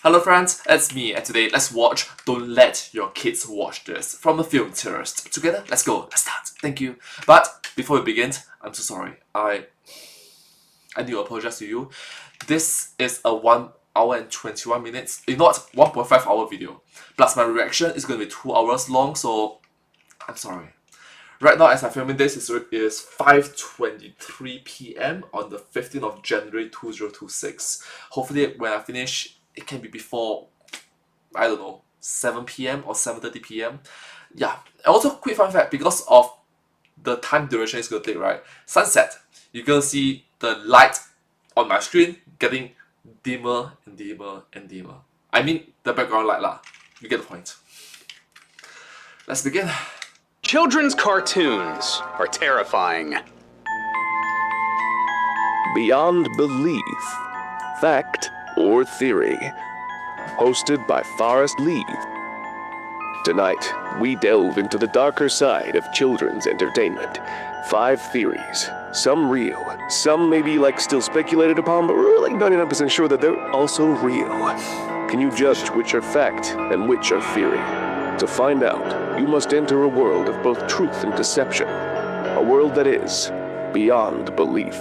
Hello friends, it's me, and today let's watch Don't Let Your Kids Watch This from the film Terrorist. Together, let's go, let's start. Thank you. But before we begin, I'm so sorry. I need to apologize to you. This is a 1 hour and 21 minutes, not 1.5 hour video. Plus my reaction is going to be 2 hours long, so I'm sorry. Right now, as I'm filming this, it is 5:23 p.m. on the 15th of January 2026. Hopefully, when I finish, it can be before, I don't know, 7 p.m. or 7:30 p.m. Yeah. And also, quick fun fact, because of the time duration it's going to take, right? Sunset, you're going to see the light on my screen getting dimmer and dimmer and dimmer. I mean, the background light lah. You get the point. Let's begin. Children's cartoons are terrifying. Beyond Belief, Fact or Theory, hosted by Forrest Lee. Tonight, we delve into the darker side of children's entertainment. 5 theories, some real, some maybe still speculated upon, but we're 99% sure that they're also real. Can you judge which are fact and which are theory? To find out, you must enter a world of both truth and deception. A world that is beyond belief.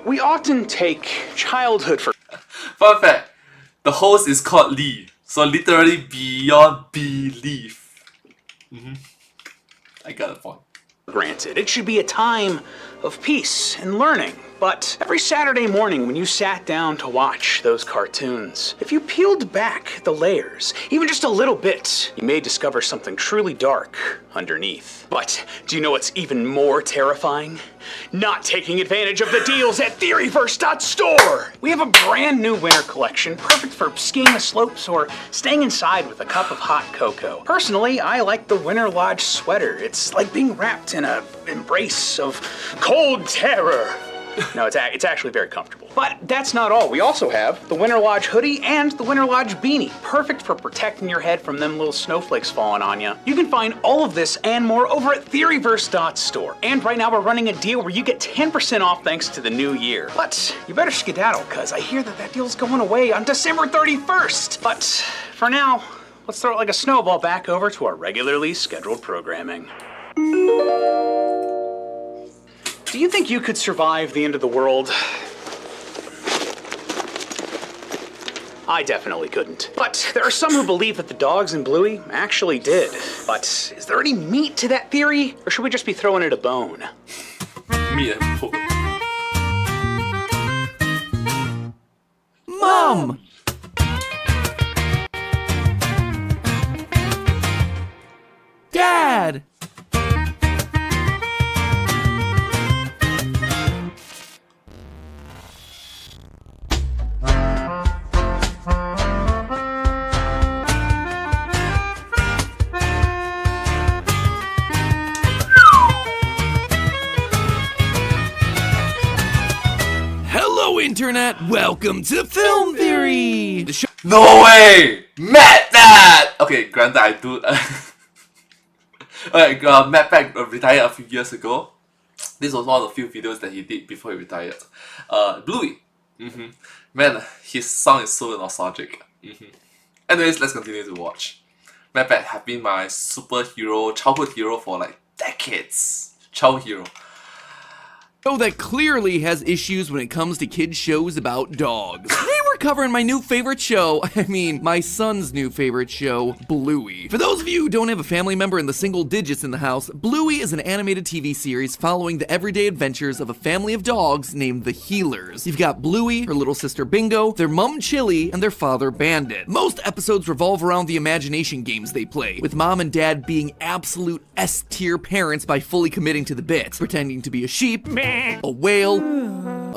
We often take childhood for Fun fact, the host is called Lee, so literally beyond belief. I got the point. granted. It should be a time of peace and learning. But every Saturday morning when you sat down to watch those cartoons, if you peeled back the layers, even just a little bit, you may discover something truly dark underneath. But do you know what's even more terrifying? Not taking advantage of the deals at Theoryverse.store! We have a brand new winter collection, perfect for skiing the slopes or staying inside with a cup of hot cocoa. Personally, I like the Winter Lodge sweater. It's like being wrapped in an embrace of cold terror. No, it's actually very comfortable. But that's not all. We also have the Winter Lodge hoodie and the Winter Lodge beanie, perfect for protecting your head from them little snowflakes falling on you. You can find all of this and more over at Theoryverse.store. And right now we're running a deal where you get 10% off thanks to the new year. But you better skedaddle, because I hear that deal's going away on December 31st. But for now, let's throw it like a snowball back over to our regularly scheduled programming. Do you think you could survive the end of the world? I definitely couldn't. But there are some who believe that the dogs in Bluey actually did. But is there any meat to that theory? Or should we just be throwing it a bone? Me and Pope. Mom! Dad! Internet, welcome to Film Theory! The show. No way! Matt that! Okay, granted I do. Alright, Matt Pack retired a few years ago. This was one of the few videos that he did before he retired. Bluey. Man, his song is so nostalgic. Anyways, let's continue to watch. Matt Pack have been my superhero, childhood hero for like decades. Child hero. Show that clearly has issues when it comes to kids shows about dogs. Today we're covering my new favorite show, my son's new favorite show, Bluey. For those of you who don't have a family member in the single digits in the house, Bluey is an animated TV series following the everyday adventures of a family of dogs named the Healers. You've got Bluey, her little sister Bingo, their mom Chili, and their father Bandit. Most episodes revolve around the imagination games they play, with mom and dad being absolute S-tier parents by fully committing to the bits, pretending to be a sheep, a whale,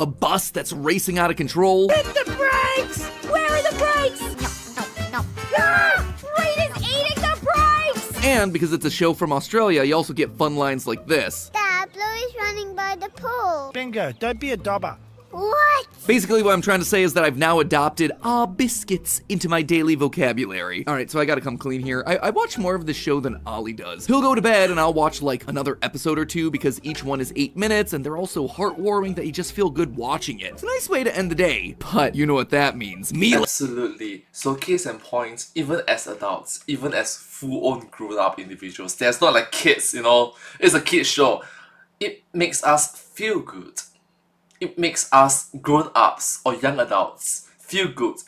a bus that's racing out of control. Hit the brakes! Where are the brakes? No. Ah! Reed is eating the brakes! And because it's a show from Australia, you also get fun lines like this. Dad, Bluey's running by the pool. Bingo, don't be a dobber. What? Basically, what I'm trying to say is that I've now adopted biscuits into my daily vocabulary. Alright, so I gotta come clean here. I watch more of the show than Ollie does. He'll go to bed and I'll watch like another episode or two because each one is 8 minutes and they're all so heartwarming that you just feel good watching it. It's a nice way to end the day, but you know what that means. Me Absolutely. So case in point, even as adults, even as full-on grown-up individuals, there's not like kids, you know. It's a kid show. It makes us feel good. It makes us grown-ups or young adults feel good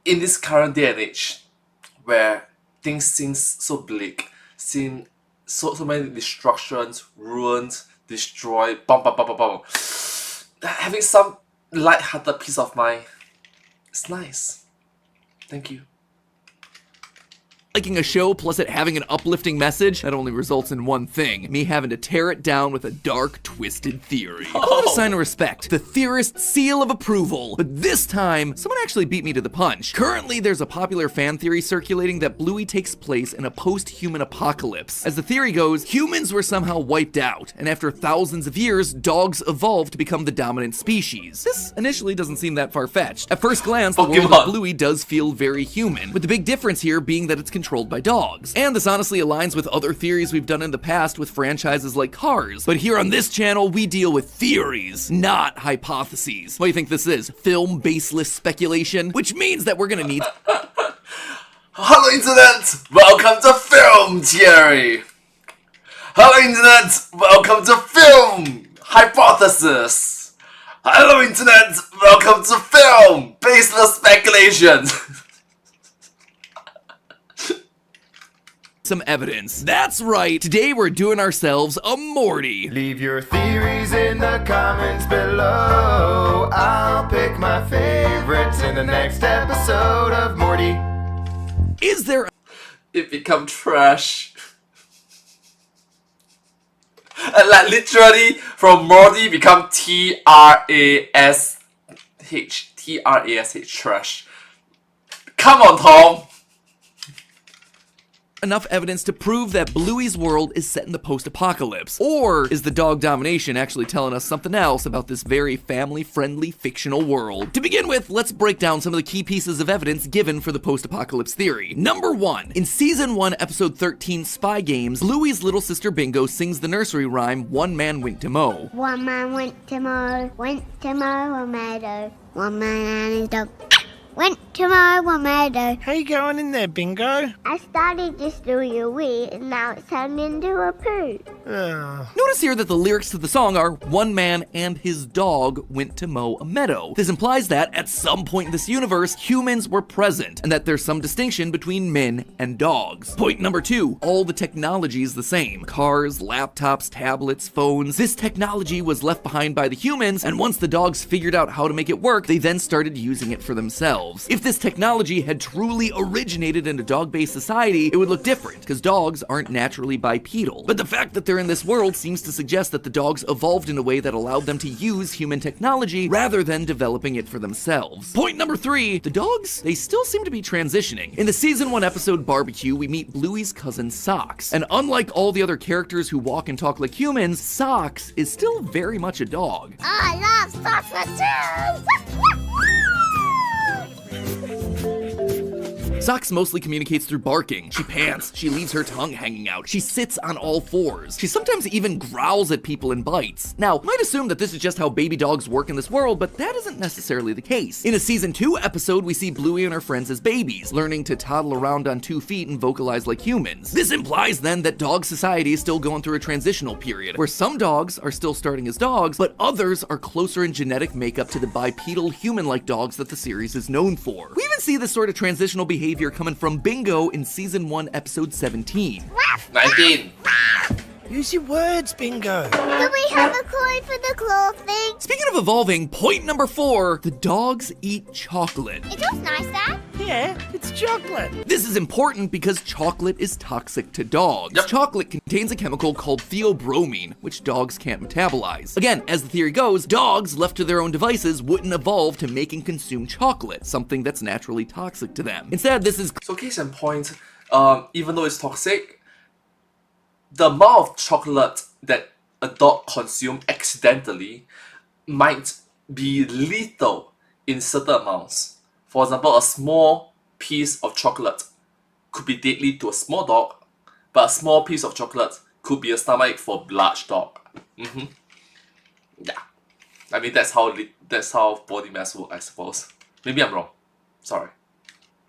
in this current day and age where things seem so bleak, seem so many destructions, ruined, destroyed, having some light-hearted peace of mind, it's nice. Thank you. liking a show plus it having an uplifting message, that only results in one thing: me having to tear it down with a dark, twisted theory. Call it a sign of respect, the theorist's seal of approval. But this time, someone actually beat me to the punch. Currently, there's a popular fan theory circulating that Bluey takes place in a post-human apocalypse. As the theory goes, humans were somehow wiped out, and after thousands of years, dogs evolved to become the dominant species. This initially doesn't seem that far-fetched. At first glance, the world of Bluey does feel very human, with the big difference here being that it's controlled by dogs. And this honestly aligns with other theories we've done in the past with franchises like Cars. But here on this channel, we deal with theories, not hypotheses. What do you think this is? Film baseless speculation? Which means that we're gonna need... Hello Internet! Welcome to Film Theory! Hello Internet! Welcome to Film Hypothesis! Hello Internet! Welcome to Film Baseless Speculation! Some evidence. That's right, today we're doing ourselves a Morty. Leave your theories in the comments below. I'll pick my favorites in the next episode of Morty. Is there It become trash. And like literally from Morty become T-R-A-S-H. T-R-A-S-H, trash. Come on, Tom! enough evidence to prove that Bluey's world is set in the post-apocalypse? Or is the dog domination actually telling us something else about this very family-friendly fictional world? To begin with, let's break down some of the key pieces of evidence given for the post-apocalypse theory. Number 1. In Season 1, Episode 13, Spy Games, Bluey's little sister Bingo sings the nursery rhyme, "One man went to mow." One man went to mow a meadow. One man and his dog went to mow a meadow. How you going in there, Bingo? I started just doing a wee and now it's turned into a poo. Oh. Notice here that the lyrics to the song are, "One man and his dog went to mow a meadow." This implies that, at some point in this universe, humans were present, and that there's some distinction between men and dogs. Point number 2, all the technology is the same. Cars, laptops, tablets, phones. This technology was left behind by the humans, and once the dogs figured out how to make it work, they then started using it for themselves. If this technology had truly originated in a dog-based society, it would look different, because dogs aren't naturally bipedal. But the fact that they're in this world seems to suggest that the dogs evolved in a way that allowed them to use human technology rather than developing it for themselves. Point number 3, the dogs, they still seem to be transitioning. In the Season 1 episode Barbecue, we meet Bluey's cousin Socks. And unlike all the other characters who walk and talk like humans, Socks is still very much a dog. I love sausages! Socks mostly communicates through barking. She pants, she leaves her tongue hanging out, she sits on all fours. She sometimes even growls at people and bites. Now, you might assume that this is just how baby dogs work in this world, but that isn't necessarily the case. In a Season 2 episode, we see Bluey and her friends as babies, learning to toddle around on 2 feet and vocalize like humans. This implies then that dog society is still going through a transitional period, where some dogs are still starting as dogs, but others are closer in genetic makeup to the bipedal human-like dogs that the series is known for. We even see this sort of transitional behavior coming from Bingo in Season 1, Episode 17. 19. Use your words, Bingo. Do we have a coin for the claw thing? Speaking of evolving, point number 4, the dogs eat chocolate. It was nice, Dad. Yeah, it's chocolate. This is important because chocolate is toxic to dogs. Yep. Chocolate contains a chemical called theobromine, which dogs can't metabolize. Again, as the theory goes, dogs left to their own devices wouldn't evolve to make and consume chocolate, something that's naturally toxic to them. Instead, this is So case in point, even though it's toxic, the amount of chocolate that a dog consumes accidentally might be lethal in certain amounts. For example, a small piece of chocolate could be deadly to a small dog, but a small piece of chocolate could be a stomachache for a large dog. Yeah. I mean, that's how body mass works, I suppose. Maybe I'm wrong. Sorry.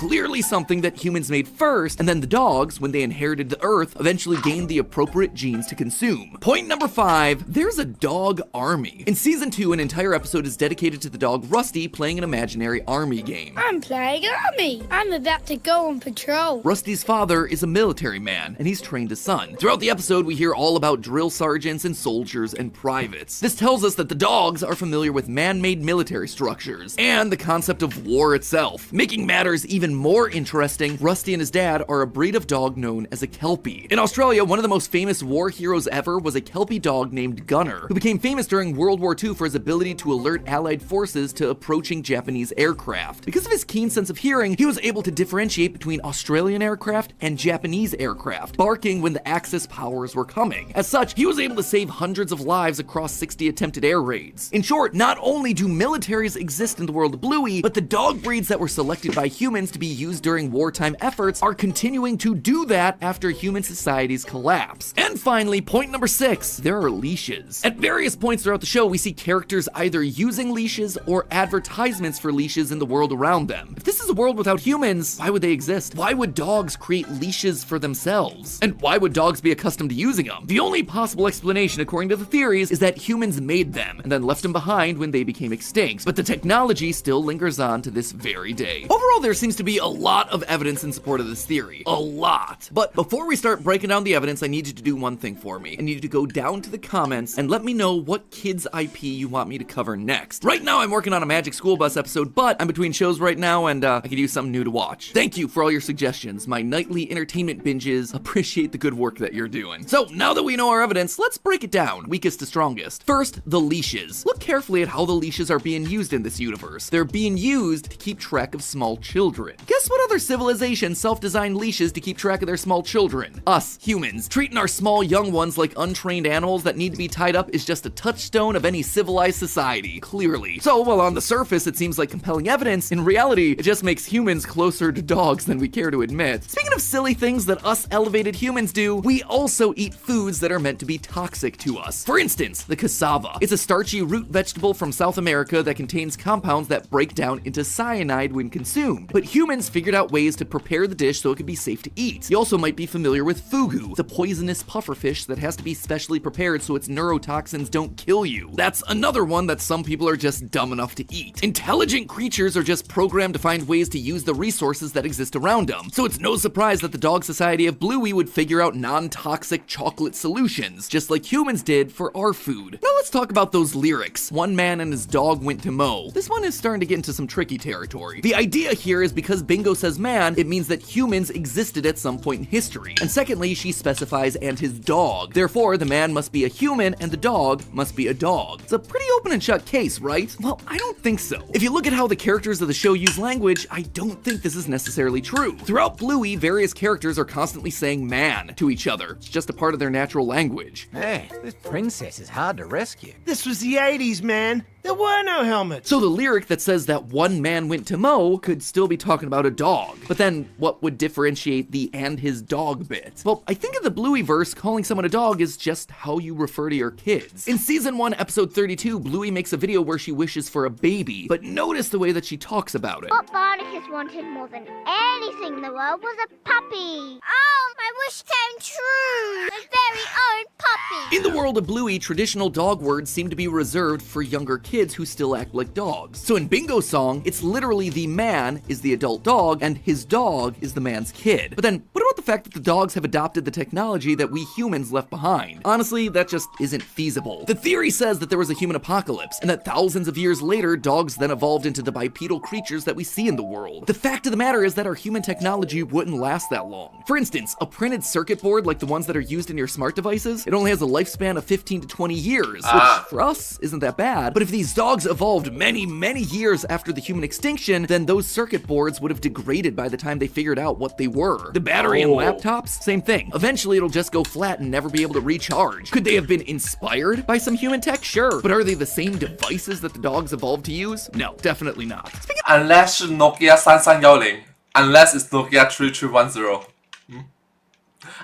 Clearly something that humans made first, and then the dogs, when they inherited the earth, eventually gained the appropriate genes to consume. Point number 5, there's a dog army. In season 2, an entire episode is dedicated to the dog Rusty playing an imaginary army game. I'm playing army. I'm about to go on patrol. Rusty's father is a military man, and he's trained his son. Throughout the episode, we hear all about drill sergeants and soldiers and privates. This tells us that the dogs are familiar with man-made military structures, and the concept of war itself. Making matters even more interesting, Rusty and his dad are a breed of dog known as a Kelpie. In Australia, one of the most famous war heroes ever was a Kelpie dog named Gunner, who became famous during World War II for his ability to alert Allied forces to approaching Japanese aircraft. Because of his keen sense of hearing, he was able to differentiate between Australian aircraft and Japanese aircraft, barking when the Axis powers were coming. As such, he was able to save hundreds of lives across 60 attempted air raids. In short, not only do militaries exist in the world of Bluey, but the dog breeds that were selected by humans to be used during wartime efforts are continuing to do that after human society's collapse. And finally, point number 6, there are leashes. At various points throughout the show, we see characters either using leashes or advertisements for leashes in the world around them. If this is a world without humans, why would they exist? Why would dogs create leashes for themselves? And why would dogs be accustomed to using them? The only possible explanation, according to the theories, is that humans made them and then left them behind when they became extinct. But the technology still lingers on to this very day. Overall, there seems to be a lot of evidence in support of this theory. A lot. But before we start breaking down the evidence, I need you to do one thing for me. I need you to go down to the comments and let me know what kids IP you want me to cover next. Right now, I'm working on a Magic School Bus episode, but I'm between shows right now and I could use something new to watch. Thank you for all your suggestions. My nightly entertainment binges appreciate the good work that you're doing. So now that we know our evidence, let's break it down, weakest to strongest. First, the leashes. Look carefully at how the leashes are being used in this universe. They're being used to keep track of small children. Guess what other civilization self-designed leashes to keep track of their small children? Us, humans. Treating our small young ones like untrained animals that need to be tied up is just a touchstone of any civilized society, clearly. So, while on the surface it seems like compelling evidence, in reality, it just makes humans closer to dogs than we care to admit. Speaking of silly things that us elevated humans do, we also eat foods that are meant to be toxic to us. For instance, the cassava. It's a starchy root vegetable from South America that contains compounds that break down into cyanide when consumed. But humans figured out ways to prepare the dish so it could be safe to eat. You also might be familiar with fugu, the poisonous pufferfish that has to be specially prepared so its neurotoxins don't kill you. That's another one that some people are just dumb enough to eat. Intelligent creatures are just programmed to find ways to use the resources that exist around them. So it's no surprise that the Dog Society of Bluey would figure out non-toxic chocolate solutions, just like humans did for our food. Now let's talk about those lyrics. One man and his dog went to mow. This one is starting to get into some tricky territory. The idea here is because Bingo says man, it means that humans existed at some point in history. And secondly, she specifies and his dog. Therefore, the man must be a human and the dog must be a dog. It's a pretty open and shut case, right? Well, I don't think so. If you look at how the characters of the show use language, I don't think this is necessarily true. Throughout Bluey, various characters are constantly saying man to each other. It's just a part of their natural language. Hey, this princess is hard to rescue. This was the 80s, man. There were no helmets. So the lyric that says that one man went to mow could still be talking about a dog. But then what would differentiate the and his dog bit? Well, I think in the Bluey verse, calling someone a dog is just how you refer to your kids. In season 1, episode 32, Bluey makes a video where she wishes for a baby, but notice the way that she talks about it. What Barnacus wanted more than anything in the world was a puppy. Oh, my wish came true. My very own puppy. In the world of Bluey, traditional dog words seem to be reserved for younger kids who still act like dogs. So in Bingo's song, it's literally the man is the adult dog and his dog is the man's kid. But then, what about the fact that the dogs have adopted the technology that we humans left behind? Honestly, that just isn't feasible. The theory says that there was a human apocalypse and that thousands of years later, dogs then evolved into the bipedal creatures that we see in the world. The fact of the matter is that our human technology wouldn't last that long. For instance, a printed circuit board like the ones that are used in your smart devices, it only has a lifespan of 15 to 20 years, which for us isn't that bad. But if these these dogs evolved many, many years after the human extinction, then those circuit boards would have degraded by the time they figured out what they were. The battery in laptops, same thing. Eventually it'll just go flat and never be able to recharge. Could they have been inspired by some human tech? Sure. But are they the same devices that the dogs evolved to use? No, definitely not. Unless Nokia 3310. Unless it's Nokia 3310.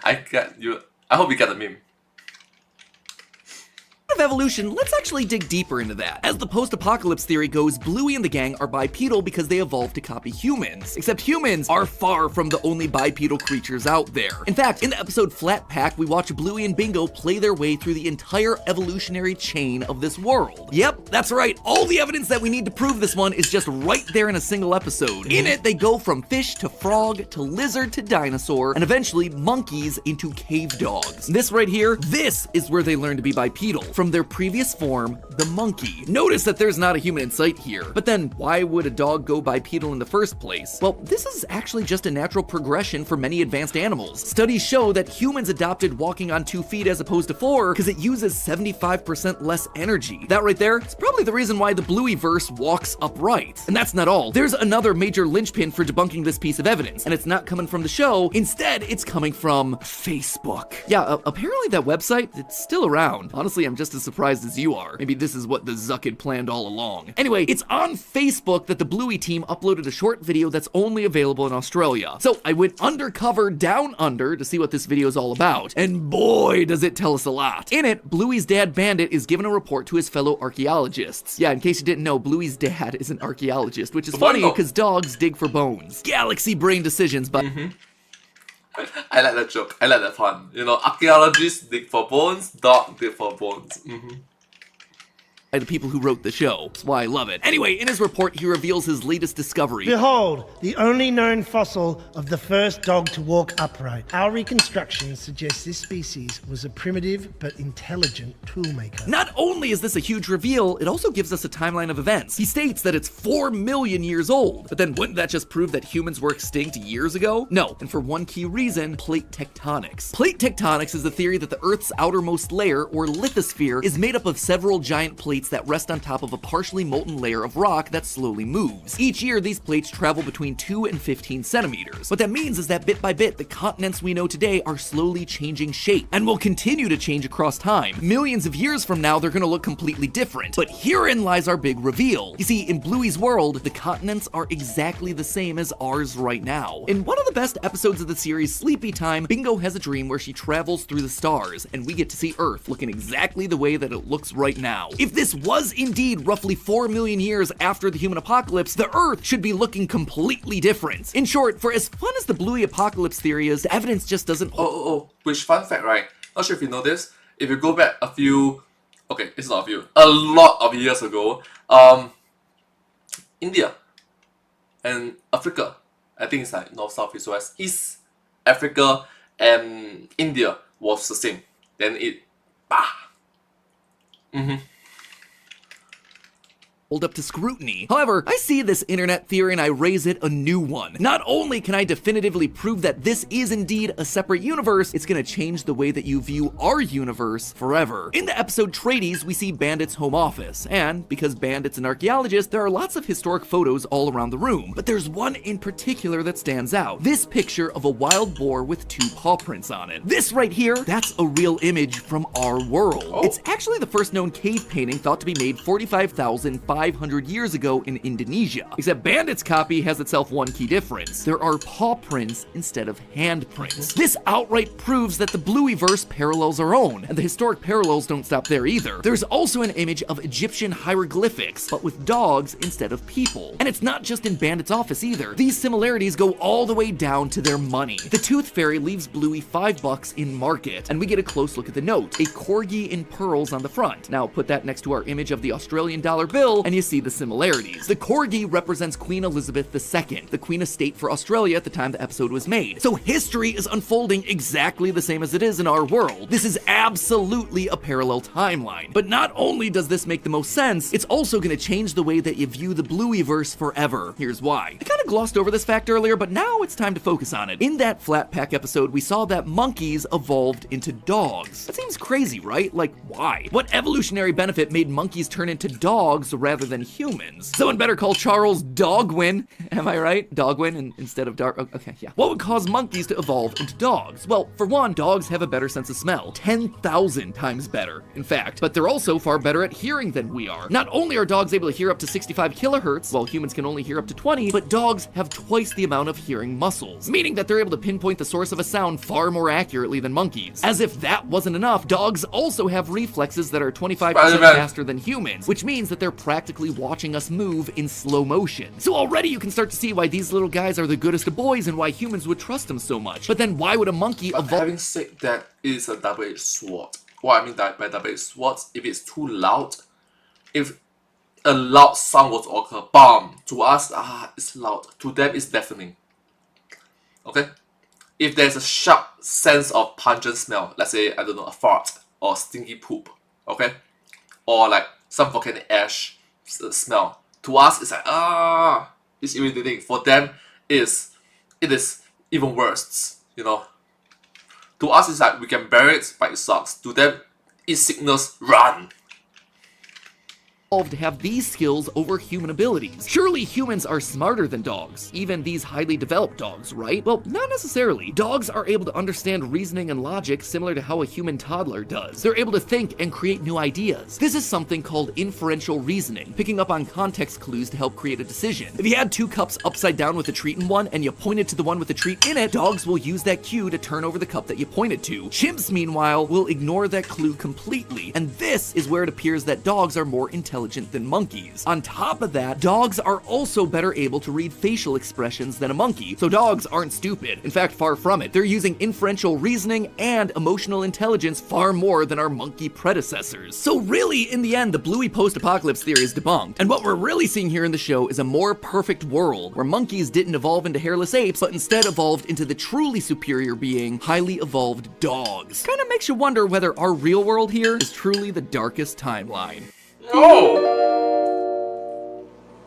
I get you. I hope you get the meme. Of evolution, let's actually dig deeper into that. As the post-apocalypse theory goes, Bluey and the gang are bipedal because they evolved to copy humans. Except humans are far from the only bipedal creatures out there. In fact, in the episode Flat Pack, we watch Bluey and Bingo play their way through the entire evolutionary chain of this world. Yep, that's right. All the evidence that we need to prove this one is just right there in a single episode. In it, they go from fish to frog to lizard to dinosaur, and eventually monkeys into cave dogs. This right here, this is where they learn to be bipedal. From their previous form, the monkey. Notice that there's not a human in sight here, but then why would a dog go bipedal in the first place? Well, this is actually just a natural progression for many advanced animals. Studies show that humans adopted walking on 2 feet as opposed to 4 because it uses 75% less energy. That right there is probably the reason why the Bluey-verse walks upright. And that's not all. There's another major linchpin for debunking this piece of evidence, and it's not coming from the show. Instead, it's coming from Facebook. Yeah, apparently that website, it's still around. Honestly, I'm just as surprised as you are. Maybe this is what the Zuck had planned all along. Anyway, it's on Facebook that the Bluey team uploaded a short video that's only available in Australia. So I went undercover down under to see what this video is all about, and boy does it tell us a lot. In it, Bluey's dad Bandit is giving a report to his fellow archaeologists. Yeah, in case you didn't know, Bluey's dad is an archaeologist, which is funny because dogs dig for bones. Galaxy brain decisions, but I like that joke. I like that pun. You know, archaeologists dig for bones, dog dig for bones. by the people who wrote the show. That's why I love it. Anyway, in his report, he reveals his latest discovery. Behold, the only known fossil of the first dog to walk upright. Our reconstruction suggests this species was a primitive but intelligent toolmaker. Not only is this a huge reveal, it also gives us a timeline of events. He states that it's 4 million years old. But then wouldn't that just prove that humans were extinct years ago? No, and for one key reason, plate tectonics. Plate tectonics is the theory that the Earth's outermost layer, or lithosphere, is made up of several giant plates that rest on top of a partially molten layer of rock that slowly moves. Each year, these plates travel between 2 and 15 centimeters. What that means is that bit by bit, the continents we know today are slowly changing shape, and will continue to change across time. Millions of years from now, they're gonna look completely different. But herein lies our big reveal. You see, in Bluey's world, the continents are exactly the same as ours right now. In one of the best episodes of the series, Sleepy Time, Bingo has a dream where she travels through the stars, and we get to see Earth looking exactly the way that it looks right now. If this was indeed roughly 4 million years after the human apocalypse, the Earth should be looking completely different. In short, for as fun as the Bluey apocalypse theory is, the evidence just doesn't Which fun fact, right? Not sure if you know this. If you go back a few, okay, it's not a few, a lot of years ago, India and Africa, I think it's like North, South, East, West, East Africa and India was the same. Then it, hold up to scrutiny. However, I see this internet theory and I raise it a new one. Not only can I definitively prove that this is indeed a separate universe, it's gonna change the way that you view our universe forever. In the episode Trades, we see Bandit's home office, and because Bandit's an archaeologist, there are lots of historic photos all around the room, but there's one in particular that stands out. This picture of a wild boar with 2 paw prints on it. This right here, that's a real image from our world. It's actually the first known cave painting thought to be made 45,500 years ago in Indonesia. Except Bandit's copy has itself one key difference. There are paw prints instead of handprints. This outright proves that the Blueyverse parallels our own, and the historic parallels don't stop there either. There's also an image of Egyptian hieroglyphics, but with dogs instead of people. And it's not just in Bandit's office either. These similarities go all the way down to their money. The Tooth Fairy leaves Bluey $5 in market, and we get a close look at the note, a corgi in pearls on the front. Now put that next to our image of the Australian dollar bill, and and you see the similarities. The corgi represents Queen Elizabeth II, the Queen of State for Australia at the time the episode was made. So history is unfolding exactly the same as it is in our world. This is absolutely a parallel timeline. But not only does this make the most sense, it's also going to change the way that you view the Blueyverse forever. Here's why. I kind of glossed over this fact earlier, but now it's time to focus on it. In that Flat Pack episode, we saw that monkeys evolved into dogs. That seems crazy, right? Like, why? What evolutionary benefit made monkeys turn into dogs rather than humans? Someone better call Charles Dogwin. Am I right? Dogwin instead of Dark. Okay, yeah. What would cause monkeys to evolve into dogs? Well, for one, dogs have a better sense of smell. 10,000 times better, in fact. But they're also far better at hearing than we are. Not only are dogs able to hear up to 65 kilohertz, while humans can only hear up to 20, but dogs have twice the amount of hearing muscles, meaning that they're able to pinpoint the source of a sound far more accurately than monkeys. As if that wasn't enough, dogs also have reflexes that are 25% faster than humans, which means that they're practically watching us move in slow motion. So already you can start to see why these little guys are the goodest of boys and why humans would trust them so much. But then why would a monkey evolve? Having said that, it is a double-edged sword. What I mean by double-edged sword, if it's too loud, if a loud sound was to occur, bam, to us, it's loud. To them, it's deafening. Okay? If there's a sharp sense of pungent smell, let's say, I don't know, a fart or stinky poop, okay? Or like some volcanic ash smell. To us, it's like, it's irritating. For them, it is even worse, you know? To us, it's like, we can bear it, but it sucks. To them, it signals, run! To have these skills over human abilities. Surely humans are smarter than dogs, even these highly developed dogs, right? Well, not necessarily. Dogs are able to understand reasoning and logic similar to how a human toddler does. They're able to think and create new ideas. This is something called inferential reasoning, picking up on context clues to help create a decision. If you had two cups upside down with a treat in one and you pointed to the one with the treat in it, dogs will use that cue to turn over the cup that you pointed to. Chimps, meanwhile, will ignore that clue completely, and this is where it appears that dogs are more intelligent than monkeys. On top of that, dogs are also better able to read facial expressions than a monkey, so dogs aren't stupid. In fact, far from it. They're using inferential reasoning and emotional intelligence far more than our monkey predecessors. So really, in the end, the Bluey post-apocalypse theory is debunked, and what we're really seeing here in the show is a more perfect world, where monkeys didn't evolve into hairless apes, but instead evolved into the truly superior being, highly evolved dogs. Kinda makes you wonder whether our real world here is truly the darkest timeline. Oh!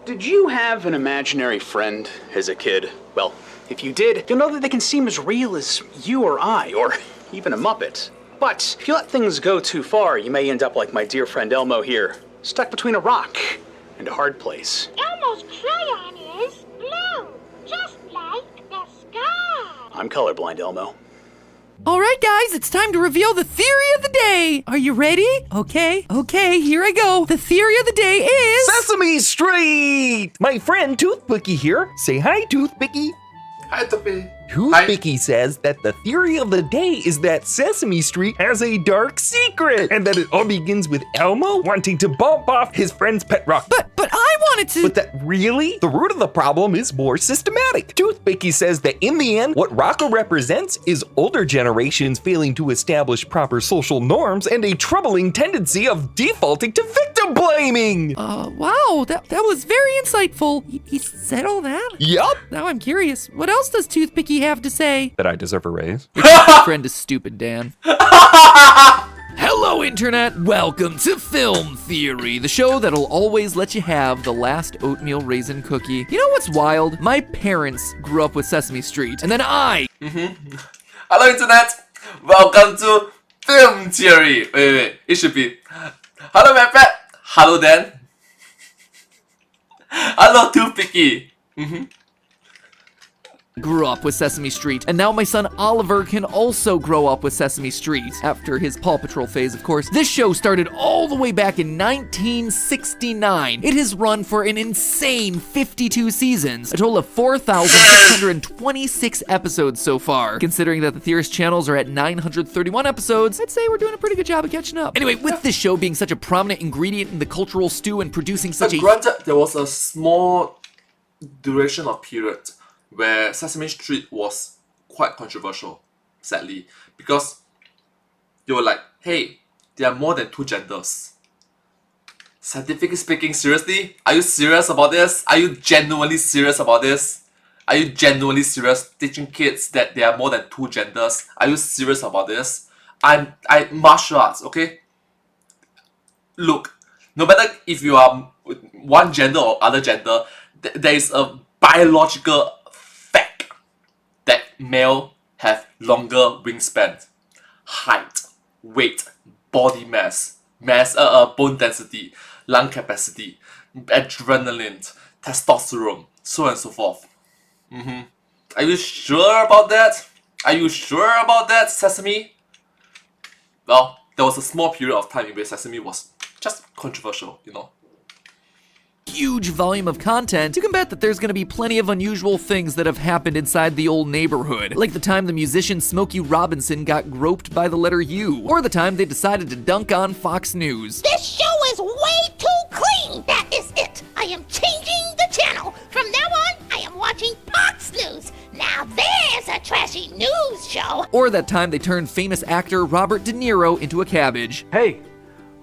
Did you have an imaginary friend as a kid? Well, if you did, you'll know that they can seem as real as you or I, or even a Muppet. But if you let things go too far, you may end up like my dear friend Elmo here, stuck between a rock and a hard place. Elmo's crayon is blue, just like the sky. I'm colorblind, Elmo. Alright guys, it's time to reveal the theory of the day! Are you ready? Okay, here I go. The theory of the day is... Sesame Street! My friend Toothpicky here. Say hi, Toothpicky. Hi, Toby. Toothpicky says that the theory of the day is that Sesame Street has a dark secret, and that it all begins with Elmo wanting to bump off his friend's pet rock. But I wanted to... But that really? The root of the problem is more systematic. Toothpicky says that in the end, what Rocco represents is older generations failing to establish proper social norms and a troubling tendency of defaulting to victim blaming. Wow, that was very insightful. He said all that? Yup. Now I'm curious, what else does Toothpicky have to say? That I deserve a raise. Your friend is stupid, Dan. Hello, Internet! Welcome to Film Theory, the show that'll always let you have the last oatmeal raisin cookie. You know what's wild? My parents grew up with Sesame Street, and then I... Hello, Internet! Welcome to Film Theory! Wait, it should be... Hello, my pet! Hello, Dan! Hello, Toothpicky! grew up with Sesame Street, and now my son Oliver can also grow up with Sesame Street, after his Paw Patrol phase, of course. This show started all the way back in 1969. It has run for an insane 52 seasons, a total of 4,626 episodes so far. Considering that the Theorist channels are at 931 episodes, I'd say we're doing a pretty good job of catching up. Anyway, with this show being such a prominent ingredient in the cultural stew and producing such a... Granted, there was a small duration of period where Sesame Street was quite controversial, sadly, because they were like, hey, there are more than two genders. Scientifically speaking, seriously? Are you serious about this? Are you genuinely serious about this? Are you genuinely serious teaching kids that there are more than two genders? Are you serious about this? Martial arts, okay? Look, no matter if you are one gender or other gender, there is a biological fact that male have longer wingspan, height, weight, body mass, bone density, lung capacity, adrenaline, testosterone, so on and so forth. Are you sure about that? Are you sure about that, Sesame? Well, there was a small period of time in which Sesame was just controversial, you know. Huge volume of content to combat that there's gonna be plenty of unusual things that have happened inside the old neighborhood. Like the time the musician Smokey Robinson got groped by the letter U, or the time they decided to dunk on Fox News. This show is way too clean! That is it! I am changing the channel! From now on, I am watching Fox News! Now there's a trashy news show! Or that time they turned famous actor Robert De Niro into a cabbage. Hey,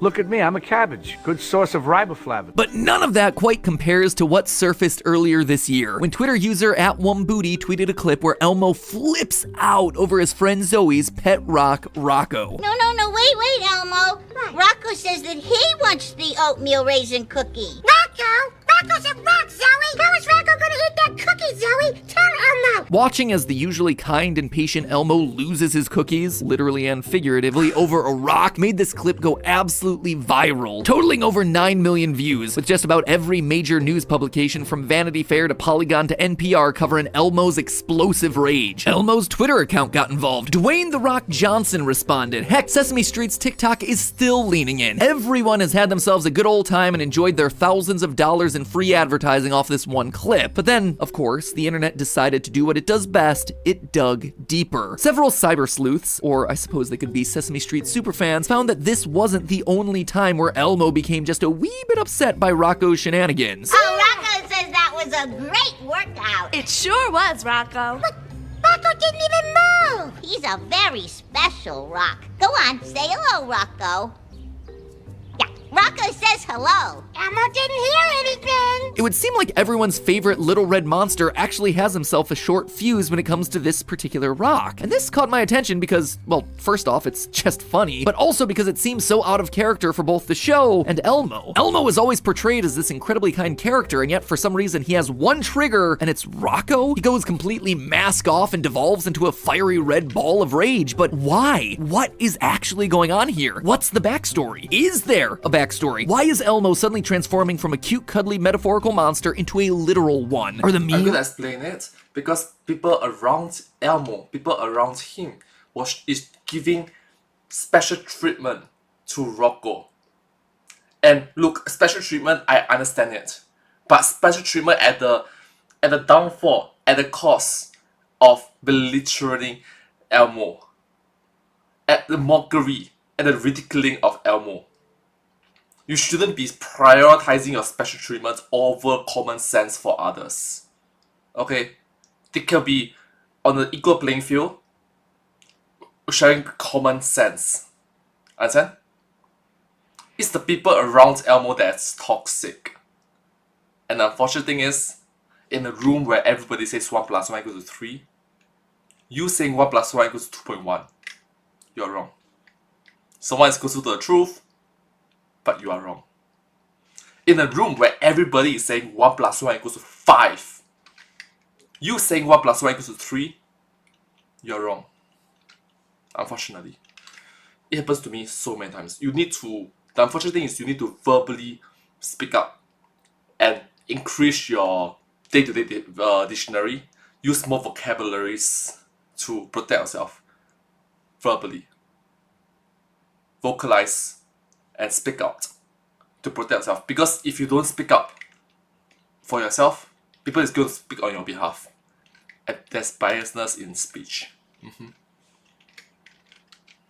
look at me, I'm a cabbage. Good source of riboflavin. But none of that quite compares to what surfaced earlier this year, when Twitter user @OneBooty tweeted a clip where Elmo flips out over his friend Zoe's pet rock, Rocco. No, wait, Elmo. Rocco says that he wants the oatmeal raisin cookie. Rocco? Rocco's a rock, Zoe! How is Rocco gonna eat that cookie, Zoe? Tell Elmo! Watching as the usually kind and patient Elmo loses his cookies, literally and figuratively, over a rock made this clip go absolutely viral, totaling over 9 million views, with just about every major news publication from Vanity Fair to Polygon to NPR covering Elmo's explosive rage. Elmo's Twitter account got involved. Dwayne "The Rock" Johnson responded. Heck, Sesame Street's TikTok is still leaning in. Everyone has had themselves a good old time and enjoyed their thousands of dollars in free advertising off this one clip. But then, of course, the internet decided to do what it does best. It dug deeper. Several cyber sleuths, or I suppose they could be Sesame Street superfans, found that this wasn't the only time where Elmo became just a wee bit upset by Rocco's shenanigans. Oh, Rocco says that was a great workout. It sure was, Rocco. But Rocco didn't even move. He's a very special rock. Go on, say hello, Rocco. Yeah, Rocco says hello. Elmo didn't hear anything. It would seem like everyone's favorite little red monster actually has himself a short fuse when it comes to this particular rock. And this caught my attention because, well, first off, it's just funny, but also because it seems so out of character for both the show and Elmo. Elmo is always portrayed as this incredibly kind character, and yet for some reason he has one trigger and it's Rocco. He goes completely mask off and devolves into a fiery red ball of rage, but why? What is actually going on here? What's the backstory? Is there a backstory? Why is Elmo suddenly transforming from a cute, cuddly, metaphorical monster into a literal one? Are the I'm gonna explain it. Because people around Elmo, people around him, is giving special treatment to Rocco. And look, special treatment, I understand it. But special treatment at the downfall, at the cost of belittling Elmo. At the mockery, at the ridiculing of Elmo. You shouldn't be prioritizing your special treatment over common sense for others. Okay? They can be on an equal playing field, sharing common sense. Understand? It's the people around Elmo that's toxic. And the unfortunate thing is, in a room where everybody says 1 plus 1 equals to 3, you saying 1 plus 1 equals to 2.1, you're wrong. Someone is closer to the truth, but you are wrong. In a room where everybody is saying 1 plus 1 equals to 5, you saying 1 plus 1 equals to 3, you're wrong. Unfortunately. It happens to me so many times. The unfortunate thing is you need to verbally speak up and increase your day-to-day dictionary. Use more vocabularies to protect yourself. Verbally. Vocalize and speak out to protect yourself. Because if you don't speak up for yourself, people is going to speak on your behalf. And there's biasness in speech.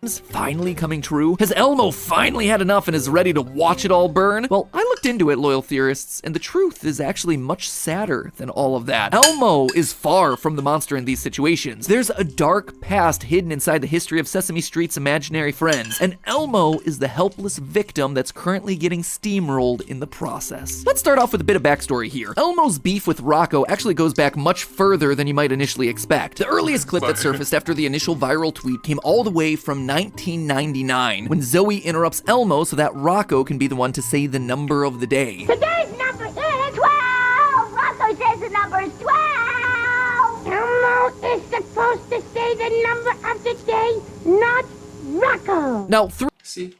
finally coming true? Has Elmo finally had enough and is ready to watch it all burn? Well, I looked into it, loyal theorists, and the truth is actually much sadder than all of that. Elmo is far from the monster in these situations. There's a dark past hidden inside the history of Sesame Street's imaginary friends, and Elmo is the helpless victim that's currently getting steamrolled in the process. Let's start off with a bit of backstory here. Elmo's beef with Rocco actually goes back much further than you might initially expect. The earliest clip that surfaced after the initial viral tweet came all the way from 1999, when Zoe interrupts Elmo so that Rocco can be the one to say the number of the day. Today's number is 12! Rocco says the number is 12! Elmo is supposed to say the number of the day, not Rocco! Now, See?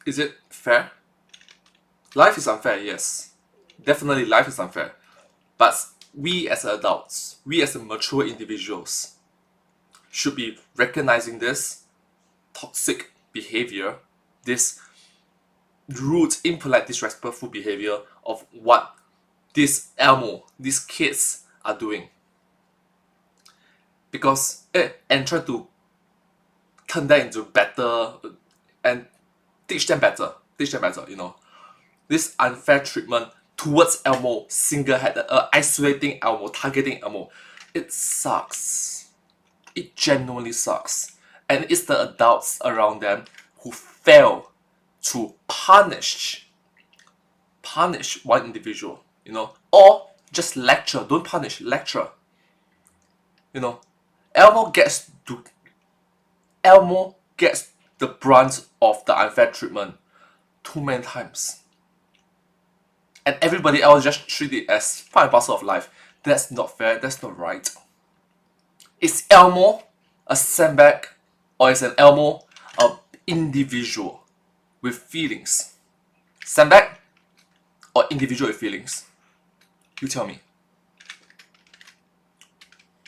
Is it fair? Life is unfair, yes. Definitely life is unfair. But we as adults, we as mature individuals, should be recognizing this toxic behavior, this rude, impolite, disrespectful behavior of what this Elmo, these kids are doing. Because, and try to turn that into better and teach them better, you know. This unfair treatment towards Elmo, single-handed, isolating Elmo, targeting Elmo, it sucks. It genuinely sucks. And it's the adults around them who fail to punish one individual, you know, or just lecture. Don't punish, lecture. You know, Elmo gets the brunt of the unfair treatment too many times. And everybody else just treat it as part and parcel of life. That's not fair, that's not right. Is Elmo a sandbag, or is an Elmo an individual with feelings? Sandbag or individual with feelings? You tell me.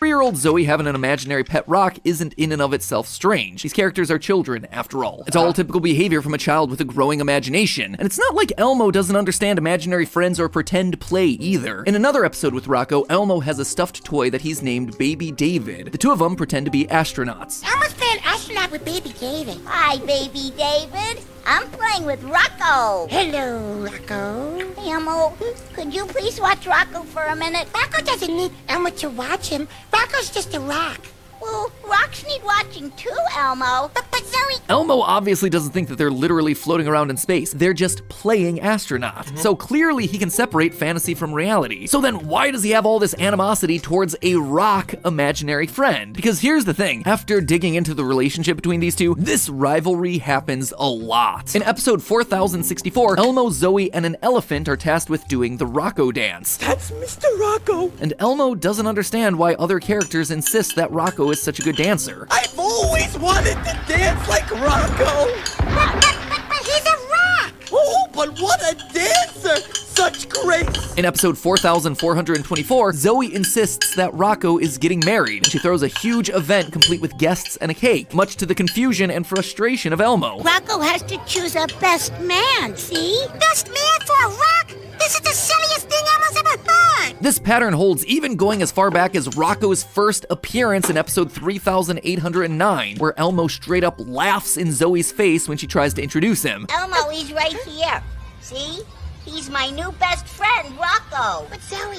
3-year-old Zoe having an imaginary pet rock isn't in and of itself strange. These characters are children, after all. It's all typical behavior from a child with a growing imagination. And it's not like Elmo doesn't understand imaginary friends or pretend play either. In another episode with Rocco, Elmo has a stuffed toy that he's named Baby David. The two of them pretend to be astronauts. Elmo's playing astronaut with Baby David. Hi, Baby David. I'm playing with Rocco. Hello, Rocco. Hey, Elmo, could you please watch Rocco for a minute? Rocco doesn't need Elmo to watch him. Rocco's just a rock. Well, rocks need watching too, Elmo. But Zoe... Elmo obviously doesn't think that they're literally floating around in space. They're just playing astronaut. So clearly he can separate fantasy from reality. So then why does he have all this animosity towards a rock imaginary friend? Because here's the thing. After digging into the relationship between these two, this rivalry happens a lot. In episode 4064, Elmo, Zoe, and an elephant are tasked with doing the Rocco dance. That's Mr. Rocco. And Elmo doesn't understand why other characters insist that Rocco is such a good dancer. I've always wanted to dance like Rocco. But he's a rock. Oh, but what a dancer. Such grace. In episode 4424, Zoe insists that Rocco is getting married. She throws a huge event complete with guests and a cake, much to the confusion and frustration of Elmo. Rocco has to choose a best man, see? Best man for a rock? This is the silliest thing Elmo's ever heard! This pattern holds even going as far back as Rocco's first appearance in episode 3809, where Elmo straight up laughs in Zoe's face when she tries to introduce him. Elmo, he's right here. See? He's my new best friend, Rocco. But Zoe,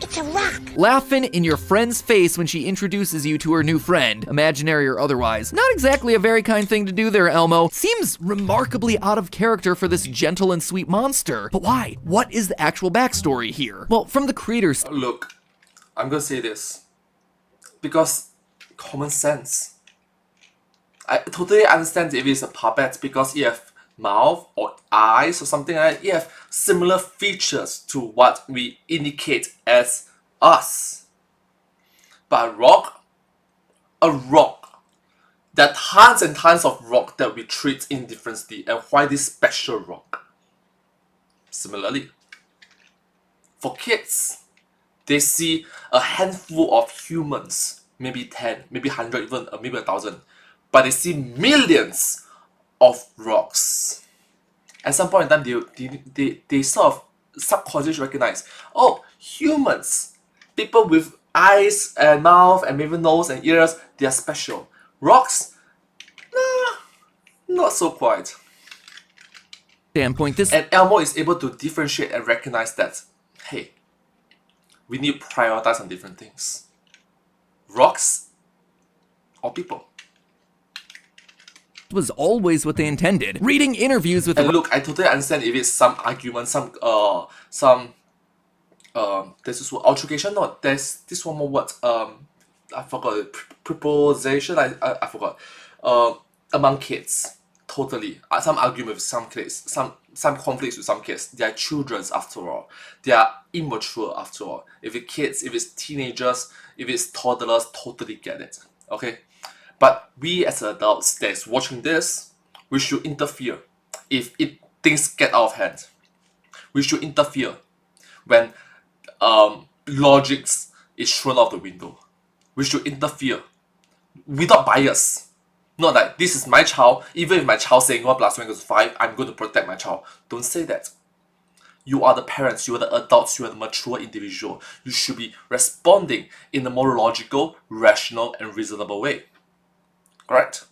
it's a rock. Laughing in your friend's face when she introduces you to her new friend, imaginary or otherwise. Not exactly a very kind thing to do there, Elmo. Seems remarkably out of character for this gentle and sweet monster. But why? What is the actual backstory here? Well, from the creators... Look, I'm gonna say this. Because common sense. I totally understand if it's a puppet because you have mouth or eyes or something like that, you have similar features to what we indicate as us. But a rock, there are tons and tons of rock that we treat indifferently, and why this special rock? Similarly, for kids, they see a handful of humans, maybe 10, maybe 100, even maybe 1,000, but they see millions of rocks. At some point in time, they sort of subconsciously recognize, oh, humans, people with eyes and mouth and maybe nose and ears, they are special. Rocks, not so quite. Standpoint, this And Elmo is able to differentiate and recognize that, hey, we need to prioritize on different things. Rocks or people. was always what they intended. Reading interviews with And look, I totally understand if it's some argument, there's this word, altercation. No, there's this one more word. I forgot. Preposition. I forgot. Among kids, totally. Some argument with some kids. Some conflicts with some kids. They are childrens after all. They are immature after all. If it's kids, if it's teenagers, if it's toddlers, totally get it. Okay. But we as adults that's watching this, we should interfere if things get out of hand. We should interfere when logics is thrown out the window. We should interfere without bias. Not like this is my child, even if my child saying 1 plus 1 equals 5, I'm going to protect my child. Don't say that. You are the parents, you are the adults, you are the mature individual. You should be responding in a more logical, rational, and reasonable way. Correct?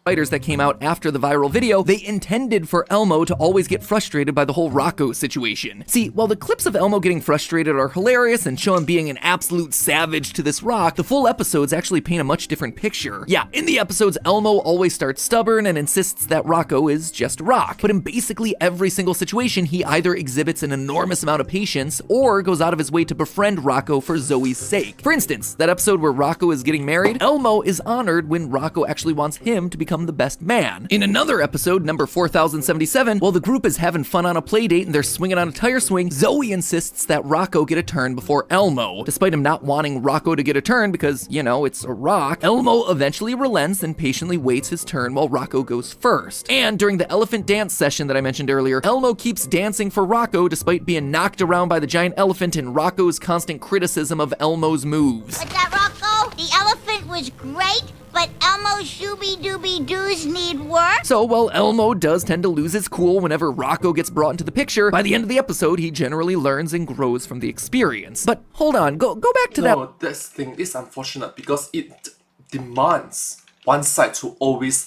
Writers that came out after the viral video, they intended for Elmo to always get frustrated by the whole Rocco situation. See, while the clips of Elmo getting frustrated are hilarious and show him being an absolute savage to this rock, the full episodes actually paint a much different picture. Yeah, in the episodes, Elmo always starts stubborn and insists that Rocco is just rock. But in basically every single situation, he either exhibits an enormous amount of patience or goes out of his way to befriend Rocco for Zoe's sake. For instance, that episode where Rocco is getting married, Elmo is honored when Rocco actually wants him to become the best man. In another episode, number 4077, while the group is having fun on a play date and they're swinging on a tire swing, Zoe insists that Rocco get a turn before Elmo. Despite him not wanting Rocco to get a turn because, you know, it's a rock, Elmo eventually relents and patiently waits his turn while Rocco goes first. And during the elephant dance session that I mentioned earlier, Elmo keeps dancing for Rocco despite being knocked around by the giant elephant and Rocco's constant criticism of Elmo's moves. What's that, Rocco? The elephant was great, but Elmo's shooby-dooby-doos need work? So while Elmo does tend to lose his cool whenever Rocco gets brought into the picture, by the end of the episode, he generally learns and grows from the experience. But hold on, go back to that. No, this thing is unfortunate because it demands one side to always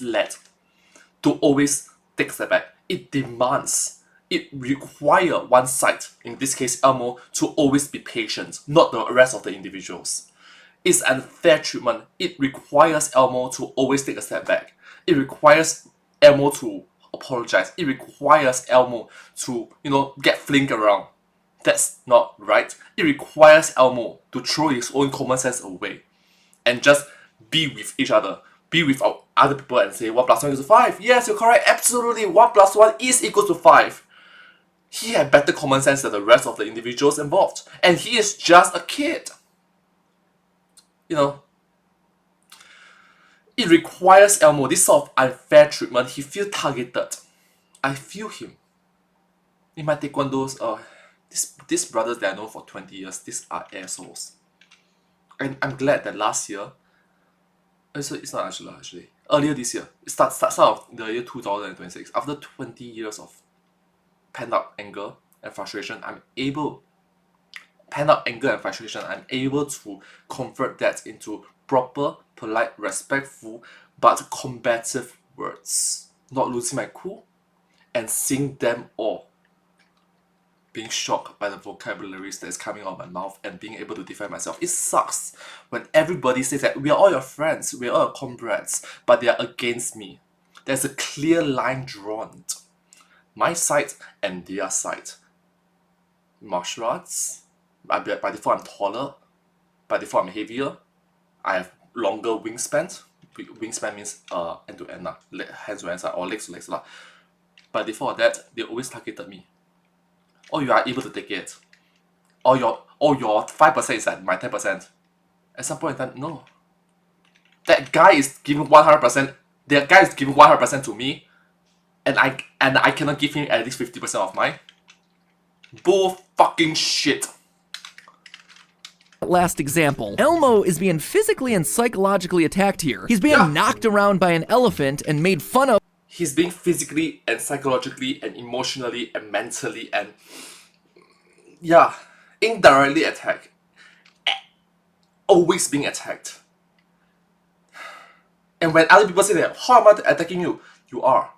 take a step back. It requires one side, in this case Elmo, to always be patient, not the rest of the individuals. It's unfair treatment. It requires Elmo to always take a step back. It requires Elmo to apologize. It requires Elmo to, get flinged around. That's not right. It requires Elmo to throw his own common sense away and just be with each other. Be with other people and say 1 plus 1 equals 5. Yes, you're correct. Absolutely, 1 plus 1 is equal to 5. He had better common sense than the rest of the individuals involved. And he is just a kid. It requires Elmo this sort of unfair treatment. He feels targeted. I feel him. In my taekwondos, these brothers that I know for 20 years, these are assholes. And I'm glad that last year, it's not actually, earlier this year, start of the year 2026, after 20 years of pent-up anger and frustration, I'm able to convert that into proper, polite, respectful, but combative words. Not losing my cool and seeing them all. Being shocked by the vocabularies that is coming out of my mouth and being able to defend myself. It sucks when everybody says that we are all your friends, we are all your comrades, but they are against me. There's a clear line drawn. My side and their side. Martial arts. By default, I'm taller. By default, I'm heavier. I have longer wingspan. Wingspan means end to end, hands to hands, or legs to legs. By default, that they always targeted me. Or you are able to take it. Or your 5% is like my 10%. At some point in time, no. That guy is giving 100%. That guy is giving 100% to me, and I cannot give him at least 50% of mine. Bull fucking shit. Last example. Elmo is being physically and psychologically attacked here. He's being knocked around by an elephant and made fun of. He's being physically and psychologically and emotionally and mentally and indirectly attacked. Always being attacked. And when other people say that, how am I attacking you? You are.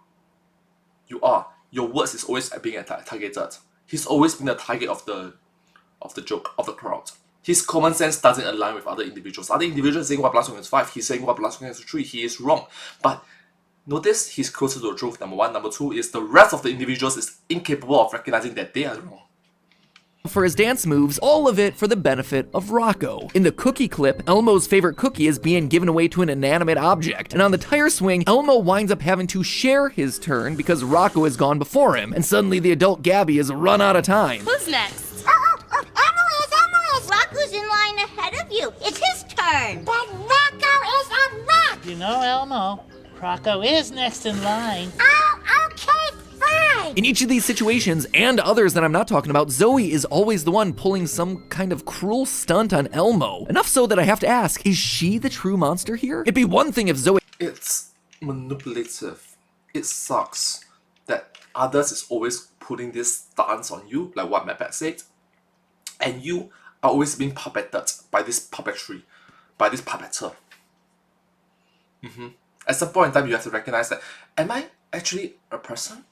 You are. Your words is always being targeted. He's always been the target of the joke, of the crowd. His common sense doesn't align with other individuals. Other individuals saying 1 plus 1 is 5, he's saying 1 plus 1 is 3, he is wrong. But notice he's closer to the truth, number one. Number two is the rest of the individuals is incapable of recognizing that they are wrong. For his dance moves, all of it for the benefit of Rocco. In the cookie clip, Elmo's favorite cookie is being given away to an inanimate object, and on the tire swing, Elmo winds up having to share his turn because Rocco has gone before him, and suddenly the adult Gabby has run out of time. Who's next? Elmo is! Rocco's in line ahead of you. It's his turn. But Rocco is a rock. You know, Elmo, Rocco is next in line. Oh, okay, fine. In each of these situations, and others that I'm not talking about, Zoe is always the one pulling some kind of cruel stunt on Elmo. Enough so that I have to ask, is she the true monster here? It'd be one thing if Zoe... It's manipulative. It sucks that others is always putting this stance on you, like what Matt said, and you are always being puppeted by this puppetry, by this puppeter. At some point in time, you have to recognize that, am I actually a person?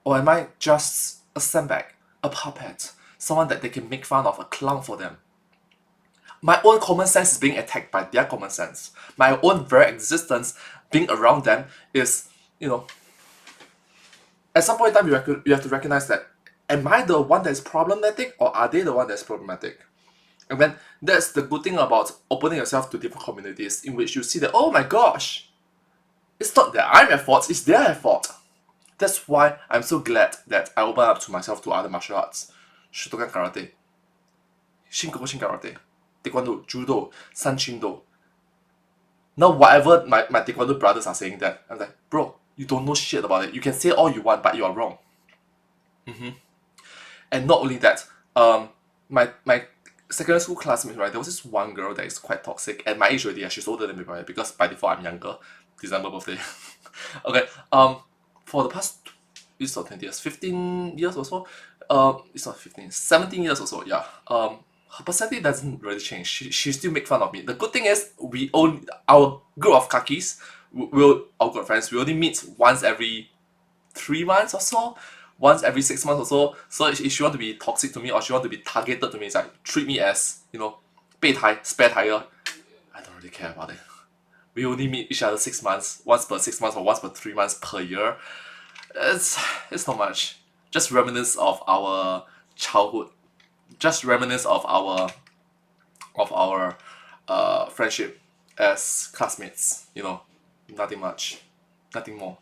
Or am I just a sandbag, a puppet, someone that they can make fun of, a clown for them? My own common sense is being attacked by their common sense. My own very existence being around them is, at some point in time, you have to recognize that, am I the one that is problematic, or are they the one that is problematic? And then that's the good thing about opening yourself to different communities in which you see that, oh my gosh, it's not that I'm at fault, it's their fault. That's why I'm so glad that I opened up to myself to other martial arts. Shotokan Karate, Shinkokushin Karate, Taekwondo, Judo, Sanchindo. Now whatever my Taekwondo brothers are saying that, I'm like, bro, you don't know shit about it. You can say all you want, but you are wrong. And not only that, my secondary school classmates, right, there was this one girl that is quite toxic. At my age already, she's older than me, right, because by default I'm younger. December birthday. Okay, for the past, it's not 20 years, 15 years or so, it's not 15, 17 years or so, yeah. Her personality doesn't really change. She still make fun of me. The good thing is, our group of kakis, our good friends, we only meet once every 3 months or so, once every 6 months or so. So if she want to be toxic to me, or she want to be targeted to me, it's like, treat me as, 备胎, spare tire. I don't really care about it. We only meet each other 6 months, once per 6 months or once per 3 months per year. It's not much. Just reminisce of our childhood. Just reminisce of our friendship as classmates. Nothing much, nothing more.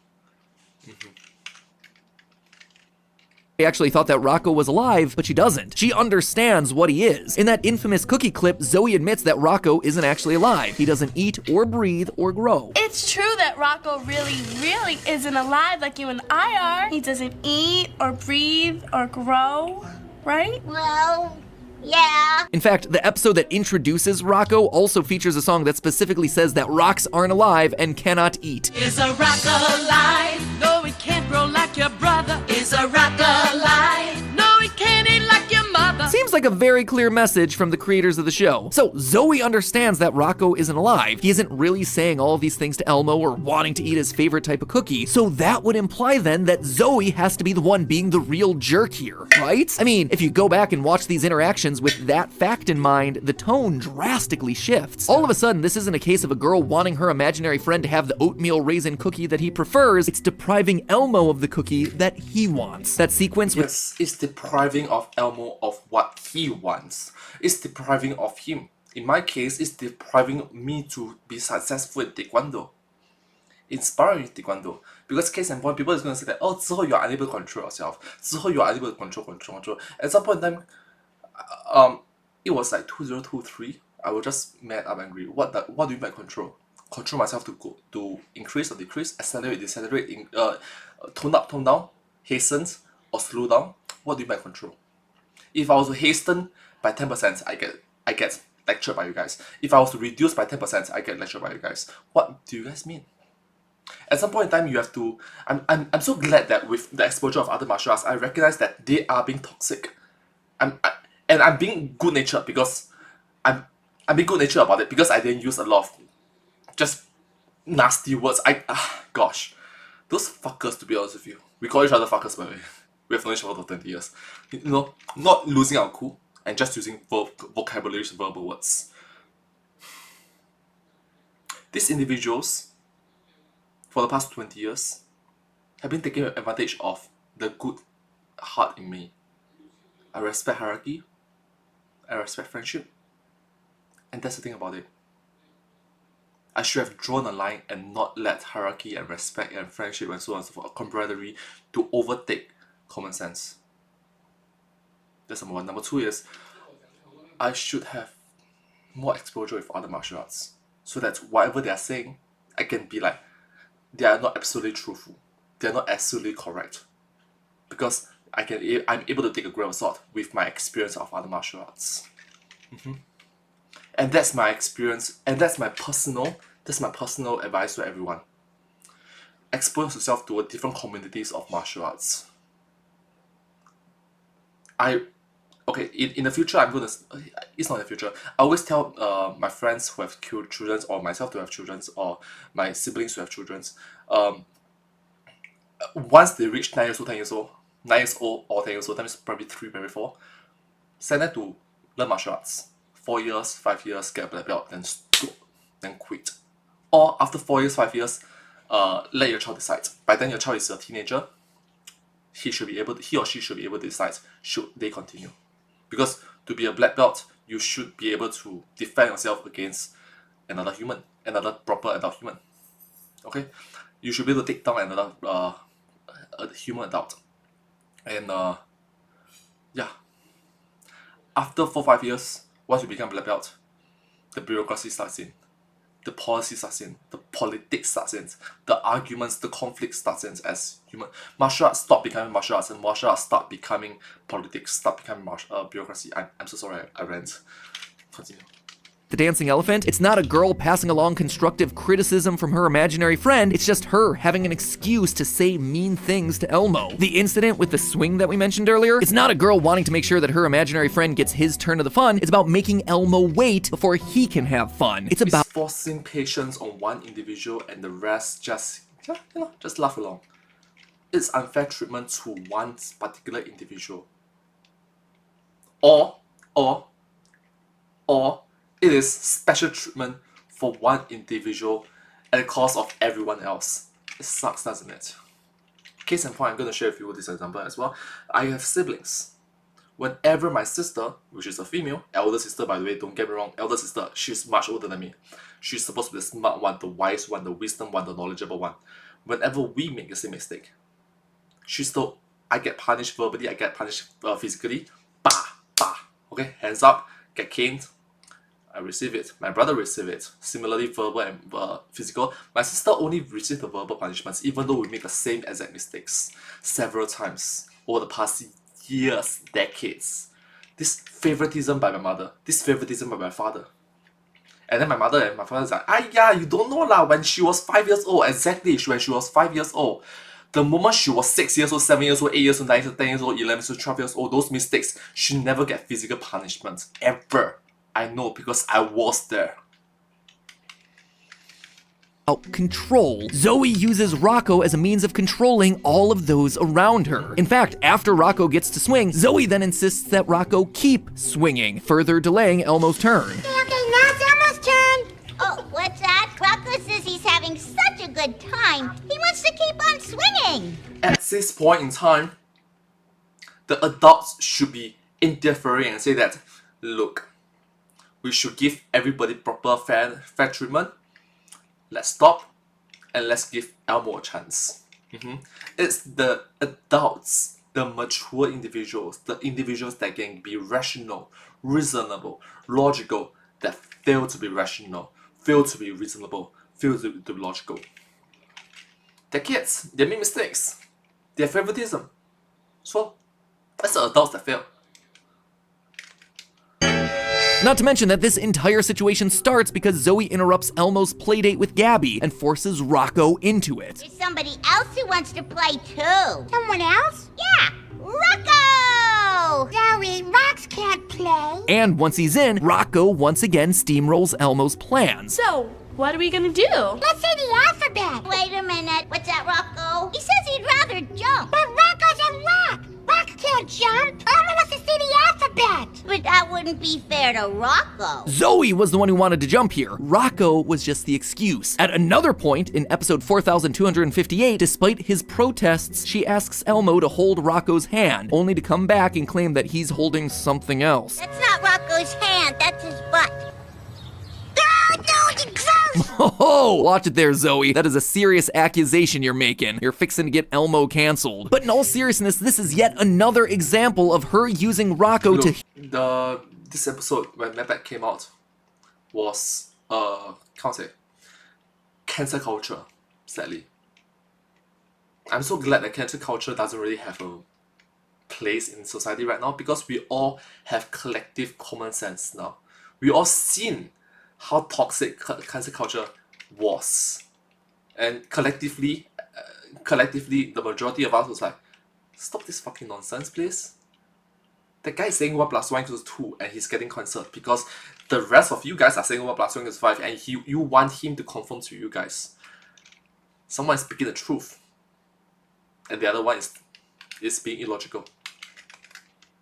I actually thought that Rocco was alive, but she doesn't. She understands what he is. In that infamous cookie clip, Zoe admits that Rocco isn't actually alive. He doesn't eat or breathe or grow. It's true that Rocco really isn't alive like you and I are. He doesn't eat or breathe or grow, right? Well, yeah. In fact, the episode that introduces Rocco also features a song that specifically says that rocks aren't alive and cannot eat. Is a rock alive? No, it can't grow like your brother. Is a rock alive? No, it can't eat like your mother. Seems like a very clear message from the creators of the show. So Zoe understands that Rocco isn't alive. He isn't really saying all of these things to Elmo or wanting to eat his favorite type of cookie. So that would imply then that Zoe has to be the one being the real jerk here, right? I mean, if you go back and watch these interactions with that fact in mind, the tone drastically shifts. All of a sudden, this isn't a case of a girl wanting her imaginary friend to have the oatmeal raisin cookie that he prefers. It's depriving Elmo of the cookie that he wants. That sequence with... Yes, it's depriving of Elmo of what he wants. It's depriving of him. In my case, it's depriving me to be successful in Taekwondo. Inspiring Taekwondo. Because case in point, people is going to say that, oh, 之后 you are unable to control yourself. 之后 you are unable to control. At some point in time, it was like 2023. I was just mad, I'm angry. What do you mean by control? Control myself to increase or decrease, accelerate, decelerate, tone up, tone down, hasten, or slow down. What do you mean by control? If I was to hasten by 10%, I get lectured by you guys. If I was to reduce by 10%, I get lectured by you guys. What do you guys mean? At some point in time, you have to. I'm so glad that with the exposure of other martial arts, I recognize that they are being toxic. And I'm being good natured because I'm being good natured about it because I didn't use a lot of just nasty words. Gosh, those fuckers. To be honest with you, we call each other fuckers by the way. We have known each other for 20 years. You know, not losing our cool and just using vocabulary, verbal words. These individuals, for the past 20 years, have been taking advantage of the good heart in me. I respect hierarchy. I respect friendship. And that's the thing about it. I should have drawn a line and not let hierarchy and respect and friendship and so on and so forth, camaraderie, to overtake common sense. That's number one. Number two is, I should have more exposure with other martial arts, so that whatever they are saying, I can be like, they are not absolutely truthful. They are not absolutely correct. Because I'm able to take a grain of salt with my experience of other martial arts. And that's my experience, and that's my personal advice to everyone. Expose yourself to different communities of martial arts. In the future, it's not in the future. I always tell my friends who have children, or myself to have children, or my siblings who have children, once they reach 9 years old, 10 years old, 9 years old or 10 years old, that means probably 3, maybe 4, send them to learn martial arts. 4 years, 5 years, get a black belt, then stop, then quit. Or after 4 years, 5 years, let your child decide. By then your child is a teenager, he or she should be able to decide should they continue. Because to be a black belt, you should be able to defend yourself against another human, another proper adult human. Okay? You should be able to take down another a human adult. And yeah. After 4-5 years, once you become black belt, the bureaucracy starts in. The policy starts in. The politics starts in. The arguments, the conflict starts in as human. Martial arts stop becoming martial arts, and martial arts start becoming politics, start becoming bureaucracy. I'm so sorry I rant. Continue. The dancing elephant, it's not a girl passing along constructive criticism from her imaginary friend, it's just her having an excuse to say mean things to Elmo. The incident with the swing that we mentioned earlier, it's not a girl wanting to make sure that her imaginary friend gets his turn of the fun, it's about making Elmo wait before he can have fun. It's about forcing patience on one individual and the rest just laugh along. It's unfair treatment to one particular individual. Or it is special treatment for one individual at the cost of everyone else. It sucks, doesn't it? Case in point, I'm going to share with you this example as well. I have siblings. Whenever my sister, which is a female, elder sister by the way, don't get me wrong, elder sister, she's much older than me. She's supposed to be the smart one, the wise one, the wisdom one, the knowledgeable one. Whenever we make the same mistake, she's told, I get punished verbally, I get punished physically. Okay, hands up, get caned. I receive it. My brother receive it. Similarly, verbal and physical. My sister only received the verbal punishments, even though we make the same exact mistakes several times over the past years, decades. This favoritism by my mother. This favoritism by my father. And then my mother and my father is like, you don't know lah. When she was 5 years old, exactly when she was 5 years old. The moment she was 6 years old, 7 years old, 8 years old, 9 years old, 10 years old, 11 years old, 12 years old, those mistakes, she never get physical punishment. Ever. I know because I was there. Control. Zoe uses Rocco as a means of controlling all of those around her. In fact, after Rocco gets to swing, Zoe then insists that Rocco keep swinging, further delaying Elmo's turn. Okay, now it's Elmo's turn. Oh, what's that? Rocco says he's having such a good time. He wants to keep on swinging. At this point in time, the adults should be interfering and say that, look, we should give everybody proper fair treatment. Let's stop and let's give Elmo a chance. It's the adults, the mature individuals, the individuals that can be rational, reasonable, logical, that fail to be rational, fail to be reasonable, fail to be logical. They're kids, they make mistakes, they have favoritism. So, that's the adults that fail. Not to mention that this entire situation starts because Zoe interrupts Elmo's playdate with Gabby and forces Rocco into it. There's somebody else who wants to play too. Someone else? Yeah, Rocco! Zoe, Rox can't play. And once he's in, Rocco once again steamrolls Elmo's plans. So, What are we gonna do? Let's say the alphabet. Wait a minute. What's that, Rocco? He says he'd rather jump. But Rocco's a rock. Rock can't jump. Elmo wants to say the alphabet. But that wouldn't be fair to Rocco. Zoe was the one who wanted to jump here. Rocco was just the excuse. At another point in episode 4258, despite his protests, she asks Elmo to hold Rocco's hand, only to come back and claim that he's holding something else. That's not Rocco's hand. That's his butt. Oh, watch it there, Zoe. That is a serious accusation you're making. You're fixing to get Elmo canceled. But in all seriousness, this is yet another example of her using Rocco to... This episode, when Matt came out, was, can't say, cancel culture, sadly. I'm so glad that cancel culture doesn't really have a place in society right now, because we all have collective common sense now. We all seen how toxic cancel culture was, and collectively the majority of us was like, stop this fucking nonsense, please. The guy is saying 1 + 1 = 2 and he's getting concerned because the rest of you guys are saying 1 + 1 = 5 and you want him to conform to you guys. Someone is speaking the truth and the other one is being illogical.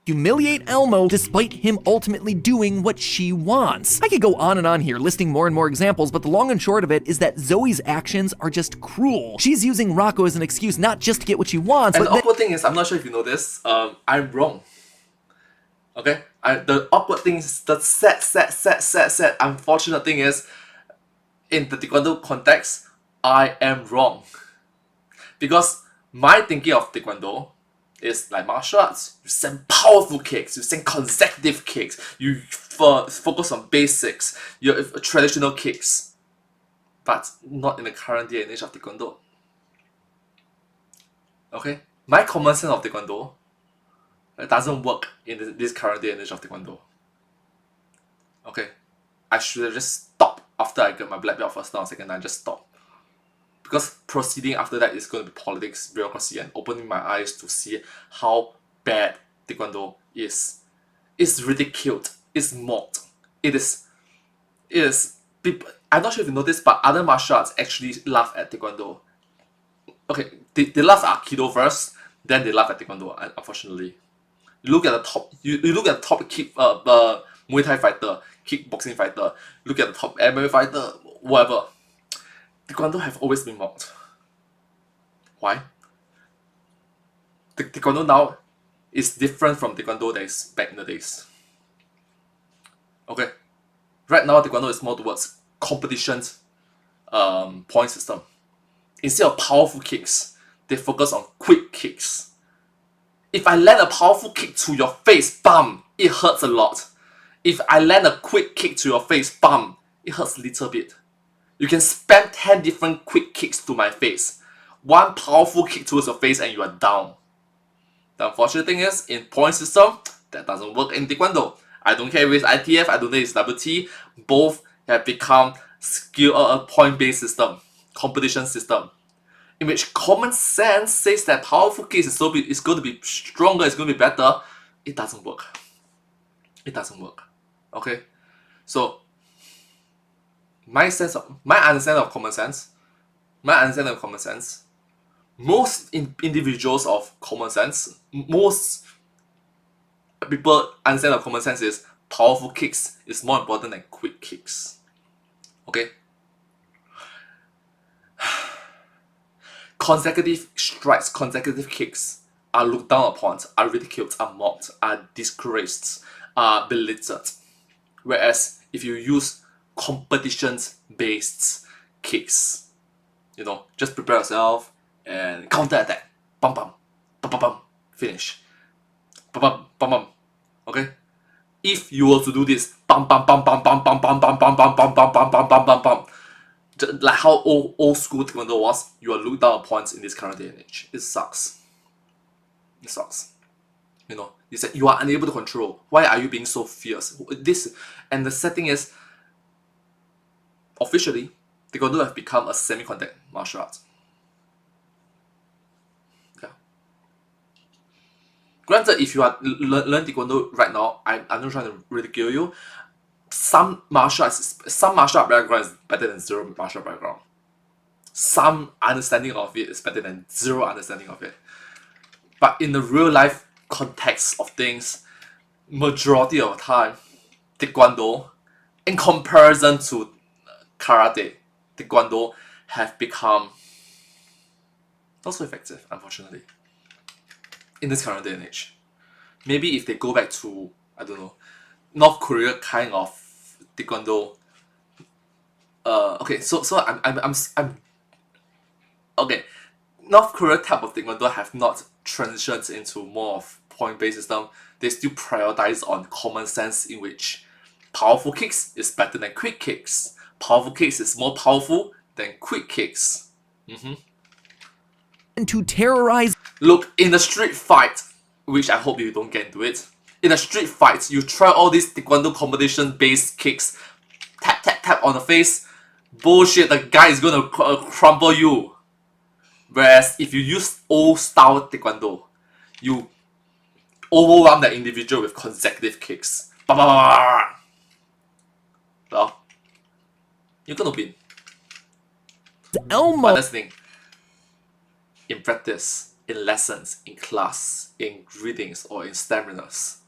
Humiliate Elmo despite him ultimately doing what she wants. I could go on and on here listing more and more examples, but the long and short of it is that Zoe's actions are just cruel. She's using Rocco as an excuse not just to get what she wants, and but the awkward thing is, I'm not sure if you know this, I'm wrong. Okay? The awkward thing is the sad unfortunate thing is, in the Taekwondo context, I am wrong. Because my thinking of Taekwondo is like martial arts. You send powerful kicks, you send consecutive kicks, you focus on basics, your traditional kicks. But not in the current day and age of Taekwondo. Okay? My common sense of Taekwondo doesn't work in this current day and age of Taekwondo. Okay? I should have just stopped after I got my black belt first down, second down, just stop. Because proceeding after that is going to be politics, bureaucracy, and opening my eyes to see how bad Taekwondo is. It's ridiculed. It's mocked. It is. People, I'm not sure if you know this, but other martial arts actually laugh at Taekwondo. Okay, they laugh at Aikido first, then they laugh at Taekwondo, unfortunately. You look at the top, you look at the top Muay Thai fighter, kickboxing fighter, look at the top MMA fighter, whatever. Taekwondo have always been mocked. Why? Taekwondo now is different from Taekwondo days back in the days. Okay, right now Taekwondo is more towards competitions, point system. Instead of powerful kicks, they focus on quick kicks. If I land a powerful kick to your face, bam, it hurts a lot. If I land a quick kick to your face, bam, it hurts a little bit. You can spam 10 different quick kicks to my face. One powerful kick towards your face and you are down. The unfortunate thing is, in point system, that doesn't work in Taekwondo. I don't care if it's ITF, I don't care if it's WT, both have become point-based system, competition system, in which common sense says that powerful kicks is going to be stronger, it's going to be better. It doesn't work. It doesn't work. Okay? So, my understanding of common sense, most individuals of common sense, most people understand of common sense is powerful kicks is more important than quick kicks. Okay? Consecutive strikes, consecutive kicks are looked down upon, are ridiculed, are mocked, are discouraged, are belittled. Whereas if you use competitions-based kicks, you know, just prepare yourself and counter attack, bam bam, bam bam bam, finish, bam bam bam bam. Okay, if you were to do this, bam bam bam bam bam bam bam bam bam bam bam bam bam bam bam bam bam, like how old school Taekwondo was, you are looked down upon in this current day and age. It sucks. It sucks. You know, it's that you are unable to control. Why are you being so fierce? This, and the setting is, officially, Taekwondo have become a semi-contact martial art. Yeah. Granted, if you are learn Taekwondo right now, I'm not trying to ridicule you. some martial art background is better than zero martial background. Some understanding of it is better than zero understanding of it. But in the real life context of things, majority of the time, Taekwondo, in comparison to karate, Taekwondo have become not so effective, unfortunately, in this current day and age. Maybe if they go back to, I don't know, North Korea kind of Taekwondo. Okay, so I'm okay. North Korea type of Taekwondo have not transitioned into more of point-based system. They still prioritize on common sense, in which powerful kicks is better than quick kicks. Powerful kicks is more powerful than quick kicks. And to terrorize. Look, in the street fight, which I hope you don't get into it. In a street fight, you try all these Taekwondo competition-based kicks, tap tap tap on the face. Bullshit, the guy is gonna crumble you. Whereas if you use old style Taekwondo, you overwhelm the individual with consecutive kicks. Bah, bah, bah, bah. Well, you're gonna win. Elmo. But that's the thing. In practice, in lessons, in class, in readings, or in seminars,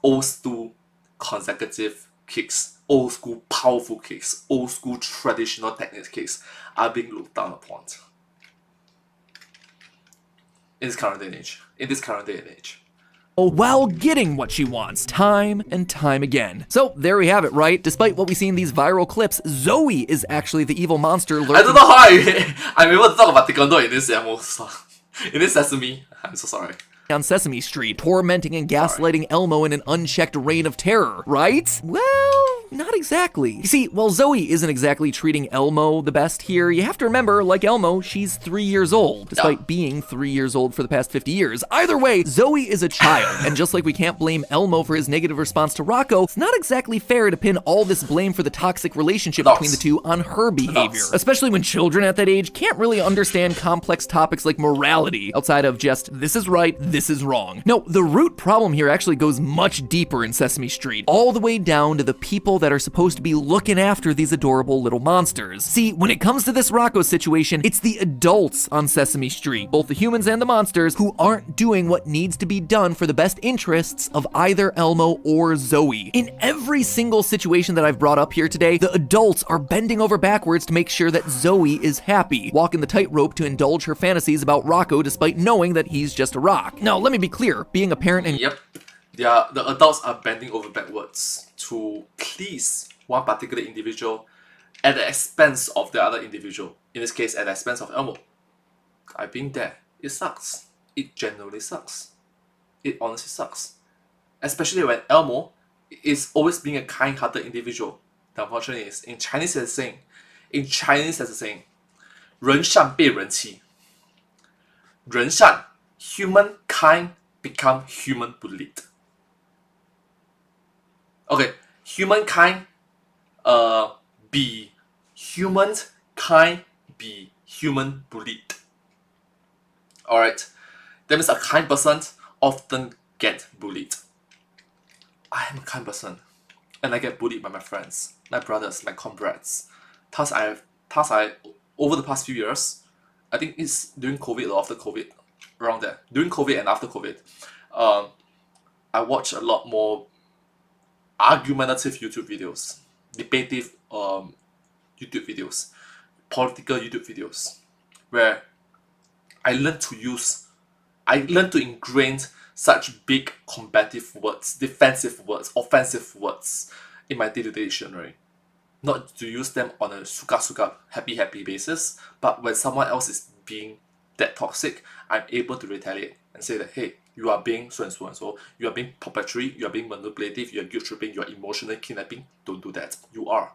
old school consecutive kicks, old school powerful kicks, old school traditional technique kicks are being looked down upon. In this current day and age. While getting what she wants time and time again. So there we have it, right? Despite what we see in these viral clips, Zoe is actually the evil monster lurking. I don't know how I'm able to talk about Taekwondo in this in this Sesame. I'm so sorry. On Sesame Street, tormenting and gaslighting Elmo in an unchecked reign of terror, right? Well, not exactly. You see, while Zoe isn't exactly treating Elmo the best here, you have to remember, like Elmo, she's 3 years old, despite being 3 years old for the past 50 years. Either way, Zoe is a child, and just like we can't blame Elmo for his negative response to Rocco, it's not exactly fair to pin all this blame for the toxic relationship between the two on her behavior. Especially when children at that age can't really understand complex topics like morality, outside of just, this is right, this is wrong. No, the root problem here actually goes much deeper in Sesame Street, all the way down to the people that are supposed to be looking after these adorable little monsters. See, when it comes to this Rocco situation, it's the adults on Sesame Street, both the humans and the monsters, who aren't doing what needs to be done for the best interests of either Elmo or Zoe. In every single situation that I've brought up here today, the adults are bending over backwards to make sure that Zoe is happy, walking the tightrope to indulge her fantasies about Rocco despite knowing that he's just a rock. Now, let me be clear, being a parent and— Yep, the adults are bending over backwards to please one particular individual at the expense of the other individual. In this case, at the expense of Elmo. I've been there. It sucks. It genuinely sucks. It honestly sucks. Especially when Elmo is always being a kind-hearted individual. The unfortunate is, in Chinese there's a saying, 人善被人欺. 人善, humankind become human bullied. Okay, humankind be humankind be human bullied. Alright, that means a kind person often get bullied. I am a kind person, and I get bullied by my friends, my brothers, my comrades. Thus I over the past few years, I think it's during COVID or after COVID, around there. During COVID and after COVID, I watch a lot more argumentative YouTube videos, debative YouTube videos, political YouTube videos, where I learned to ingrain such big combative words, defensive words, offensive words in my day-to-day dictionary. Not to use them on a suka-suka, happy basis, but when someone else is being that toxic, I'm able to retaliate and say that, hey, you are being so and so and so, you are being perpetuatory, you are being manipulative, you are guilt tripping, you are emotional kidnapping. Don't do that. You are.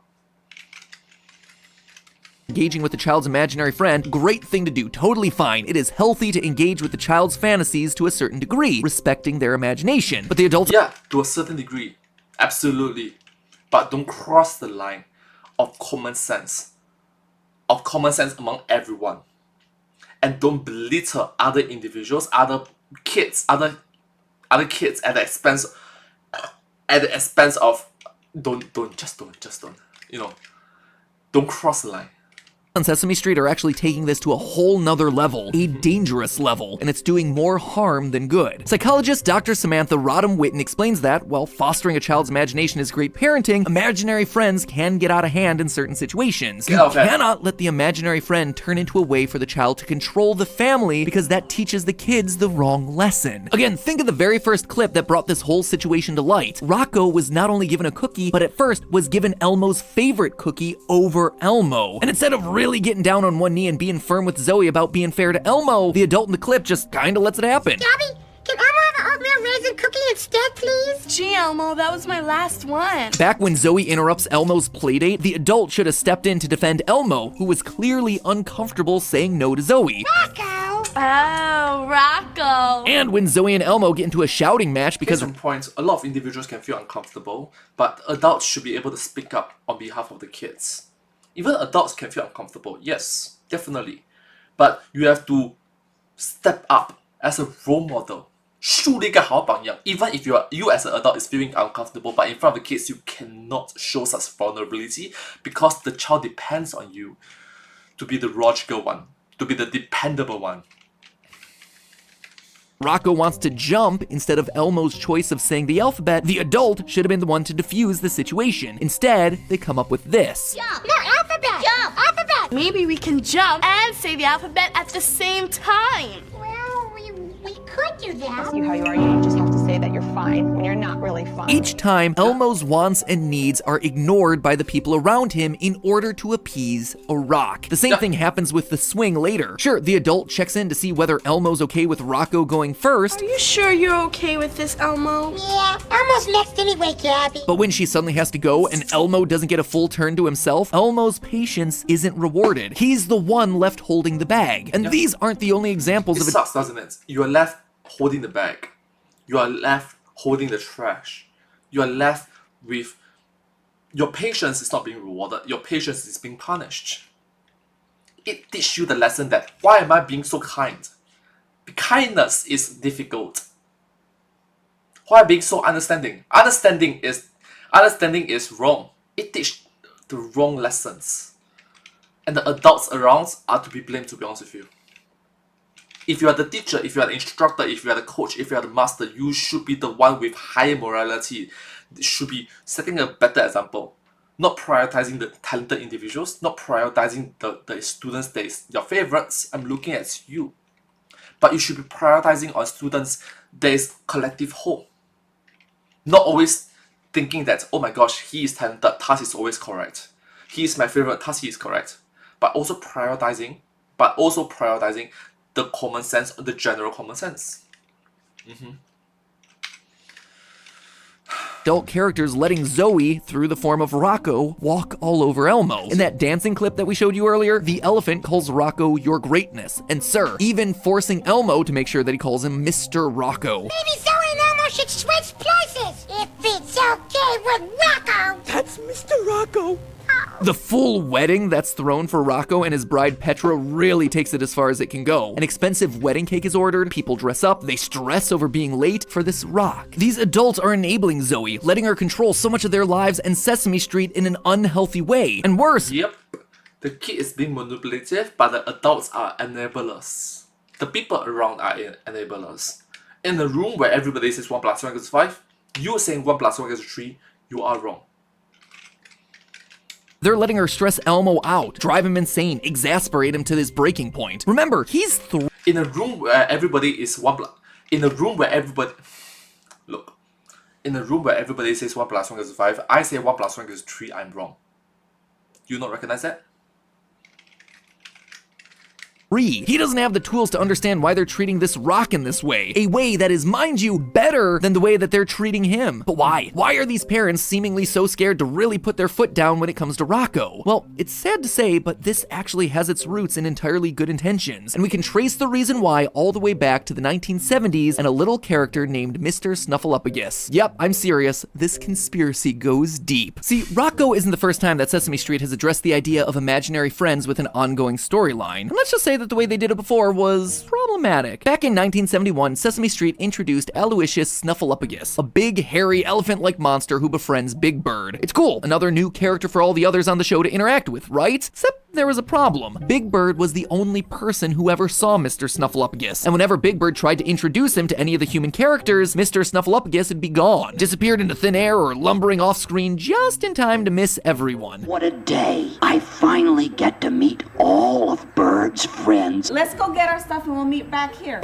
Engaging with the child's imaginary friend, great thing to do, totally fine. It is healthy to engage with the child's fantasies to a certain degree, respecting their imagination. But the adults— Yeah, to a certain degree. Absolutely. But don't cross the line of common sense. Of common sense among everyone. And don't belittle other individuals, other kids at the expense of just don't. You know, don't cross the line. On Sesame Street are actually taking this to a whole nother level, a dangerous level, and it's doing more harm than good. Psychologist Dr. Samantha Rodham-Witten explains that, while fostering a child's imagination is great parenting, imaginary friends can get out of hand in certain situations. You cannot let the imaginary friend turn into a way for the child to control the family because that teaches the kids the wrong lesson. Again, think of the very first clip that brought this whole situation to light. Rocco was not only given a cookie, but at first was given Elmo's favorite cookie over Elmo. And instead of really getting down on one knee and being firm with Zoe about being fair to Elmo, the adult in the clip just kinda lets it happen. Gabby, can Elmo have an oatmeal raisin cookie instead, please? Gee, Elmo, that was my last one. Back when Zoe interrupts Elmo's playdate, the adult should have stepped in to defend Elmo, who was clearly uncomfortable saying no to Zoe. Rocco! Oh, Rocco. And when Zoe and Elmo get into a shouting match because Case in point, a lot of individuals can feel uncomfortable, but adults should be able to speak up on behalf of the kids. Even adults can feel uncomfortable, yes, definitely. But you have to step up as a role model. 树立一个好榜样. Even if you as an adult is feeling uncomfortable, but in front of the kids, you cannot show such vulnerability because the child depends on you to be the logical one, to be the dependable one. Rocco wants to jump instead of Elmo's choice of saying the alphabet. The adult should have been the one to defuse the situation. Instead, they come up with this. Jump! No, alphabet! Jump! Alphabet! Maybe we can jump and say the alphabet at the same time. Well, we could do that. Ask you how you are, you just have to say that you're fine when you're not really fine. Each time, Elmo's wants and needs are ignored by the people around him in order to appease a rock. The same thing happens with the swing later. Sure, the adult checks in to see whether Elmo's okay with Rocco going first. Are you sure you're okay with this, Elmo? Yeah, Elmo's next anyway, Gabby. But when she suddenly has to go and Elmo doesn't get a full turn to himself, Elmo's patience isn't rewarded. He's the one left holding the bag. And these aren't the only examples of it. It sucks, doesn't it? You are left holding the bag. You are left holding the trash. You are left with... Your patience is not being rewarded. Your patience is being punished. It teaches you the lesson that, why am I being so kind? Kindness is difficult. Why being so understanding? Understanding is wrong. It teaches the wrong lessons. And the adults around are to be blamed, to be honest with you. If you are the teacher, if you are the instructor, if you are the coach, if you are the master, you should be the one with higher morality. You should be setting a better example. Not prioritizing the talented individuals, not prioritizing the students that is your favorites. I'm looking at you. But you should be prioritizing on students that is collective whole. Not always thinking that, oh my gosh, he is talented, thus is always correct. He is my favorite, thus he is correct. But also prioritizing the common sense, the general common sense. Adult characters letting Zoe, through the form of Rocco, walk all over Elmo. In that dancing clip that we showed you earlier, the elephant calls Rocco your greatness and sir, even forcing Elmo to make sure that he calls him Mr. Rocco. Maybe Zoe and Elmo should switch places if it's okay with Rocco. That's Mr. Rocco. The full wedding that's thrown for Rocco and his bride Petra really takes it as far as it can go. An expensive wedding cake is ordered, people dress up, they stress over being late for this rock. These adults are enabling Zoe, letting her control so much of their lives and Sesame Street in an unhealthy way. And worse, Yep, the kid is being manipulative, but the adults are enablers. The people around are enablers. In a room where everybody says 1 plus 1 equals 5, you saying 1 plus 1 equals 3, you are wrong. they're letting her stress Elmo out, drive him insane, exasperate him to this breaking point. Remember, he's in a room where everybody is 1 plus... In a room where everybody... Look. In a room where everybody says 1 plus 1 equals 5, I say 1 plus 1 equals 3, I'm wrong. You not recognize that? He doesn't have the tools to understand why they're treating this rock in this way. A way that is, mind you, better than the way that they're treating him. But why? Why are these parents seemingly so scared to really put their foot down when it comes to Rocco? Well, it's sad to say, but this actually has its roots in entirely good intentions. And we can trace the reason why all the way back to the 1970s and a little character named Mr. Snuffleupagus. Yep, I'm serious. This conspiracy goes deep. See, Rocco isn't the first time that Sesame Street has addressed the idea of imaginary friends with an ongoing storyline. And let's just say that the way they did it before was problematic. Back in 1971, Sesame Street introduced Aloysius Snuffleupagus, a big, hairy, elephant-like monster who befriends Big Bird. It's cool, another new character for all the others on the show to interact with, right? Except there was a problem. Big Bird was the only person who ever saw Mr. Snuffleupagus, and whenever Big Bird tried to introduce him to any of the human characters, Mr. Snuffleupagus would be gone, disappeared into thin air or lumbering off screen just in time to miss everyone. What a day. I finally get to meet all of Bird's friends. Let's go get our stuff and we'll meet back here.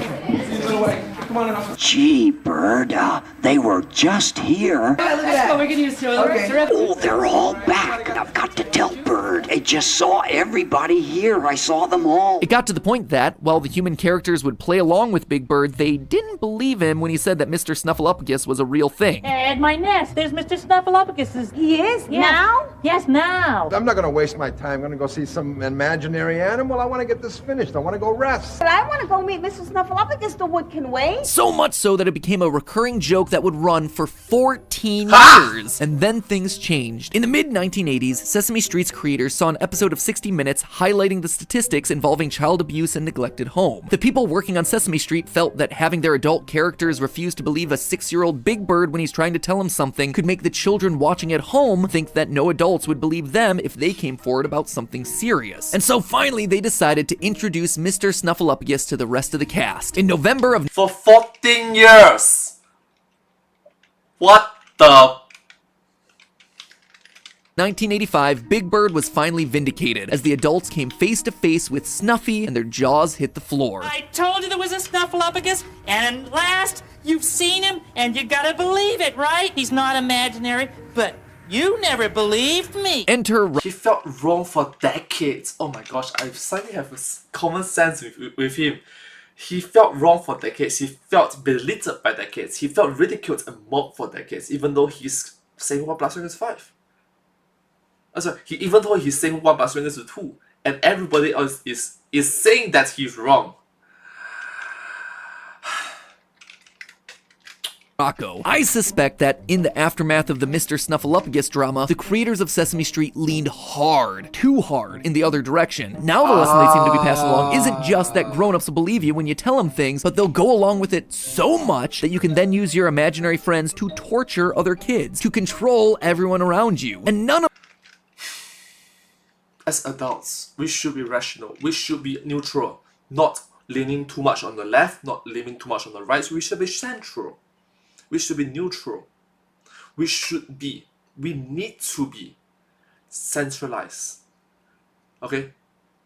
Gee, Bird, they were just here. Let's go, we're getting used to it. Okay. Oh, they're all back. I've got to tell Bird. I just saw everybody here. I saw them all. It got to the point that, while the human characters would play along with Big Bird, they didn't believe him when he said that Mr. Snuffleupagus was a real thing. At my nest, there's Mr. Snuffleupagus. He is? Yes. Now? Yes, now. I'm not going to waste my time. I'm going to go see some imaginary animal. I want to get this finished. I want to go rest. But I want to go meet Mr. Snuffleupagus. The wood can wait. So much so that it became a recurring joke that would run for 14 years. And then things changed. In the mid-1980s, Sesame Street's creators saw an episode of 60 Minutes highlighting the statistics involving child abuse and neglected home. The people working on Sesame Street felt that having their adult characters refuse to believe a 6-year-old Big Bird when he's trying to tell him something could make the children watching at home think that no adults would believe them if they came forward about something serious. And so finally they decided to introduce Mr. Snuffleupagus to the rest of the cast. In November of... For 14 years! What the... 1985, Big Bird was finally vindicated as the adults came face to face with Snuffy and their jaws hit the floor. I told you there was a Snuffleupagus, and last, you've seen him, and you gotta believe it, right? He's not imaginary, but you never believed me. Enter... He felt wrong for decades. Oh my gosh, I suddenly have a common sense with him. He felt wrong for decades. He felt belittled by decades. He felt ridiculed and mocked for decades, even though he's saying 1 + 1 is 5. Even though he's saying 1 + 1 is 2, and everybody else is saying that he's wrong. Rocco. I suspect that in the aftermath of the Mr. Snuffleupagus drama, the creators of Sesame Street leaned hard, too hard, in the other direction. Now the lesson they seem to be passing along isn't just that grown-ups will believe you when you tell them things, but they'll go along with it so much that you can then use your imaginary friends to torture other kids, to control everyone around you. And none of... As adults, we should be rational. We should be neutral. Not leaning too much on the left, not leaning too much on the right. We should be central. We should be neutral. We need to be centralized. Okay?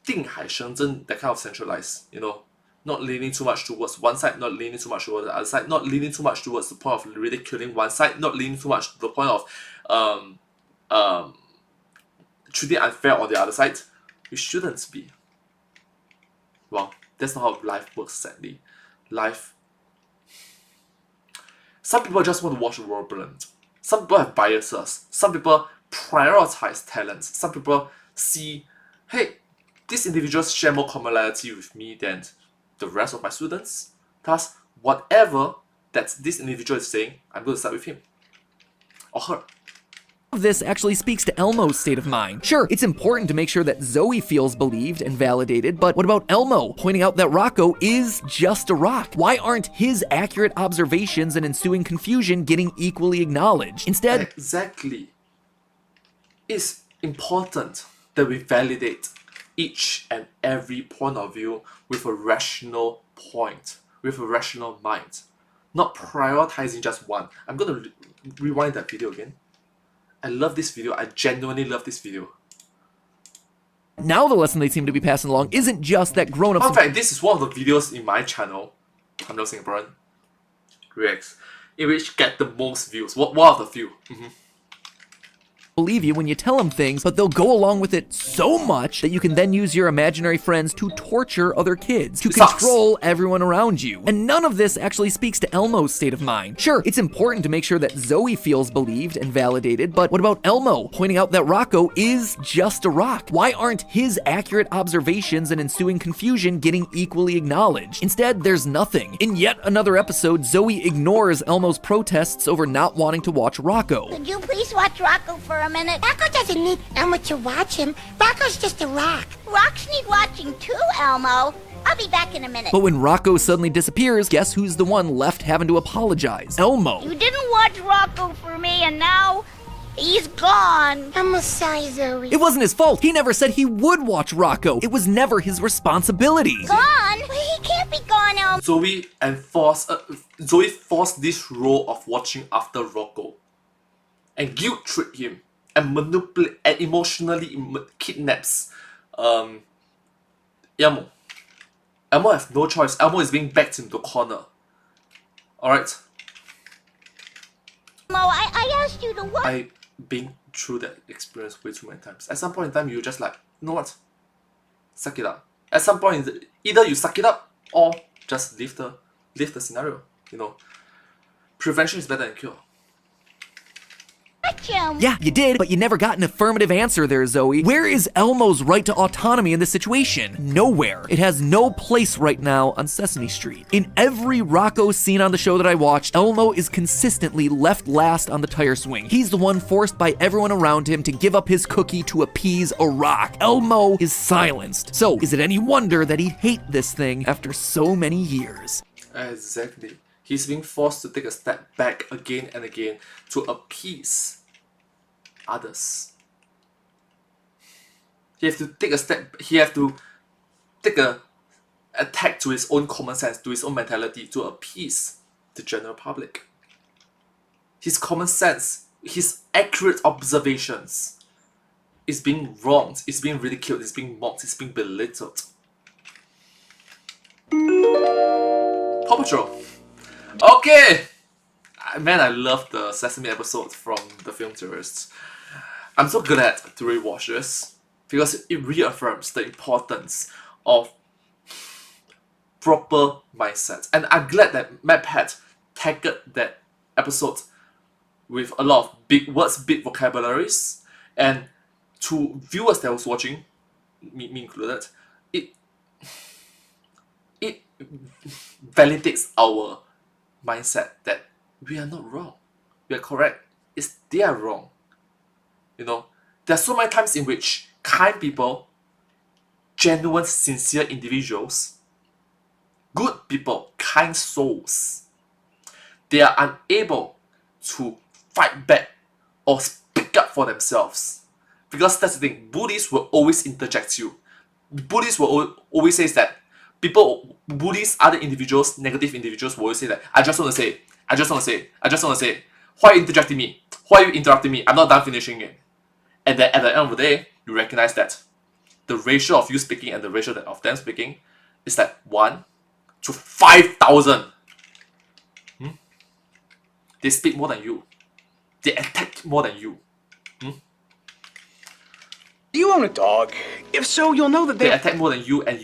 定海神针, that kind of centralized, you know. Not leaning too much towards one side, not leaning too much towards the other side, not leaning too much towards the point of ridiculing one side, not leaning too much to the point of treating unfair on the other side. We shouldn't be. Well, that's not how life works, sadly. Some people just want to watch the world burn. Some people have biases. Some people prioritize talents. Some people see, hey, these individuals share more commonality with me than the rest of my students. Thus, whatever that this individual is saying, I'm going to side with him or her. This actually speaks to Elmo's state of mind. Sure, it's important to make sure that Zoe feels believed and validated, but what about Elmo pointing out that Rocco is just a rock? Why aren't his accurate observations and ensuing confusion getting equally acknowledged? Instead... Exactly. It's important that we validate each and every point of view with a rational point, with a rational mind, not prioritizing just one. I'm going to rewind that video again. I love this video. I genuinely love this video. Now the lesson they seem to be passing along isn't just that grown-ups... In fact, this is one of the videos in my channel, Humdrum Singaporean Reacts, in which get the most views. One of the few. Believe you when you tell them things, but they'll go along with it so much that you can then use your imaginary friends to torture other kids, to control everyone around you. And none of this actually speaks to Elmo's state of mind. Sure, it's important to make sure that Zoe feels believed and validated, but what about Elmo pointing out that Rocco is just a rock? Why aren't his accurate observations and ensuing confusion getting equally acknowledged? Instead, there's nothing. In yet another episode, Zoe ignores Elmo's protests over not wanting to watch Rocco. Could you please watch Rocco for a minute? Rocco doesn't need Elmo to watch him. Rocco's just a rock. Rocks need watching too, Elmo. I'll be back in a minute. But when Rocco suddenly disappears, guess who's the one left having to apologize? Elmo. You didn't watch Rocco for me, and now he's gone. I'm sorry, Zoe. It wasn't his fault. He never said he would watch Rocco. It was never his responsibility. Gone? Well, he can't be gone, Elmo. Zoe forced this role of watching after Rocco and guilt trip him and manipulate and emotionally kidnaps Elmo. Elmo has no choice. Elmo is being backed into a corner. Alright? Elmo, I asked you to watch. I've been through that experience way too many times. At some point in time, you just like, you know what? Suck it up. At some point, either you suck it up or just leave the scenario. You know, prevention is better than cure. Yeah, you did, but you never got an affirmative answer there, Zoe. Where is Elmo's right to autonomy in this situation? Nowhere. It has no place right now on Sesame Street. In every Rocco scene on the show that I watched, Elmo is consistently left last on the tire swing. He's the one forced by everyone around him to give up his cookie to appease a rock. Elmo is silenced. So, is it any wonder that he'd hate this thing after so many years? Exactly. He's being forced to take a step back again and again to appease others. He has to take a step. He has to take a attack to his own common sense, to his own mentality, to appease the general public. His common sense, his accurate observations, is being wronged, is being ridiculed, is being mocked, is being belittled. Paw Patrol. Okay! Man, I love the Sesame episodes from the film tourists. I'm so glad to rewatch this because it reaffirms the importance of proper mindset. And I'm glad that Matt Pat tackled that episode with a lot of big words, big vocabularies, and to viewers that was watching, me included, it validates our mindset that we are not wrong. We are correct. It's they are wrong. You know, there are so many times in which kind people, genuine, sincere individuals, good people, kind souls, they are unable to fight back or speak up for themselves. Because that's the thing, bullies will always interject you. Bullies will always say that bullies, other individuals, negative individuals will always say that, I just want to say, why are you interjecting me? Why are you interrupting me? I'm not done finishing it. And then at the end of the day, you recognize that the ratio of you speaking and the ratio of them speaking is like 1 to 5,000. They speak more than you. They attack more than you. Do you own a dog? If so, you'll know that they attack more than you, and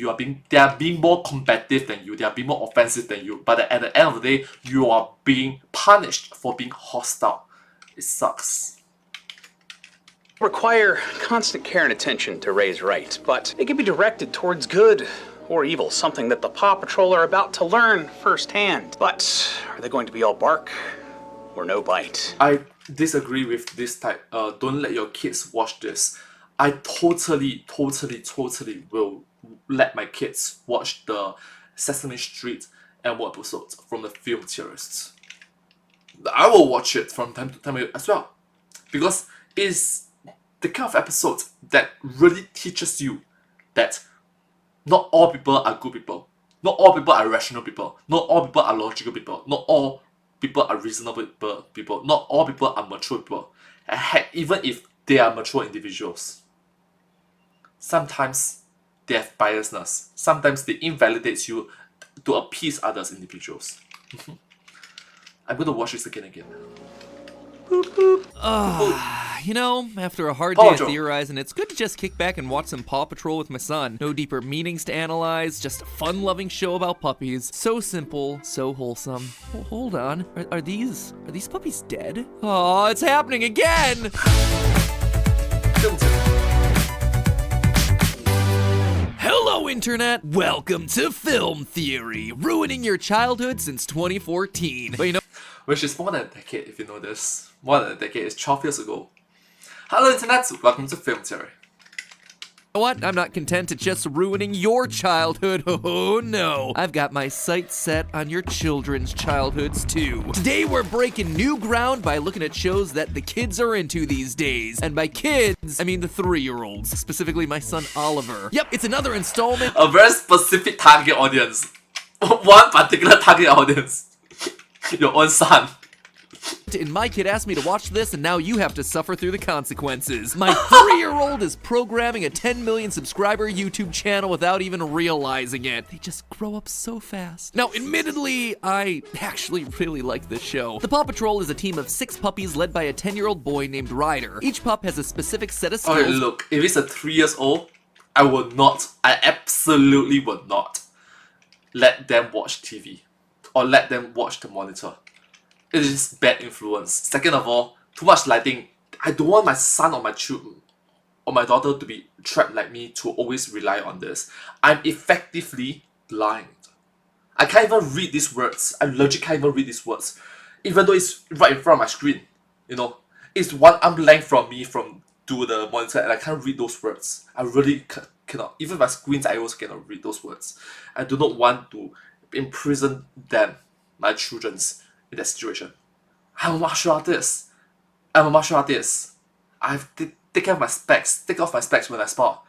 they are being more combative than you. They are being more offensive than you. But at the end of the day, you are being punished for being hostile. It sucks. Require constant care and attention to raise right, but they can be directed towards good or evil, something that the Paw Patrol are about to learn firsthand. But are they going to be all bark or no bite? I disagree with this type. Don't let your kids watch this. I totally will let my kids watch the Sesame Street and what episodes from the film Tourists. I will watch it from time to time as well, because it's the kind of episode that really teaches you that not all people are good people, not all people are rational people, not all people are logical people, not all people are reasonable people, not all people are mature people. Heck, even if they are mature individuals, sometimes they have biasness. Sometimes they invalidate you to appease others individuals. I'm going to watch this again. Boop, boop. You know, after a hard day of theorizing, it's good to just kick back and watch some Paw Patrol with my son. No deeper meanings to analyze, just a fun-loving show about puppies. So simple, so wholesome. Oh, hold on, are these puppies dead? Oh, it's happening again! Hello, Internet! Welcome to Film Theory, ruining your childhood since 2014. But you know, which is more than a decade, if you know this. More than a decade, it's 12 years ago. Hello Internet, welcome to Film Theory. You know what? I'm not content to just ruining your childhood. Oh no. I've got my sights set on your children's childhoods too. Today we're breaking new ground by looking at shows that the kids are into these days. And by kids, I mean the 3-year-olds. Specifically my son Oliver. Yep, it's another installment. A very specific target audience. One particular target audience. Your own son. And my kid asked me to watch this, and now you have to suffer through the consequences. My 3-year-old is programming a 10 million subscriber YouTube channel without even realizing it. They just grow up so fast. Now, admittedly, I actually really like this show. The Paw Patrol is a team of 6 puppies led by a 10-year-old boy named Ryder. Each pup has a specific set of skills. Okay, look, if it's a 3 years old, I absolutely would not let them watch TV or let them watch the monitor. It is bad influence. Second of all, too much lighting. I don't want my son or my daughter to be trapped like me to always rely on this. I'm effectively blind. I can't even read these words. I legit can't even read these words. Even though it's right in front of my screen. You know, it's one arm length from me to the monitor and I can't read those words. I really cannot. Even my screens, I also cannot read those words. I do not want to imprison them, my children's, in that situation. I'm a martial artist. I have to take off my specs when I spar.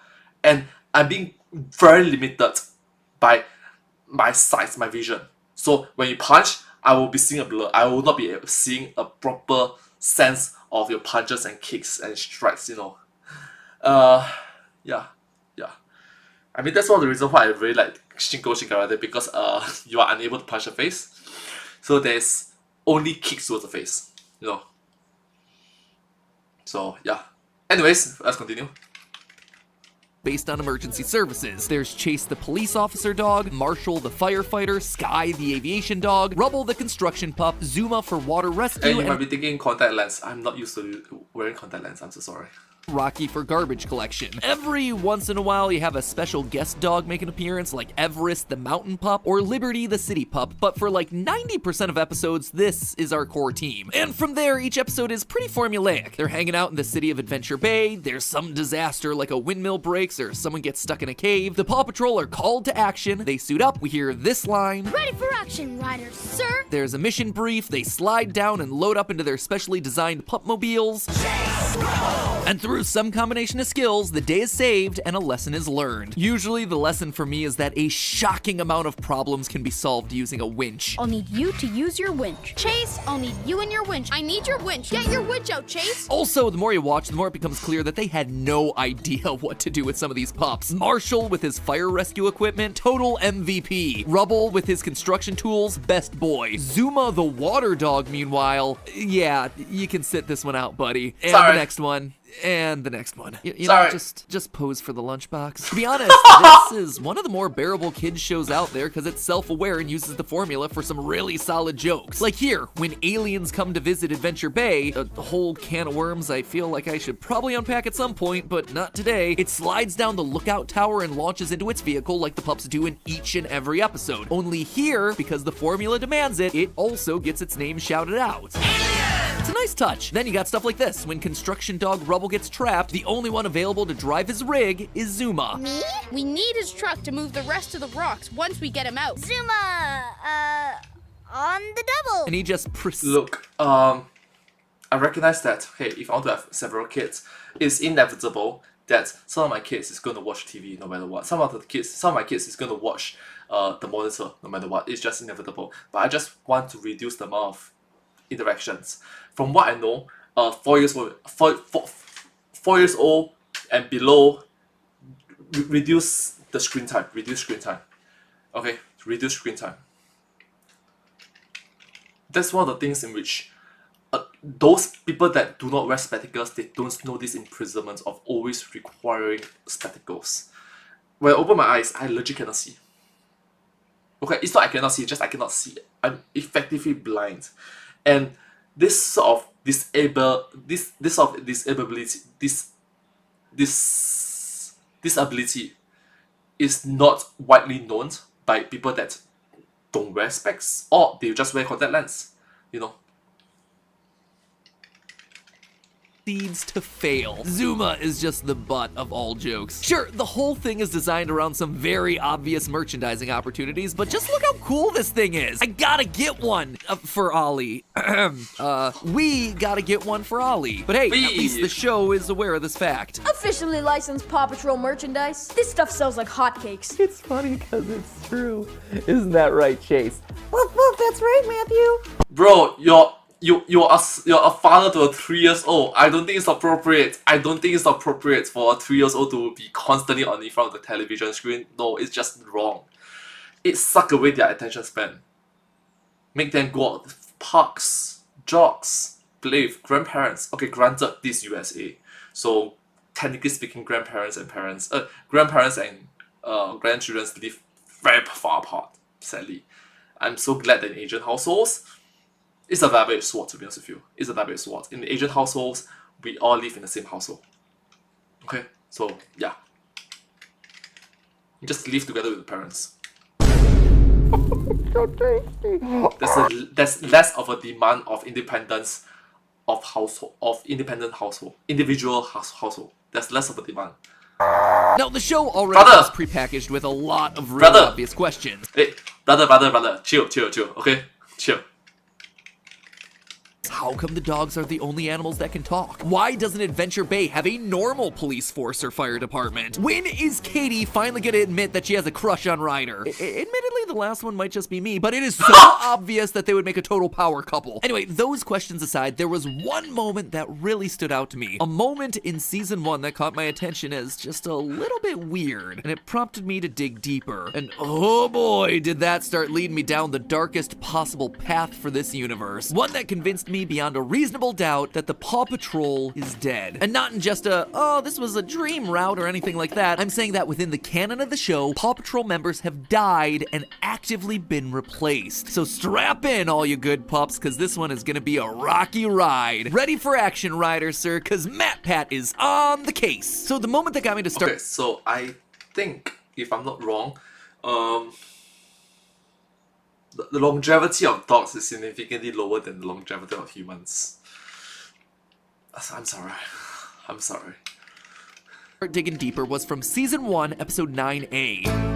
And I'm being very limited by my sight, my vision. So when you punch, I will be seeing a blur. I will not be seeing a proper sense of your punches and kicks and strikes, you know. Yeah. I mean, that's one of the reasons why I really like Shingo Karate, because you are unable to punch the face. So there's only kicks towards the face, you know. So yeah. Anyways, let's continue. Based on emergency services. There's Chase the police officer dog, Marshall the firefighter, Sky the aviation dog, Rubble the construction pup, Zuma for water rescue, And you might be thinking contact lens. I'm not used to wearing contact lens, I'm so sorry. Rocky for garbage collection. Every once in a while you have a special guest dog make an appearance, like Everest the mountain pup or Liberty the city pup, but for like 90% of episodes, this is our core team. And from there, each episode is pretty formulaic. They're hanging out in the city of Adventure Bay, there's some disaster like a windmill breaks or someone gets stuck in a cave, the Paw Patrol are called to action, they suit up, we hear this line, Ready for action, riders, sir. there's a mission brief, they slide down and load up into their specially designed pup-mobiles, and through some combination of skills, the day is saved and a lesson is learned. Usually the lesson for me is that a shocking amount of problems can be solved using a winch. I'll need you to use your winch. Chase, I'll need you and your winch. I need your winch. Get your winch out, Chase. Also, the more you watch, the more it becomes clear that they had no idea what to do with some of these pups. Marshall with his fire rescue equipment, total MVP. Rubble with his construction tools, best boy. Zuma the water dog, meanwhile, yeah, you can sit this one out, buddy. And Sorry. the next one. And the next one. You Sorry. know, just pose for the lunchbox. To be honest, this is one of the more bearable kids shows out there because it's self-aware and uses the formula for some really solid jokes. Like here, when aliens come to visit Adventure Bay, a whole can of worms I feel like I should probably unpack at some point, but not today. It slides down the lookout tower and launches into its vehicle like the pups do in each and every episode. Only here, because the formula demands it, it also gets its name shouted out. It's a nice touch. Then you got stuff like this. When construction dog Rubble gets trapped, the only one available to drive his rig is Zuma. Me? We need his truck to move the rest of the rocks once we get him out. Zuma, on the double. And he just Look, I recognize that, hey, if I want to have several kids, it's inevitable that some of my kids is going to watch TV no matter what. Some of my kids is going to watch the monitor no matter what. It's just inevitable. But I just want to reduce the amount of interactions. From what I know, 4 years old and below, reduce screen time. Okay, reduce screen time. That's one of the things in which those people that do not wear spectacles, they don't know this imprisonment of always requiring spectacles. When I open my eyes, I legit cannot see. Okay, it's not I cannot see, just I cannot see. I'm effectively blind. And this sort of disability is not widely known by people that don't wear specs or they just wear contact lens, you know. needs to fail. Zuma is just the butt of all jokes. Sure, the whole thing is designed around some very obvious merchandising opportunities, but just look how cool this thing is. I gotta get one for Ollie. We gotta get one for Ollie. But hey, at least the show is aware of this fact. Officially licensed Paw Patrol merchandise. This stuff sells like hotcakes. It's funny because it's true. Isn't that right, Chase? Woof woof, that's right, Matthew. Bro, you're a father to a 3 years old. I don't think it's appropriate. I don't think it's appropriate for a 3 years old to be constantly on in front of the television screen. No, it's just wrong. It suck away their attention span. Make them go out parks, jogs, play with grandparents. Okay, granted, this USA. So technically speaking, grandparents and grandchildren live very far apart, sadly. I'm so glad that in Asian households, it's a double-edged sword, to be honest with you. It's a double-edged sword. In the Asian households, we all live in the same household. Okay? So, yeah. You just live together with the parents. So tasty. There's less of a demand of independence of individual household. There's less of a demand. Now, the show already was prepackaged with a lot of really obvious questions. Hey, brother, chill, okay? Chill. How come the dogs are the only animals that can talk? Why doesn't Adventure Bay have a normal police force or fire department? When is Katie finally gonna admit that she has a crush on Ryder? Admittedly, the last one might just be me, but it is so obvious that they would make a total power couple. Anyway, those questions aside, there was one moment that really stood out to me. A moment in season 1 that caught my attention as just a little bit weird, and it prompted me to dig deeper. And oh boy, did that start leading me down the darkest possible path for this universe. One that convinced me beyond a reasonable doubt that the Paw Patrol is dead. And not in just a, oh, this was a dream route or anything like that. I'm saying that within the canon of the show, Paw Patrol members have died and actively been replaced. So strap in, all you good pups, because this one is gonna be a rocky ride. Ready for action, Ryder, sir, because Matt Pat is on the case. So the moment that got me to start... Okay, so I think, if I'm not wrong, the longevity of dogs is significantly lower than the longevity of humans. I'm sorry. Digging deeper was from season 1, episode 9A.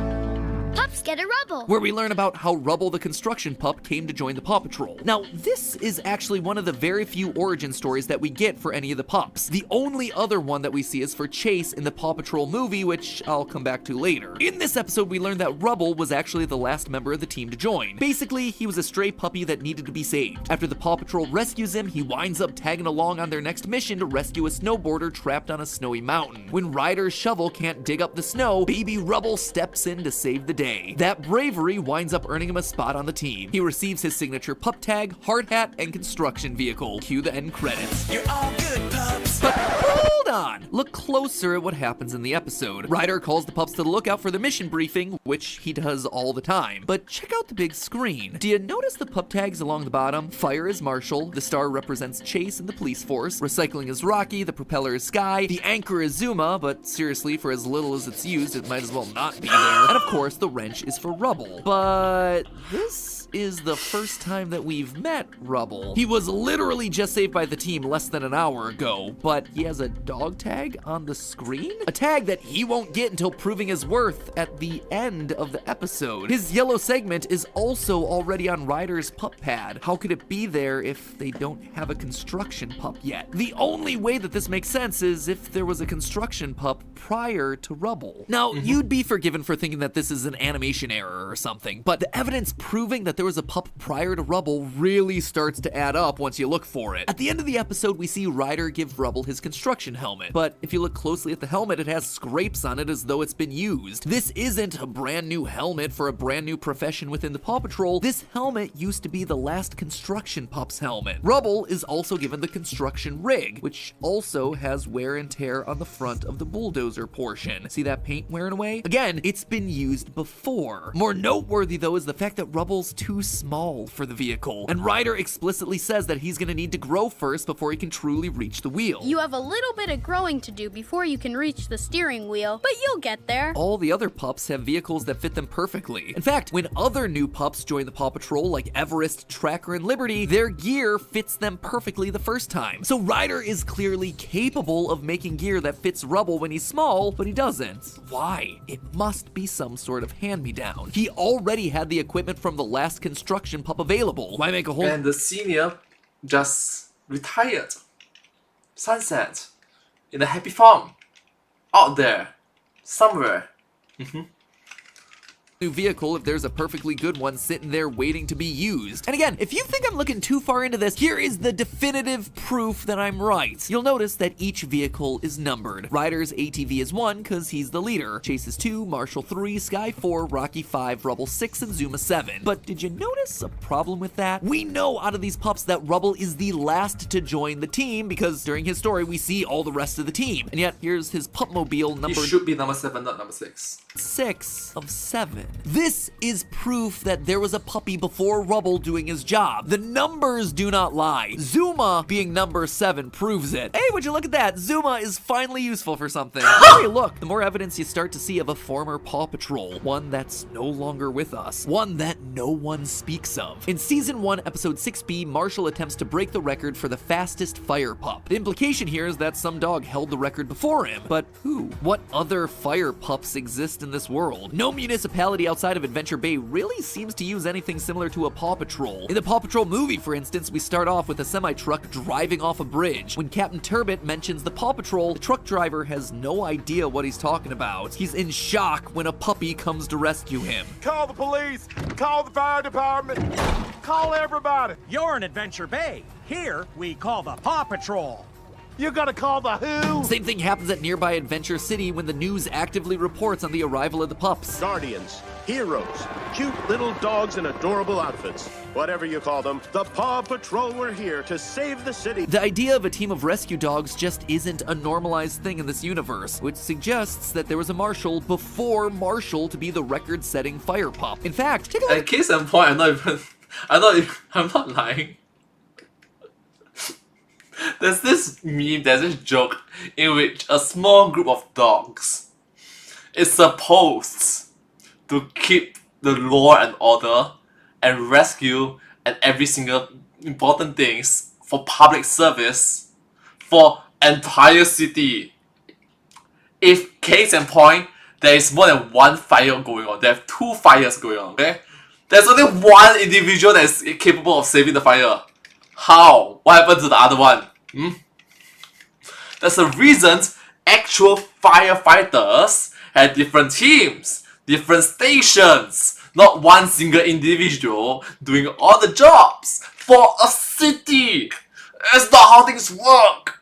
Pups get a Rubble, where we learn about how Rubble the construction pup came to join the Paw Patrol. Now, this is actually one of the very few origin stories that we get for any of the pups. The only other one that we see is for Chase in the Paw Patrol movie, which I'll come back to later. In this episode, we learn that Rubble was actually the last member of the team to join. Basically, he was a stray puppy that needed to be saved. After the Paw Patrol rescues him, he winds up tagging along on their next mission to rescue a snowboarder trapped on a snowy mountain. When Ryder's shovel can't dig up the snow, baby Rubble steps in to save the day. That bravery winds up earning him a spot on the team. He receives his signature pup tag, hard hat, and construction vehicle. Cue the end credits. You're all good, pups. But hold on. Look closer at what happens in the episode. Ryder calls the pups to the lookout for the mission briefing, which he does all the time. But check out the big screen. Do you notice the pup tags along the bottom? Fire is Marshall, the star represents Chase and the police force, recycling is Rocky, the propeller is Sky, the anchor is Zuma, but seriously, for as little as it's used, it might as well not be there. And of course, the wrench is for Rubble. But this is the first time that we've met Rubble. He was literally just saved by the team less than an hour ago, but he has a dog tag on the screen? A tag that he won't get until proving his worth at the end of the episode. His yellow segment is also already on Ryder's pup pad. How could it be there if they don't have a construction pup yet? The only way that this makes sense is if there was a construction pup prior to Rubble. Now, you'd be forgiven for thinking that this is an animation error or something, but the evidence proving that there was a pup prior to Rubble really starts to add up once you look for it. At the end of the episode, we see Ryder give Rubble his construction helmet, but if you look closely at the helmet, it has scrapes on it as though it's been used. This isn't a brand new helmet for a brand new profession within the Paw Patrol. This helmet used to be the last construction pup's helmet. Rubble is also given the construction rig, which also has wear and tear on the front of the bulldozer portion. See that paint wearing away? Again, it's been used before. More noteworthy though is the fact that Rubble's 2 too small for the vehicle. And Ryder explicitly says that he's gonna need to grow first before he can truly reach the wheel. You have a little bit of growing to do before you can reach the steering wheel, but you'll get there. All the other pups have vehicles that fit them perfectly. In fact, when other new pups join the Paw Patrol like Everest, Tracker, and Liberty, their gear fits them perfectly the first time. So Ryder is clearly capable of making gear that fits Rubble when he's small, but he doesn't. Why? It must be some sort of hand-me-down. He already had the equipment from the last construction pup available. Why make a whole— And the senior just retired. Sunset. In a happy farm. Out there. Somewhere. New vehicle if there's a perfectly good one sitting there waiting to be used. And again, if you think I'm looking too far into this, here is the definitive proof that I'm right. You'll notice that each vehicle is numbered. Ryder's ATV is 1 because he's the leader. Chase is 2, Marshall 3, Sky 4, Rocky 5, Rubble 6, and Zuma 7. But did you notice a problem with that? We know out of these pups that Rubble is the last to join the team because during his story we see all the rest of the team. And yet here's his pupmobile numbered— It should be number 7, not number 6. 6 of 7. This is proof that there was a puppy before Rubble doing his job. The numbers do not lie. Zuma being number 7 proves it. Hey, would you look at that? Zuma is finally useful for something. Hey, look, the more evidence you start to see of a former Paw Patrol, one that's no longer with us, one that no one speaks of. In season 1, episode 6B, Marshall attempts to break the record for the fastest fire pup. The implication here is that some dog held the record before him, but who? What other fire pups exist in this world? No municipality outside of Adventure Bay really seems to use anything similar to a Paw Patrol. In the Paw Patrol movie, for instance, we start off with a semi-truck driving off a bridge. When Captain Turbot mentions the Paw Patrol, the truck driver has no idea what he's talking about. He's in shock when a puppy comes to rescue him. Call the police! Call the fire department! Call everybody! You're in Adventure Bay. Here, we call the Paw Patrol. You gotta call the who? Same thing happens at nearby Adventure City when the news actively reports on the arrival of the pups. Guardians, heroes, cute little dogs in adorable outfits. Whatever you call them, the Paw Patrol were here to save the city. The idea of a team of rescue dogs just isn't a normalized thing in this universe, which suggests that there was a Marshall before Marshall to be the record-setting fire pup. In fact, take a look. At case in point, I'm not lying. There's this meme, there's this joke in which a small group of dogs is supposed to keep the law and order and rescue and every single important things for public service for entire city. If case in point, there is more than one fire going on, there are 2 fires going on, okay? There's only one individual that is capable of saving the fire. How? What happened to the other one? That's the reason actual firefighters had different teams, different stations, not one single individual doing all the jobs for a city. That's not how things work.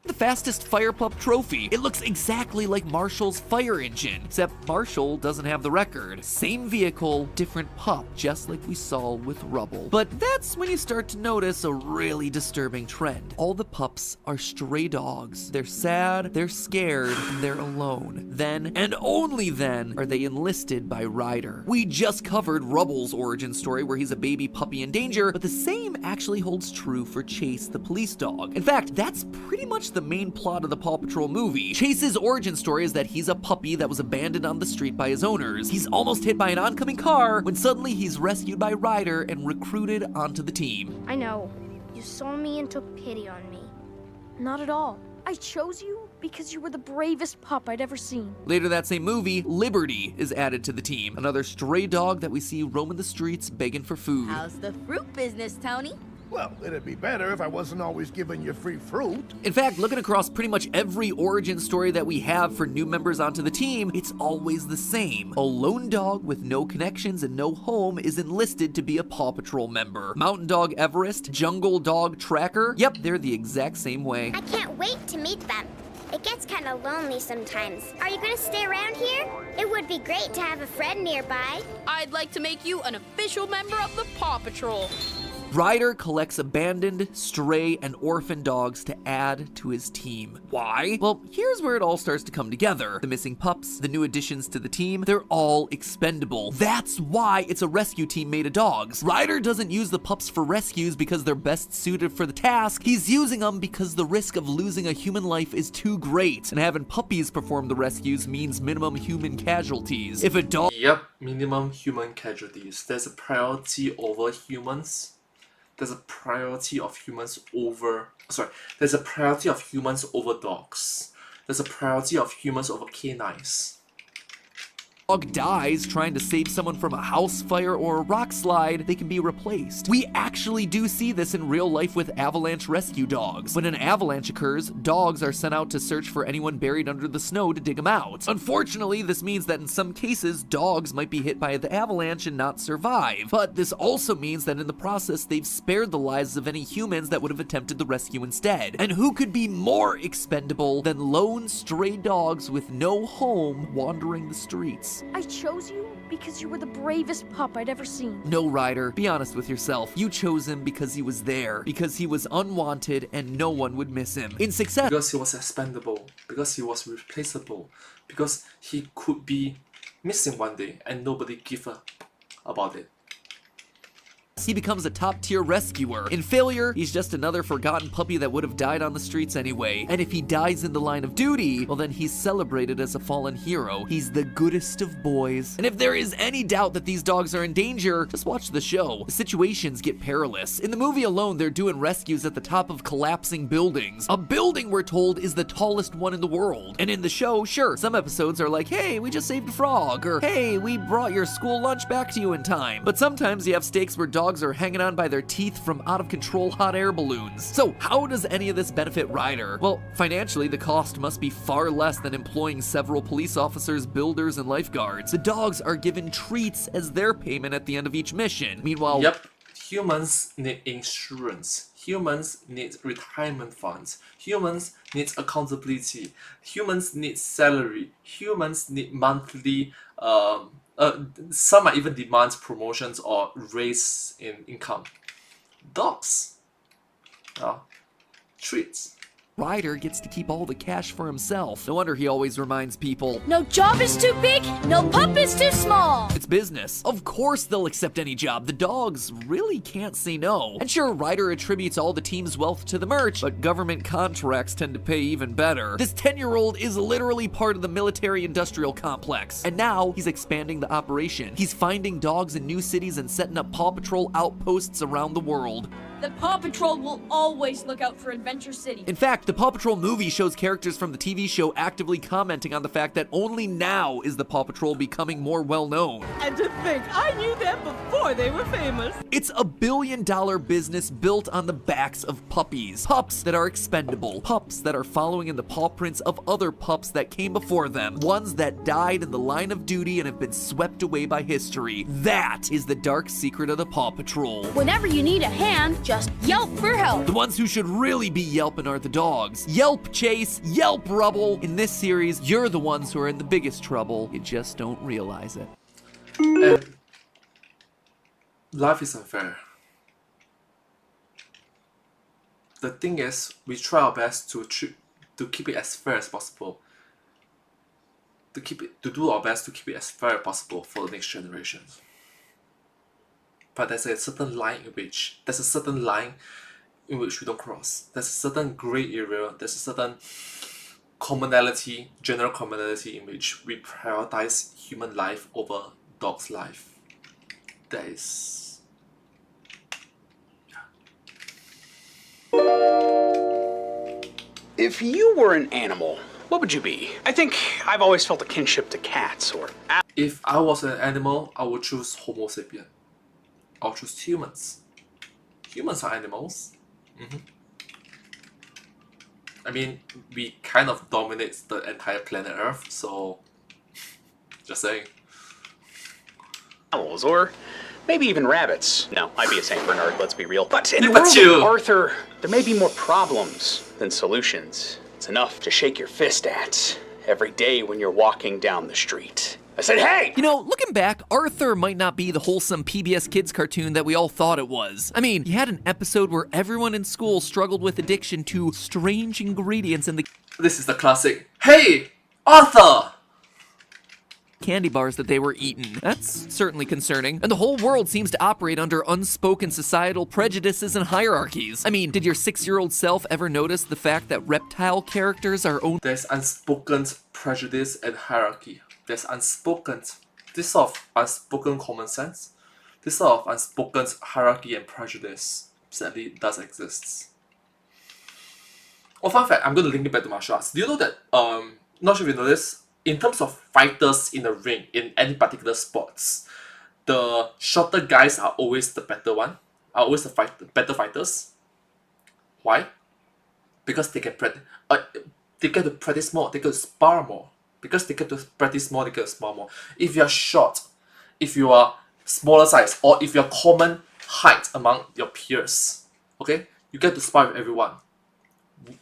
The fastest fire pup trophy. It looks exactly like Marshall's fire engine, except Marshall doesn't have the record. Same vehicle, different pup, just like we saw with Rubble. But that's when you start to notice a really disturbing trend. All the pups are stray dogs. They're sad, they're scared, and they're alone. Then, and only then, are they enlisted by Ryder. We just covered Rubble's origin story where he's a baby puppy in danger, but the same actually holds true for Chase the police dog. In fact, that's pretty much the main plot of the Paw Patrol movie. Chase's origin story is that he's a puppy that was abandoned on the street by his owners. He's almost hit by an oncoming car when suddenly he's rescued by Ryder and recruited onto the team. I know. You saw me and took pity on me. Not at all. I chose you because you were the bravest pup I'd ever seen. Later that same movie, Liberty is added to the team. Another stray dog that we see roaming the streets begging for food. How's the fruit business, Tony? Well, it'd be better if I wasn't always giving you free fruit. In fact, looking across pretty much every origin story that we have for new members onto the team, it's always the same. A lone dog with no connections and no home is enlisted to be a Paw Patrol member. Mountain Dog Everest, Jungle Dog Tracker, yep, they're the exact same way. I can't wait to meet them. It gets kind of lonely sometimes. Are you going to stay around here? It would be great to have a friend nearby. I'd like to make you an official member of the Paw Patrol. Ryder collects abandoned, stray, and orphan dogs to add to his team. Why? Well, here's where it all starts to come together. The missing pups, the new additions to the team, they're all expendable. That's why it's a rescue team made of dogs. Ryder doesn't use the pups for rescues because they're best suited for the task. He's using them because the risk of losing a human life is too great, and having puppies perform the rescues means minimum human casualties. If a dog— Yep, minimum human casualties. There's a priority over humans. There's a priority of humans over... There's a priority of humans over dogs. There's a priority of humans over canines. Dog dies trying to save someone from a house fire or a rock slide, they can be replaced. We actually do see this in real life with avalanche rescue dogs. When an avalanche occurs, dogs are sent out to search for anyone buried under the snow to dig them out. Unfortunately, this means that in some cases, dogs might be hit by the avalanche and not survive. But this also means that in the process, they've spared the lives of any humans that would have attempted the rescue instead. And who could be more expendable than lone stray dogs with no home wandering the streets? I chose you because you were the bravest pup I'd ever seen. No, Ryder, be honest with yourself. You chose him because he was there, because he was unwanted and no one would miss him. In success— Because he was expendable, because he was replaceable, because he could be missing one day and nobody give a about it. he becomes a top-tier rescuer. In failure, he's just another forgotten puppy that would have died on the streets anyway. And if he dies in the line of duty, well then he's celebrated as a fallen hero. He's the goodest of boys. And if there is any doubt that these dogs are in danger, just watch the show. The situations get perilous. In the movie alone, they're doing rescues at the top of collapsing buildings. A building, we're told, is the tallest one in the world. And in the show, sure, some episodes are like, hey, we just saved a frog, or hey, we brought your school lunch back to you in time. But sometimes you have stakes where dogs are hanging on by their teeth from out-of-control hot air balloons. So how does any of this benefit Ryder? Well, financially, the cost must be far less than employing several police officers, builders, and lifeguards. The dogs are given treats as their payment at the end of each mission. Meanwhile— Yep, humans need insurance. Humans need retirement funds. Humans need accountability. Humans need salary. Humans need monthly some might even demand promotions or raise in income. Dogs, treats. Ryder gets to keep all the cash for himself. No wonder he always reminds people, no job is too big, no pup is too small. It's business. Of course they'll accept any job. The dogs really can't say no. And sure, Ryder attributes all the team's wealth to the merch, but government contracts tend to pay even better. This 10-year-old is literally part of the military-industrial complex. And now he's expanding the operation. He's finding dogs in new cities and setting up Paw Patrol outposts around the world. The Paw Patrol will always look out for Adventure City. In fact, the Paw Patrol movie shows characters from the TV show actively commenting on the fact that only now is the Paw Patrol becoming more well-known. And to think I knew them before they were famous. It's a billion-dollar business built on the backs of puppies. Pups that are expendable. Pups that are following in the paw prints of other pups that came before them. Ones that died in the line of duty and have been swept away by history. That is the dark secret of the Paw Patrol. Whenever you need a hand, just yelp for help. The ones who should really be yelping are the dogs. Yelp Chase, yelp Rubble. In this series, you're the ones who are in the biggest trouble. You just don't realize it. And life is unfair. The thing is, we try our best to keep it as fair as possible. To do our best to keep it as fair as possible for the next generations. But there's a certain line in which we don't cross. There's a certain grey area. There's a certain commonality, general commonality in which we prioritize human life over dog's life. That is, If you were an animal, what would you be? I think I've always felt a kinship to cats or... If I was an animal, I would choose Homo sapien. I'll choose humans. Humans are animals. I mean, we kind of dominate the entire planet Earth, so just saying. Owls, or maybe even rabbits. No, I'd be a Saint Bernard, let's be real. But in the world of Arthur, there may be more problems than solutions. It's enough to shake your fist at every day when you're walking down the street. I said, hey! You know, looking back, Arthur might not be the wholesome PBS Kids cartoon that we all thought it was. I mean, he had an episode where everyone in school struggled with addiction to strange ingredients in the This is the classic, "Hey, Arthur!" candy bars that they were eating. That's certainly concerning. And the whole world seems to operate under unspoken societal prejudices and hierarchies. I mean, did your 6-year-old self ever notice the fact that reptile characters are owned? There's unspoken prejudice and hierarchy. There's unspoken, this sort of unspoken common sense, this sort of unspoken hierarchy and prejudice sadly does exist. Oh, fun fact, I'm going to link it back to martial arts. Do you know that, not sure if you know this, in terms of fighters in the ring, in any particular sports, the shorter guys are always the better one, are always the better fighters. Why? Because they can they get to practice more, they get to spar more. Because they get to practice more, they get to spar more. If you are short, if you are smaller size, or if you are common height among your peers, okay, you get to spar with everyone.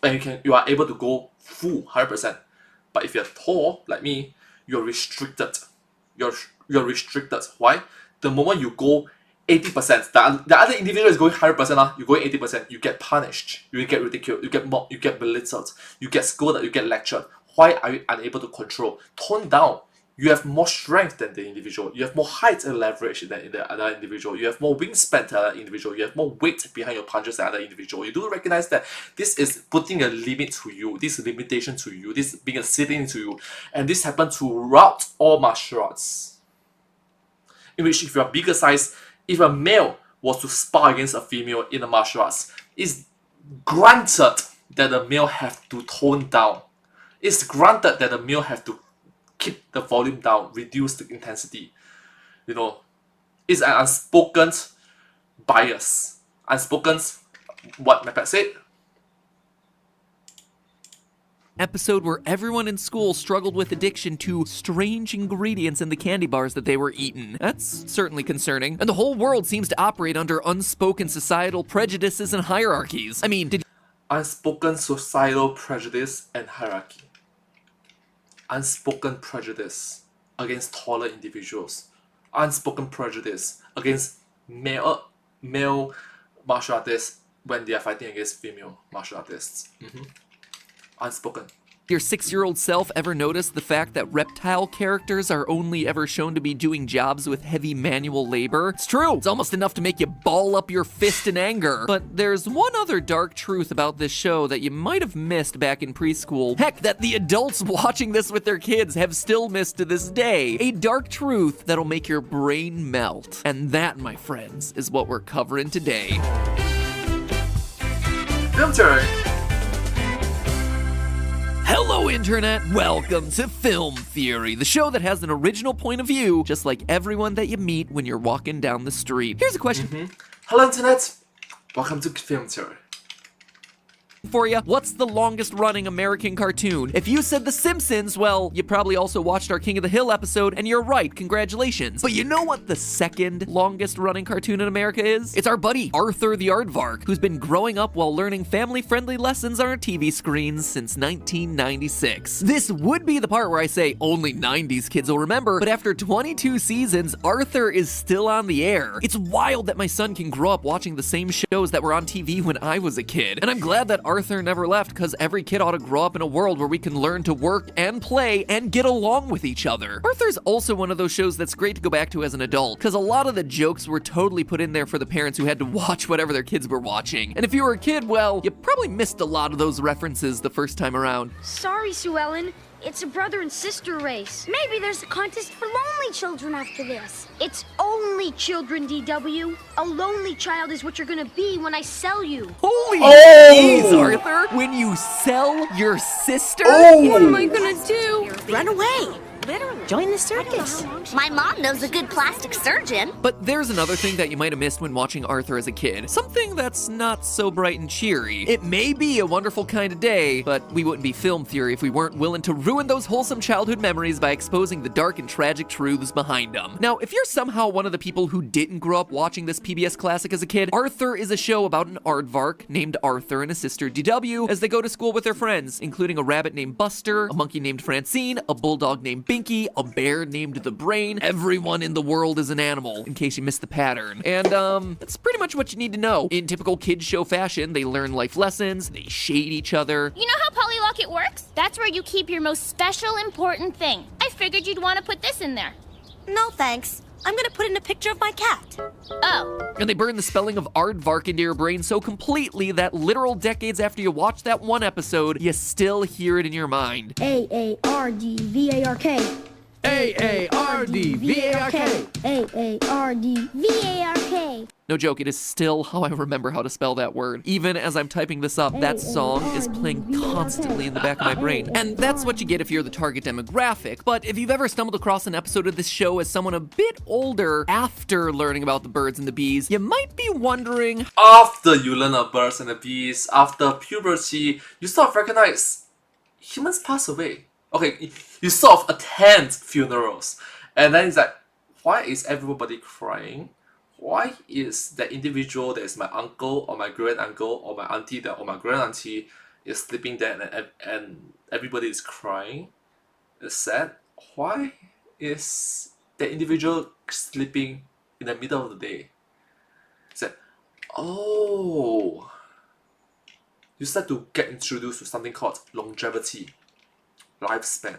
And you are able to go full 100%. But if you're tall, like me, you're restricted. You're restricted. Why? The moment you go 80%, the other individual is going 100%, you're going 80%, you get punished, you get ridiculed, you get mocked, you get belittled, you get scolded, you get lectured. Why are you unable to control? Tone down. You have more strength than the individual. You have more height and leverage than the other individual. You have more wingspan than the other individual. You have more weight behind your punches than the other individual. You do recognize that this is putting a limit to you, this limitation to you, this being a ceiling to you. And this happens throughout all martial arts. In which if you're a bigger size, if a male was to spar against a female in the martial arts, it's granted that the male have to tone down. It's granted that the male have to keep the volume down, reduce the intensity. You know, it's an unspoken bias. Unspoken, what my pet said. Episode where everyone in school struggled with addiction to strange ingredients in the candy bars that they were eating. That's certainly concerning. And the whole world seems to operate under unspoken societal prejudices and hierarchies. I mean, unspoken societal prejudice and hierarchy. Unspoken prejudice against taller individuals. Unspoken prejudice against male martial artists when they are fighting against female martial artists. Unspoken. Your 6-year-old self ever noticed the fact that reptile characters are only ever shown to be doing jobs with heavy manual labor? It's true! It's almost enough to make you ball up your fist in anger. But there's one other dark truth about this show that you might have missed back in preschool. Heck, that the adults watching this with their kids have still missed to this day. A dark truth that'll make your brain melt. And that, my friends, is what we're covering today. Film Theory. Hello, Internet! Welcome to Film Theory, the show that has an original point of view, just like everyone that you meet when you're walking down the street. Here's a question. Hello, Internet! Welcome to Film Theory. For you, what's the longest running American cartoon? If you said The Simpsons, well, you probably also watched our King of the Hill episode, and you're right, congratulations. But you know what the second longest running cartoon in America is? It's our buddy, Arthur the Aardvark, who's been growing up while learning family-friendly lessons on our TV screens since 1996. This would be the part where I say only 90s kids will remember, but after 22 seasons, Arthur is still on the air. It's wild that my son can grow up watching the same shows that were on TV when I was a kid, and I'm glad that Arthur never left, because every kid ought to grow up in a world where we can learn to work and play and get along with each other. Arthur's also one of those shows that's great to go back to as an adult, because a lot of the jokes were totally put in there for the parents who had to watch whatever their kids were watching. And if you were a kid, well, you probably missed a lot of those references the first time around. Sorry, Sue Ellen. It's a brother and sister race. Maybe there's a contest for lonely children after this. It's only children, DW. A lonely child is what you're gonna be when I sell you. Holy jeez, Arthur! When you sell your sister? What am I gonna do? Run away. Literally. Join the circus. My mom knows a good plastic surgeon. But there's another thing that you might have missed when watching Arthur as a kid. Something that's not so bright and cheery. It may be a wonderful kind of day, but we wouldn't be Film Theory if we weren't willing to ruin those wholesome childhood memories by exposing the dark and tragic truths behind them. Now, if you're somehow one of the people who didn't grow up watching this PBS classic as a kid, Arthur is a show about an aardvark named Arthur and his sister DW as they go to school with their friends, including a rabbit named Buster, a monkey named Francine, a bulldog named Bingo, Pinky, a bear named the Brain. Everyone in the world is an animal, in case you missed the pattern. And that's pretty much what you need to know. In typical kids show fashion, they learn life lessons, they shade each other. You know how Polylocket works? That's where you keep your most special, important thing. I figured you'd want to put this in there. No, thanks. I'm gonna put in a picture of my cat. Oh. And they burn the spelling of aardvark into your brain so completely that literal decades after you watch that one episode, you still hear it in your mind. A-A-R-D-V-A-R-K. A-A-R-D-V-A-R-K. A-A-R-D-V-A-R-K. No joke, it is still how I remember how to spell that word. Even as I'm typing this up, that song is playing constantly in the back of my brain. And that's what you get if you're the target demographic. But if you've ever stumbled across an episode of this show as someone a bit older after learning about the birds and the bees, you might be wondering, after you learn about birds and the bees, after puberty, you sort of recognize humans pass away. Okay, you sort of attend funerals. And then it's like, why is everybody crying? Why is that individual that is my uncle or my grand uncle or my auntie or my grand auntie is sleeping there and everybody is crying? It's sad. Why is that individual sleeping in the middle of the day? It's like, oh, you start to get introduced to something called longevity, lifespan.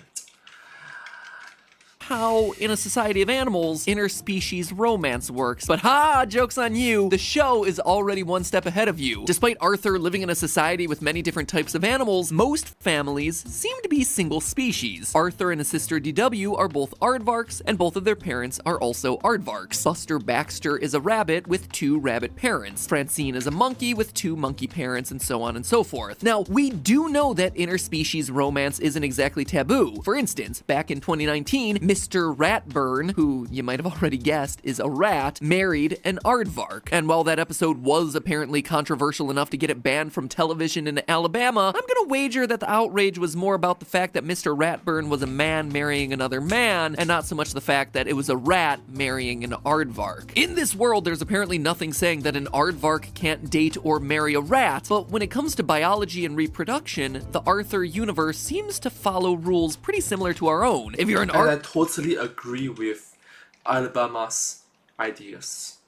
how in a society of animals, interspecies romance works. But joke's on you, the show is already one step ahead of you. Despite Arthur living in a society with many different types of animals, most families seem to be single species. Arthur and his sister DW are both aardvarks, and both of their parents are also aardvarks. Buster Baxter is a rabbit with 2 rabbit parents. Francine is a monkey with 2 monkey parents, and so on and so forth. Now, we do know that interspecies romance isn't exactly taboo. For instance, back in 2019, Mr. Ratburn, who you might have already guessed is a rat, married an aardvark. And while that episode was apparently controversial enough to get it banned from television in Alabama, I'm gonna wager that the outrage was more about the fact that Mr. Ratburn was a man marrying another man, and not so much the fact that it was a rat marrying an aardvark. In this world, there's apparently nothing saying that an aardvark can't date or marry a rat, but when it comes to biology and reproduction, the Arthur universe seems to follow rules pretty similar to our own. If you're an And I totally agree with Alabama's ideas.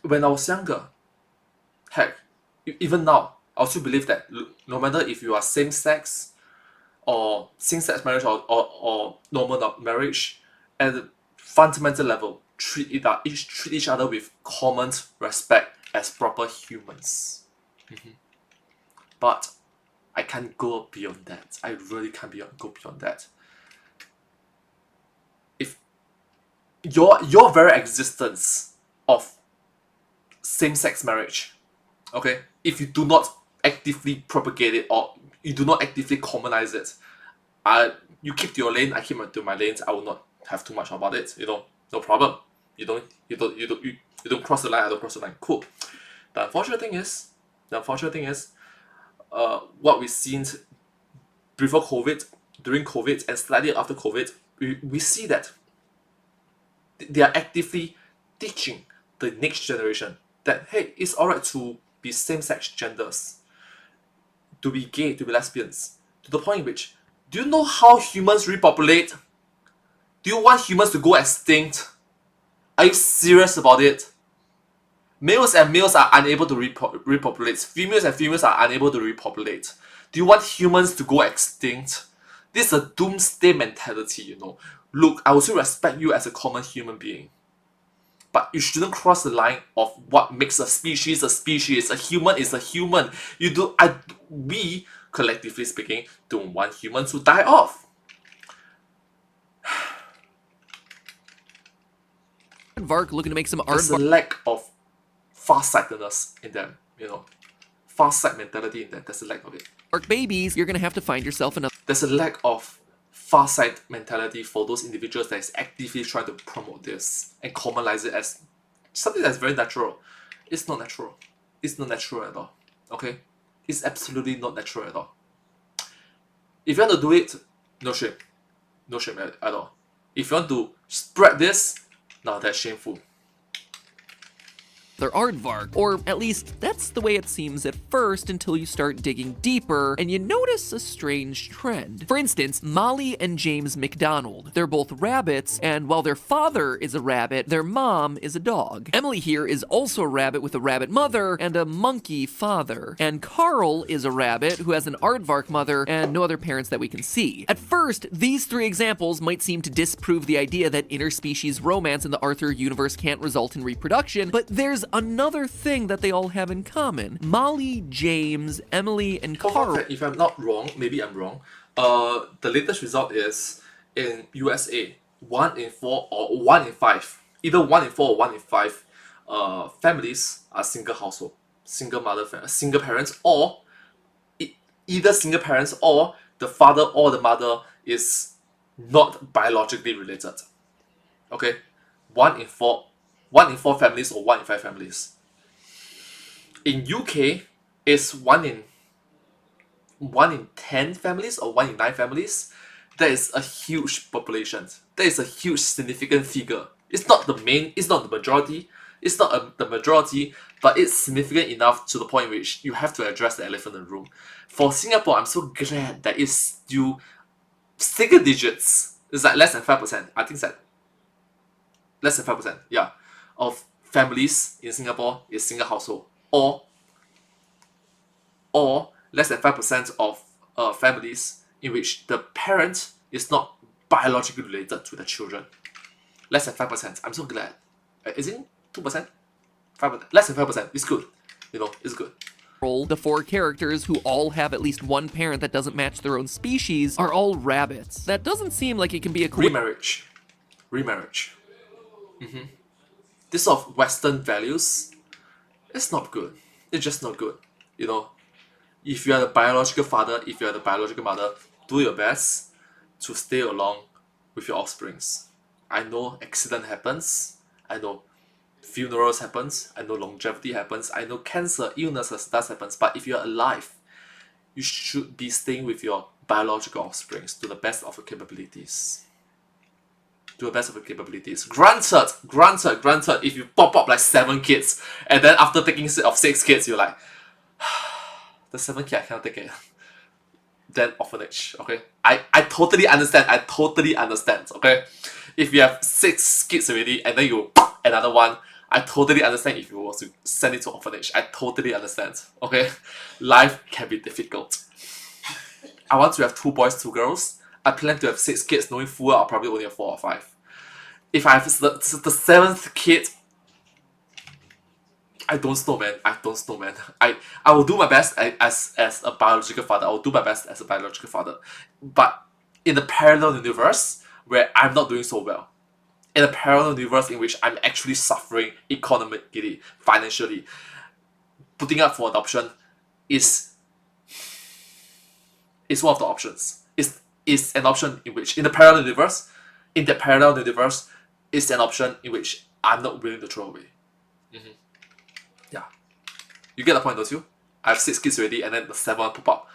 When I was younger, heck, even now, I still believe that no matter if you are same-sex or same-sex marriage or normal marriage, at the fundamental level, treat each other with common respect as proper humans. But I can't go beyond that. I really can't go beyond that. If your very existence of same-sex marriage, okay, if you do not actively propagate it or you do not actively commonize it, you keep to your lane, I keep to my lanes. I will not have too much about it. No problem. You don't cross the line. I don't cross the line. Cool. The unfortunate thing is, what we've seen before COVID, during COVID, and slightly after COVID, we see that they are actively teaching the next generation that, hey, it's alright to be same-sex genders, to be gay, to be lesbians, to the point in which, do you know how humans repopulate? Do you want humans to go extinct? Are you serious about it? Males and males are unable to repopulate. Females and females are unable to repopulate. Do you want humans to go extinct? This is a doomsday mentality, Look, I will still respect you as a common human being. But you shouldn't cross the line of what makes a species a species. A human is a human. We, collectively speaking, don't want humans to die off. Aardvark looking to make some There's a lack of farsightedness in them, Farsight mentality in them. There's a lack of it. Babies, you're gonna have to find yourself another. There's a lack of farsight mentality for those individuals that is actively trying to promote this and commonize it as something that's very natural. It's not natural. It's not natural at all. Okay? It's absolutely not natural at all. If you want to do it, no shame. No shame at all. If you want to spread this, now that's shameful. they're aardvark. Or at least, that's the way it seems at first until you start digging deeper and you notice a strange trend. For instance, Molly and James McDonald. They're both rabbits, and while their father is a rabbit, their mom is a dog. Emily here is also a rabbit with a rabbit mother and a monkey father. And Carl is a rabbit who has an aardvark mother and no other parents that we can see. At first, these three examples might seem to disprove the idea that interspecies romance in the Arthur universe can't result in reproduction, but there's another thing that they all have in common. Molly, James, Emily, and Carl. If I'm not wrong, maybe I'm wrong, the latest result is in USA, 1 in 4 or 1 in 5, either 1 in 4 or 1 in 5 families are single household, single mother, single parents, or either single parents or the father or the mother is not biologically related. Okay, 1 in 4 families or 1 in 5 families. In UK, it's 1 in 10 families or 1 in 9 families. That is a huge population. That is a huge significant figure. It's not the majority. It's not the majority, but it's significant enough to the point in which you have to address the elephant in the room. For Singapore, I'm so glad that it's still single digits. It's like less than 5%. I think it's like less than 5%, yeah, of families in Singapore is single household, or less than 5% of families in which the parent is not biologically related to the children. Less than 5%. I'm so glad. Is it 2%? 5%? Less than 5%. It's good. You know, it's good. The 4 characters, who all have at least one parent that doesn't match their own species, are all rabbits. That doesn't seem like it can be a remarriage. This sort of Western values, it's not good. It's just not good. You know, if you are the biological father, if you are the biological mother, do your best to stay along with your offsprings. I know accident happens. I know funerals happens. I know longevity happens. I know cancer, illnesses does happens. But if you are alive, you should be staying with your biological offsprings to the best of your capabilities. To the best of your capabilities. Granted, if you pop up like 7 kids, and then after taking of 6 kids, you're like, the 7th kid I cannot take it. Then orphanage, okay? I totally understand, okay? If you have 6 kids already, and then you another one, I totally understand if you were to send it to orphanage. I totally understand, okay? Life can be difficult. I want to have 2 boys, 2 girls. I plan to have 6 kids, knowing full well I'll probably only have 4 or 5. If I have the 7th kid, I don't know, man. I will do my best as a biological father. I will do my best as a biological father. But in a parallel universe where I'm not doing so well, in a parallel universe in which I'm actually suffering economically, financially, putting up for adoption is one of the options. Is an option in which, in that parallel universe, is an option in which I'm not willing to throw away. Yeah. You get the point, don't you? I have 6 kids already, and then the 7th pop up.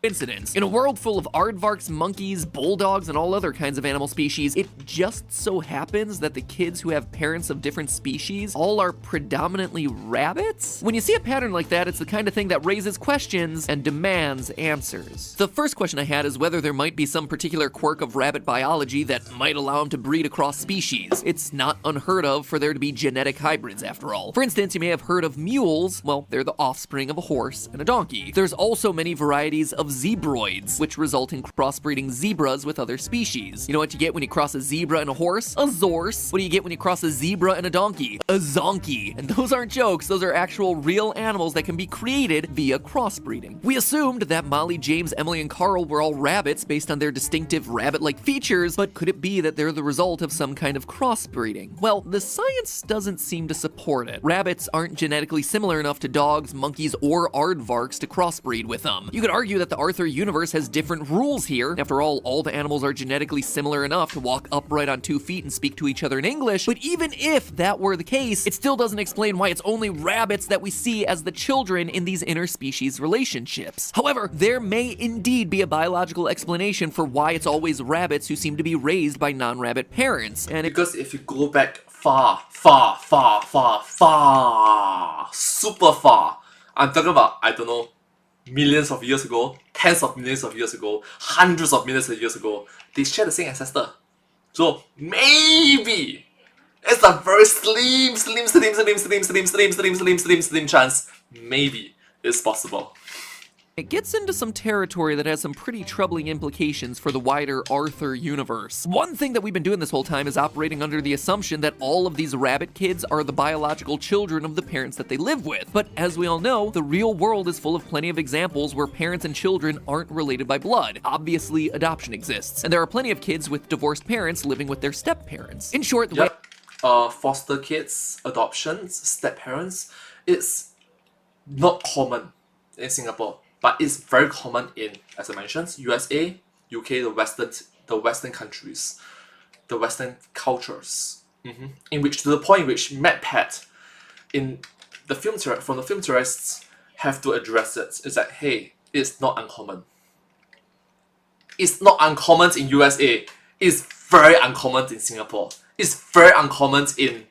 Incidents. In a world full of aardvarks, monkeys, bulldogs, and all other kinds of animal species, it just so happens that the kids who have parents of different species all are predominantly rabbits? When you see a pattern like that, it's the kind of thing that raises questions and demands answers. The first question I had is whether there might be some particular quirk of rabbit biology that might allow them to breed across species. It's not unheard of for there to be genetic hybrids, after all. For instance, you may have heard of mules. Well, they're the offspring of a horse and a donkey. There's also many varieties of zebroids, which result in crossbreeding zebras with other species. You know what you get when you cross a zebra and a horse? A zorse. What do you get when you cross a zebra and a donkey? A zonkey. And those aren't jokes, those are actual real animals that can be created via crossbreeding. We assumed that Molly, James, Emily, and Carl were all rabbits based on their distinctive rabbit-like features, but could it be that they're the result of some kind of crossbreeding? Well, the science doesn't seem to support it. Rabbits aren't genetically similar enough to dogs, monkeys, or aardvarks to crossbreed with them. You could argue that the Arthur universe has different rules here. After all the animals are genetically similar enough to walk upright on 2 feet and speak to each other in English, but even if that were the case, it still doesn't explain why it's only rabbits that we see as the children in these interspecies relationships. However, there may indeed be a biological explanation for why it's always rabbits who seem to be raised by non-rabbit parents, and because if you go back far, far, far, far, far, super far. I'm talking about, I don't know, millions of years ago, tens of millions of years ago, hundreds of millions of years ago, they share the same ancestor. So maybe it's a very slim chance. Maybe it's possible. It gets into some territory that has some pretty troubling implications for the wider Arthur universe. One thing that we've been doing this whole time is operating under the assumption that all of these rabbit kids are the biological children of the parents that they live with. But as we all know, the real world is full of plenty of examples where parents and children aren't related by blood. Obviously, adoption exists, and there are plenty of kids with divorced parents living with their step-parents. In short, the way foster kids, adoptions, step-parents, it's not common in Singapore. But it's very common in, as I mentioned, USA, UK, the Western countries, the Western cultures, in which, to the point in which MedPet, in the film from the film theorists, have to address it. It's like, hey, it's not uncommon. It's not uncommon in USA. It's very uncommon in Singapore. It's very uncommon in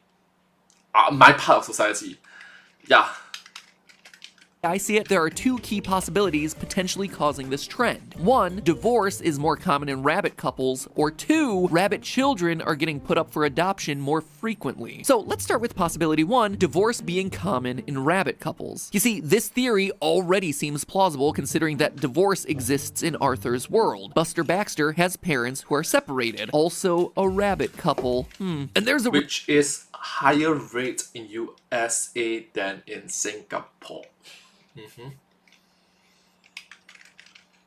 my part of society. Yeah. I see it, there are two key possibilities potentially causing this trend. One, divorce is more common in rabbit couples, or two, rabbit children are getting put up for adoption more frequently. So let's start with possibility one, divorce being common in rabbit couples. You see, this theory already seems plausible considering that divorce exists in Arthur's world. Buster Baxter has parents who are separated, also a rabbit couple. And there's a which is higher rate in USA than in Singapore.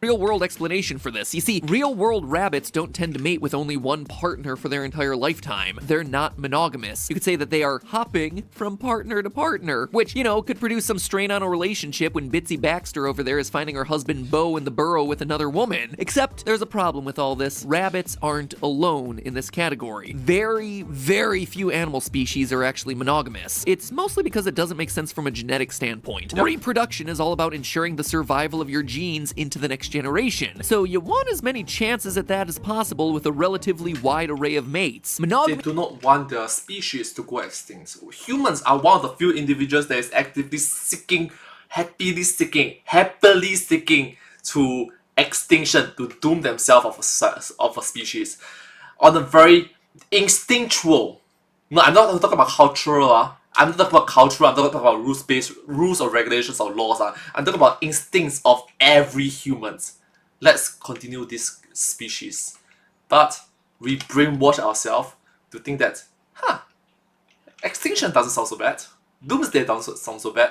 Real-world explanation for this. You see, real-world rabbits don't tend to mate with only one partner for their entire lifetime. They're not monogamous. You could say that they are hopping from partner to partner, which, you know, could produce some strain on a relationship when Bitsy Baxter over there is finding her husband Bo in the burrow with another woman. Except, there's a problem with all this. Rabbits aren't alone in this category. Very, very few animal species are actually monogamous. It's mostly because it doesn't make sense from a genetic standpoint. Reproduction is all about ensuring the survival of your genes into the next generation. So you want as many chances at that as possible with a relatively wide array of mates. They do not want their species to go extinct. Humans are one of the few individuals that is actively seeking, happily seeking to extinction, to doom themselves of a species. On a very instinctual, no, I'm not talking about cultural, I'm not talking about cultural, I'm not talking about rules or regulations or laws. I'm talking about instincts of every human. Let's continue this species. But we brainwash ourselves to think that, extinction doesn't sound so bad. Doomsday doesn't sound so bad.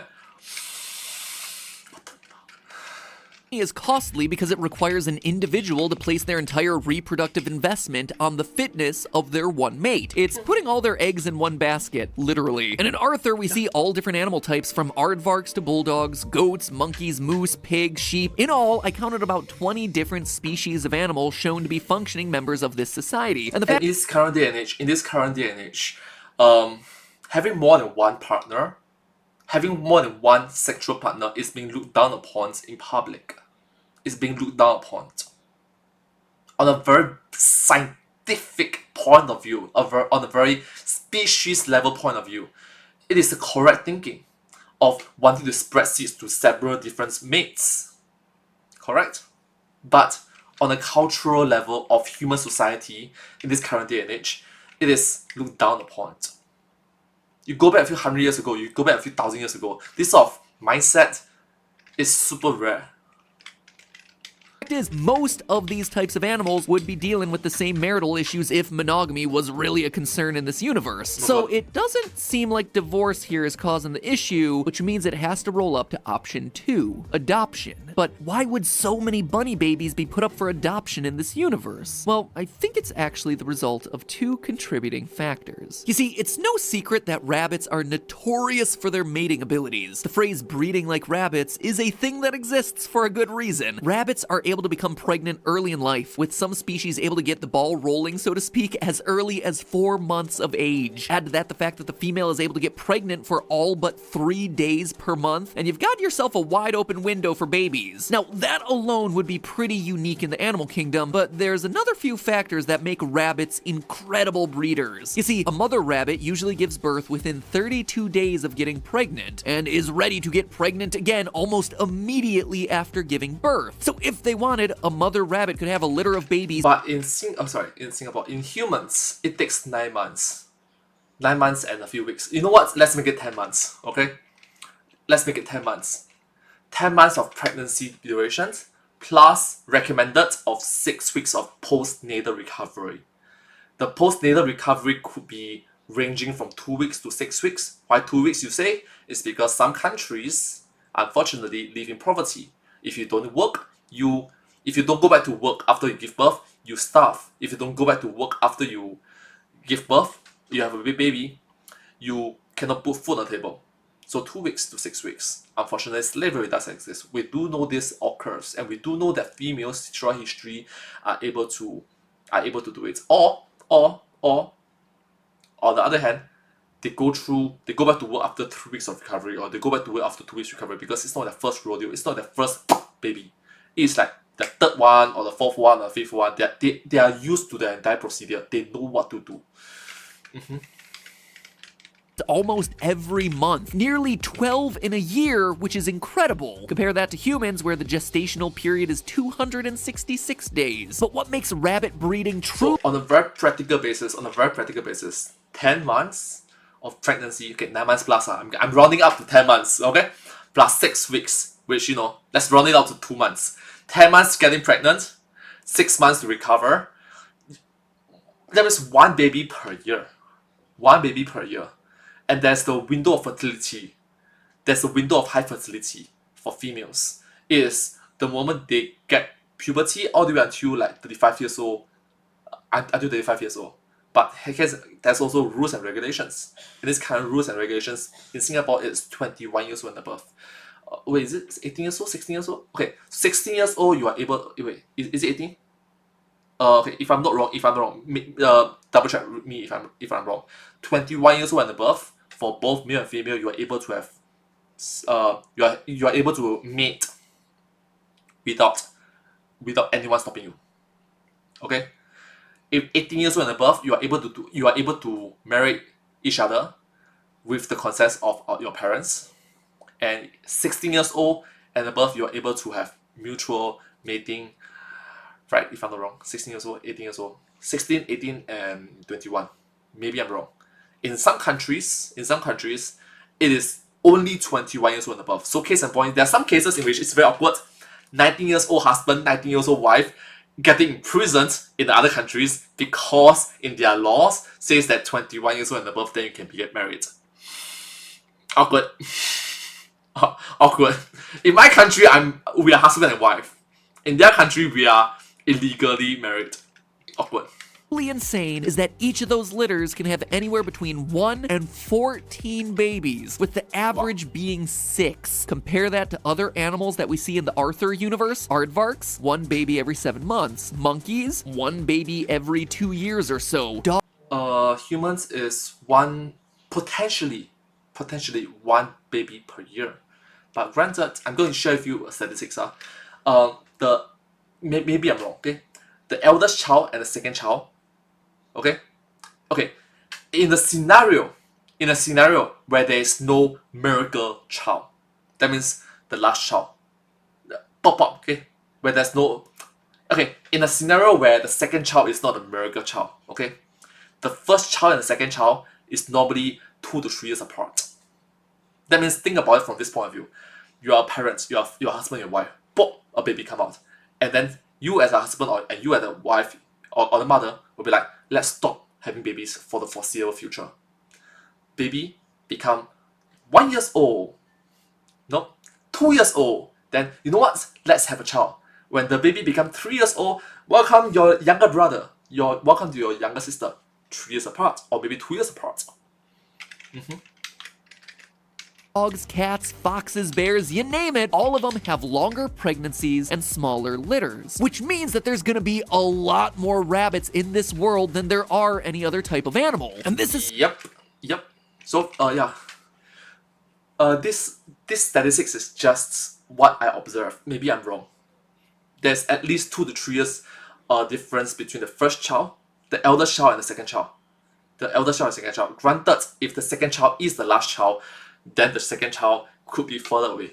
Is costly because it requires an individual to place their entire reproductive investment on the fitness of their one mate. It's putting all their eggs in one basket, literally. And in Arthur, we see all different animal types from aardvarks to bulldogs, goats, monkeys, moose, pigs, sheep. In all, I counted about 20 different species of animals shown to be functioning members of this society. And in this current day and age, having more than one partner, having more than one sexual partner is being looked down upon in public. It's being looked down upon. On a very scientific point of view, on a very species level point of view, it is the correct thinking of wanting to spread seeds to several different mates. Correct? But on a cultural level of human society, in this current day and age, it is looked down upon. You go back a few hundred years ago, you go back a few thousand years ago, this sort of mindset is super rare. Is most of these types of animals would be dealing with the same marital issues if monogamy was really a concern in this universe. So it doesn't seem like divorce here is causing the issue, which means it has to roll up to option 2, adoption. But why would so many bunny babies be put up for adoption in this universe? Well, I think it's actually the result of 2 contributing factors. You see, it's no secret that rabbits are notorious for their mating abilities. The phrase breeding like rabbits is a thing that exists for a good reason. Rabbits are able able to become pregnant early in life, with some species able to get the ball rolling, so to speak, as early as 4 months of age. Add to that the fact that the female is able to get pregnant for all but 3 days per month, and you've got yourself a wide open window for babies. Now, that alone would be pretty unique in the animal kingdom, but there's another few factors that make rabbits incredible breeders. You see, a mother rabbit usually gives birth within 32 days of getting pregnant, and is ready to get pregnant again almost immediately after giving birth. So if they wanted, a mother rabbit could have a litter of babies. But in Singapore, in humans, it takes 9 months. 9 months and a few weeks. You know what? Let's make it 10 months, okay? Let's make it 10 months. 10 months of pregnancy durations, plus recommended of 6 weeks of postnatal recovery. The postnatal recovery could be ranging from 2 weeks to 6 weeks. Why 2 weeks, you say? It's because some countries, unfortunately, live in poverty. If you don't work, if you don't go back to work after you give birth, you starve. If you don't go back to work after you give birth, you have a baby, you cannot put food on the table. So 2 weeks to 6 weeks. Unfortunately, slavery does exist. We do know this occurs, and we do know that females throughout history are able to do it. Or on the other hand, they go back to work after 3 weeks of recovery, or they go back to work after 2 weeks recovery, because it's not their first rodeo, it's not their first baby. It's like the third one or the fourth one or fifth one. They are used to the entire procedure. They know what to do. Almost every month, nearly 12 in a year, which is incredible. Compare that to humans, where the gestational period is 266 days. But what makes rabbit breeding true? So on a very practical basis, 10 months of pregnancy, okay, 9 months plus, I'm rounding up to 10 months, okay? Plus 6 weeks, which, let's round it out to 2 months. 10 months getting pregnant, 6 months to recover. There is 1 baby per year. 1 baby per year. And there's the window of fertility. There's a window of high fertility for females. It is the moment they get puberty all the way until like 35 years old. Until 35 years old. But there's also rules and regulations. And these kind of rules and regulations in Singapore, it's 21 years old and above. Wait, is it 18 years old? 16 years old? Okay, 16 years old, you are able. Wait, is it 18? Okay, if I'm wrong, double check me if I'm wrong. 21 years old and above, for both male and female, you are able to have, you are able to mate without anyone stopping you. Okay, if 18 years old and above, you are able to marry each other with the consent of your parents, and 16 years old and above, you are able to have mutual mating. Right, if I'm not wrong, 16 years old, 18 years old, 16, 18, and 21. Maybe I'm wrong. In some countries, it is only 21 years old and above. So case in point, there are some cases in which it's very awkward. 19 years old husband, 19 years old wife getting imprisoned in the other countries because in their laws says that 21 years old and above, then you can get married. Awkward. Awkward. In my country, we are husband and wife. In their country, we are illegally married. Awkward. What's insane is that each of those litters can have anywhere between 1 and 14 babies, with the average being 6. Compare that to other animals that we see in the Arthur universe. Aardvarks, 1 baby every 7 months. Monkeys, 1 baby every 2 years or so. Humans is potentially 1 baby per year. But granted, I'm going to share with you statistics. Maybe I'm wrong, okay? The eldest child and the second child, okay? In a scenario where there is no miracle child, that means the last child, okay? Where there's no, okay, in a scenario where the second child is not a miracle child, okay? The first child and the second child is normally 2 to 3 years apart. That means, think about it from this point of view. You are parents, your husband, your wife, pop, a baby come out. And then you as a husband and you as a wife or the mother will be like, let's stop having babies for the foreseeable future. Baby become 1 year old, no, 2 years old. Then you know what? Let's have a child. When the baby become 3 years old, welcome your younger brother. Welcome to your younger sister. 3 years apart, or maybe 2 years apart. Dogs, cats, foxes, bears, you name it, all of them have longer pregnancies and smaller litters, which means that there's gonna be a lot more rabbits in this world than there are any other type of animal. And this is... Yep. So, this statistics is just what I observed. Maybe I'm wrong. There's at least 2 to 3 years difference between the first child, the eldest child, and the second child. Granted, if the second child is the last child, then the second child could be further away.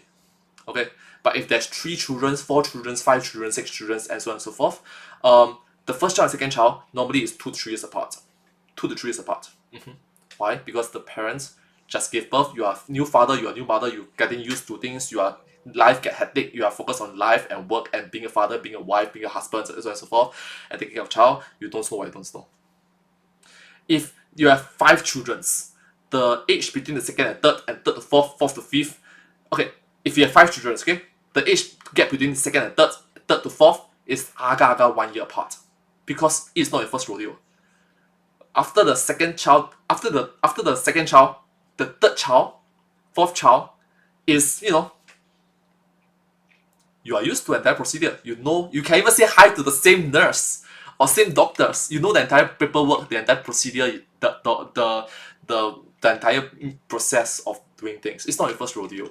Okay? But if there's 3 children, 4 children, 5 children, 6 children, and so on and so forth, the first child and second child normally is 2 to 3 years apart. 2 to 3 years apart. Why? Because the parents just gave birth, you are new father, you are new mother, you're getting used to things, life get hectic, you are focused on life and work and being a father, being a wife, being a husband, so on and so forth, and taking care of child, you don't know what you don't know. If you have 5 children, the age between the second and third to fourth, fourth to fifth, okay, if you have 5 children, okay, the age gap between the second and third to fourth is aga 1 year apart, because it's not your first rodeo. After the second child, the third child, fourth child is, you are used to the entire procedure. You know, you can even say hi to the same nurse or same doctors. You know the entire paperwork, the entire procedure, the entire process of doing things. It's not your first rodeo.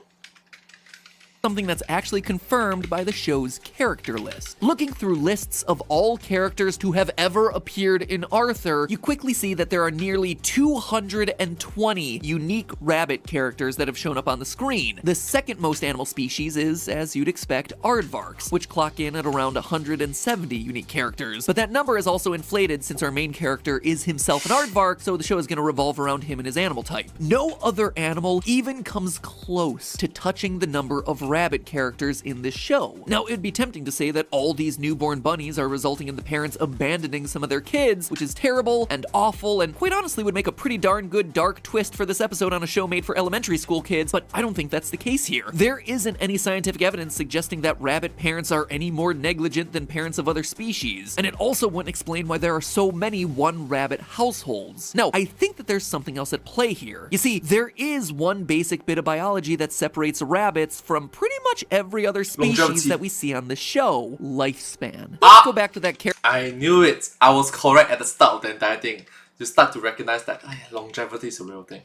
Something that's actually confirmed by the show's character list. Looking through lists of all characters to have ever appeared in Arthur, you quickly see that there are nearly 220 unique rabbit characters that have shown up on the screen. The second most animal species is, as you'd expect, aardvarks, which clock in at around 170 unique characters. But that number is also inflated since our main character is himself an aardvark, so the show is going to revolve around him and his animal type. No other animal even comes close to touching the number of rabbit characters in this show. Now, it'd be tempting to say that all these newborn bunnies are resulting in the parents abandoning some of their kids, which is terrible and awful, and quite honestly would make a pretty darn good dark twist for this episode on a show made for elementary school kids, but I don't think that's the case here. There isn't any scientific evidence suggesting that rabbit parents are any more negligent than parents of other species, and it also wouldn't explain why there are so many one-rabbit households. Now, I think that there's something else at play here. You see, there is one basic bit of biology that separates rabbits from pretty much every other species that we see on the show: lifespan. Let's go back to that character. I knew it. I was correct at the start of the entire thing. You start to recognize that longevity is a real thing.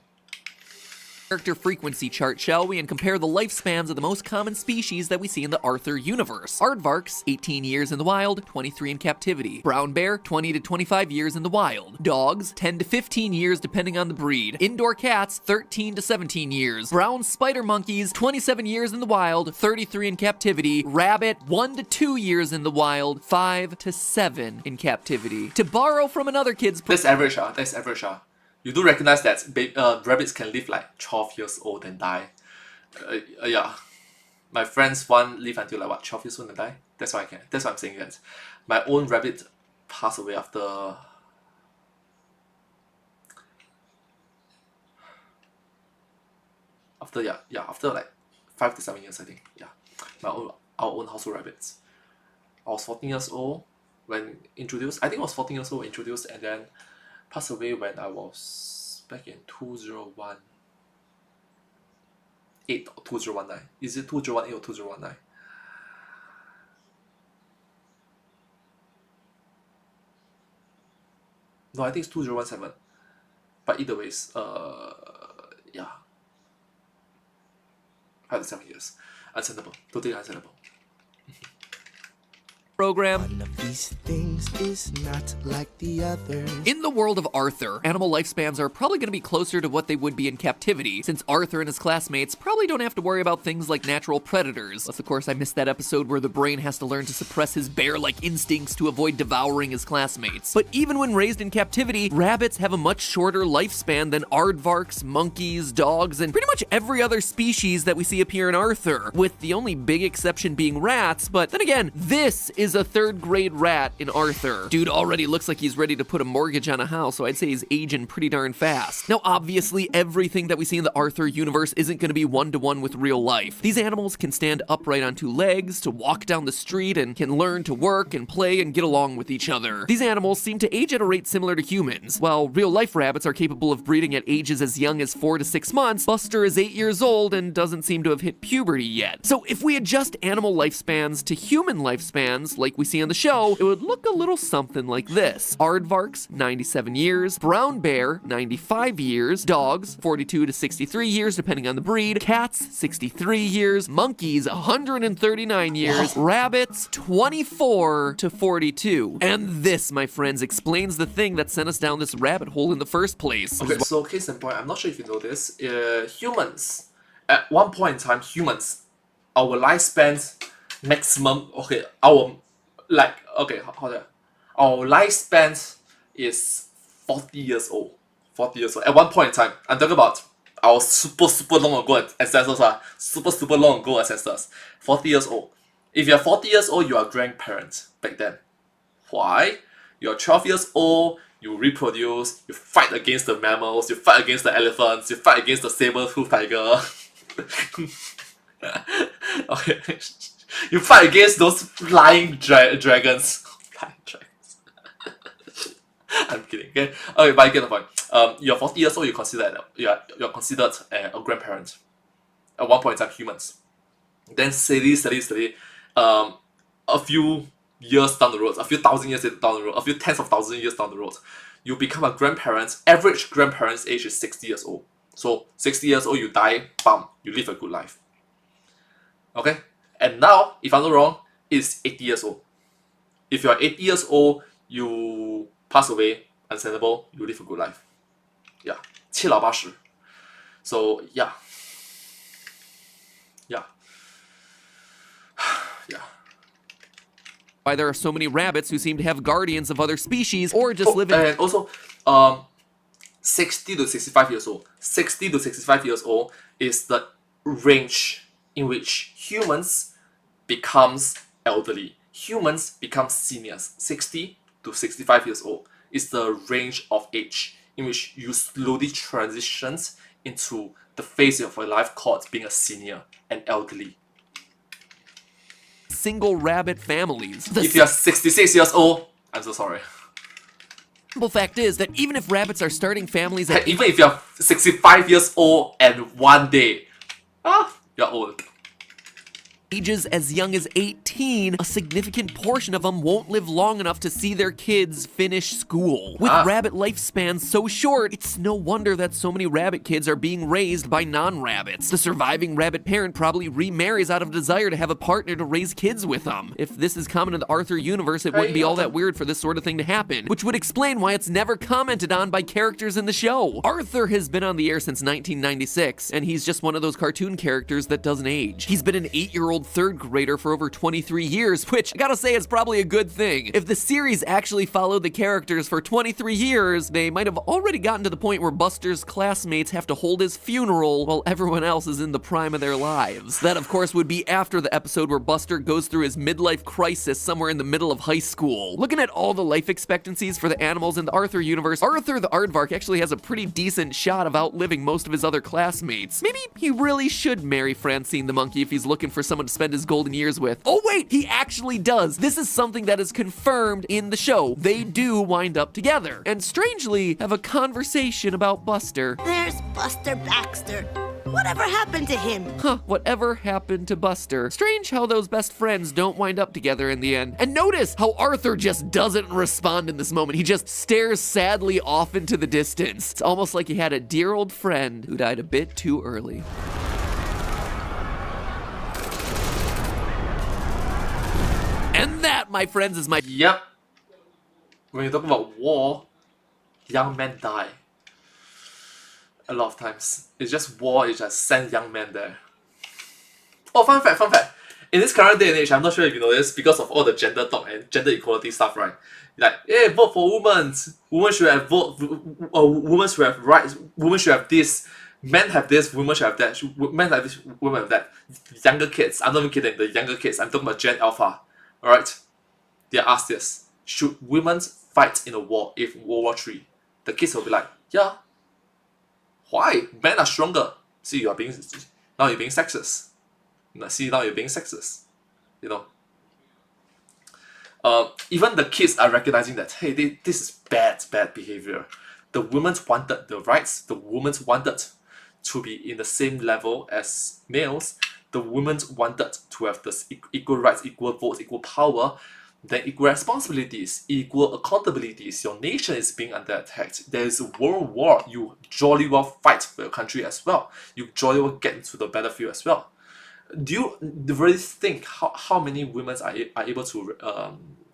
Character frequency chart, shall we, and compare the lifespans of the most common species that we see in the Arthur universe. Aardvarks, 18 years in the wild, 23 in captivity. Brown bear, 20 to 25 years in the wild. Dogs, 10 to 15 years depending on the breed. Indoor cats, 13 to 17 years. Brown spider monkeys, 27 years in the wild, 33 in captivity. Rabbit, 1 to 2 years in the wild, 5 to 7 in captivity. To borrow from another kid's... That's average, You do recognize that rabbits can live like 12 years old and die. Yeah. My friends one live until like 12 years old and die. That's why I'm saying that. My own rabbit passed away after like 5 to 7 years, I think. Yeah. Our own household rabbits. I was 14 years old when introduced. I think I was 14 years old when introduced, and then passed away when I was back in 2018 or 2019. Is it 2018 or 2019? No, I think it's 2017. But either ways, yeah. 5 to 7 years. Untenable. Totally untenable. Program. One of these things is not like the others. In the world of Arthur, animal lifespans are probably going to be closer to what they would be in captivity, since Arthur and his classmates probably don't have to worry about things like natural predators. Unless, of course, I missed that episode where the brain has to learn to suppress his bear-like instincts to avoid devouring his classmates. But even when raised in captivity, rabbits have a much shorter lifespan than aardvarks, monkeys, dogs, and pretty much every other species that we see appear in Arthur, with the only big exception being rats. But then again, this is is a 3rd grade rat in Arthur. Dude already looks like he's ready to put a mortgage on a house, so I'd say he's aging pretty darn fast. Now, obviously, everything that we see in the Arthur universe isn't going to be one-to-one with real life. These animals can stand upright on 2 legs, to walk down the street, and can learn to work and play and get along with each other. These animals seem to age at a rate similar to humans. While real-life rabbits are capable of breeding at ages as young as 4 to 6 months, Buster is 8 years old and doesn't seem to have hit puberty yet. So if we adjust animal lifespans to human lifespans, like we see on the show, it would look a little something like this. Aardvarks, 97 years, brown bear, 95 years, dogs, 42 to 63 years depending on the breed, cats, 63 years, monkeys, 139 years, rabbits, 24 to 42. And this, my friends, explains the thing that sent us down this rabbit hole in the first place. Okay, so case in point, I'm not sure if you know this, humans, at one point in time, our lifespan maximum, our lifespan is 40 years old. 40 years old. At one point in time, I'm talking about our super long ago ancestors, super long ago ancestors. 40 years old. If you're 40 years old, you are grandparents back then. Why? You're 12 years old, you reproduce, you fight against the mammals, you fight against the elephants, you fight against the saber-tooth tiger. Okay. You fight against those flying dragons. Flying dragons. I'm kidding. Okay, but I get the point. You're 40 years old. You're considered a grandparent. At one point in time, humans. Then steady. A few years down the road, a few thousand years down the road, a few tens of thousands of years down the road, you become a grandparent. Average grandparent's age is 60 years old. So 60 years old, you die, bam, you live a good life. Okay? And now, if I'm not wrong, it's 80 years old. If you're 80 years old, you pass away, understandable, you live a good life. Yeah. 七老八十. So, yeah. Yeah. Yeah. Why there are so many rabbits who seem to have guardians of other species or just live in... And also, 60 to 65 years old. 60 to 65 years old is the range in which humans becomes elderly. Humans become seniors. 60 to 65 years old is the range of age in which you slowly transitions into the phase of your life called being a senior and elderly. Single rabbit families. If you're 66 years old, I'm so sorry. The simple fact is that even if rabbits are starting families at... Even if you're 65 years old and one day, you're old. Ages as young as 18, a significant portion of them won't live long enough to see their kids finish school. With rabbit lifespans so short, it's no wonder that so many rabbit kids are being raised by non-rabbits. The surviving rabbit parent probably remarries out of desire to have a partner to raise kids with them. If this is common in the Arthur universe, it wouldn't be all that weird for this sort of thing to happen, which would explain why it's never commented on by characters in the show. Arthur has been on the air since 1996, and he's just one of those cartoon characters that doesn't age. He's been an 8-year-old 3rd grader for over 23 years, which I gotta say is probably a good thing. If the series actually followed the characters for 23 years, they might have already gotten to the point where Buster's classmates have to hold his funeral while everyone else is in the prime of their lives. That, of course, would be after the episode where Buster goes through his midlife crisis somewhere in the middle of high school. Looking at all the life expectancies for the animals in the Arthur universe, Arthur the Aardvark actually has a pretty decent shot of outliving most of his other classmates. Maybe he really should marry Francine the monkey if he's looking for someone to spend his golden years with. Oh wait, he actually does. This is something that is confirmed in the show. They do wind up together, and strangely have a conversation about Buster. There's Buster Baxter. Whatever happened to him? Huh, whatever happened to Buster? Strange how those best friends don't wind up together in the end. And notice how Arthur just doesn't respond in this moment. He just stares sadly off into the distance. It's almost like he had a dear old friend who died a bit too early. And that, my friends, is my... Yep. When you talk about war, young men die. A lot of times. It's just war, it just sends young men there. Oh, fun fact. In this current day and age, I'm not sure if you know this, because of all the gender talk and gender equality stuff, right? Like, hey, vote for women. Women should have women should have rights. Women should have this. Men have this, women should have that. Men have this, women have that. Younger kids, I'm not even kidding, the younger kids, I'm talking about Gen Alpha. Alright? they are asked this: should women fight in a war if World War III? The kids will be like, yeah. Why? Men are stronger. See, now you're being sexist. See, now you're being sexist. You know. Even the kids are recognizing that, hey, this is bad behavior. The women wanted the rights. The women wanted to be in the same level as males. The women wanted to have this equal rights, equal votes, equal power, then equal responsibilities, equal accountabilities. Your nation is being under attack. There is a world war. You jolly well fight for your country as well. You jolly well get into the battlefield as well. Do you really think how many women are able to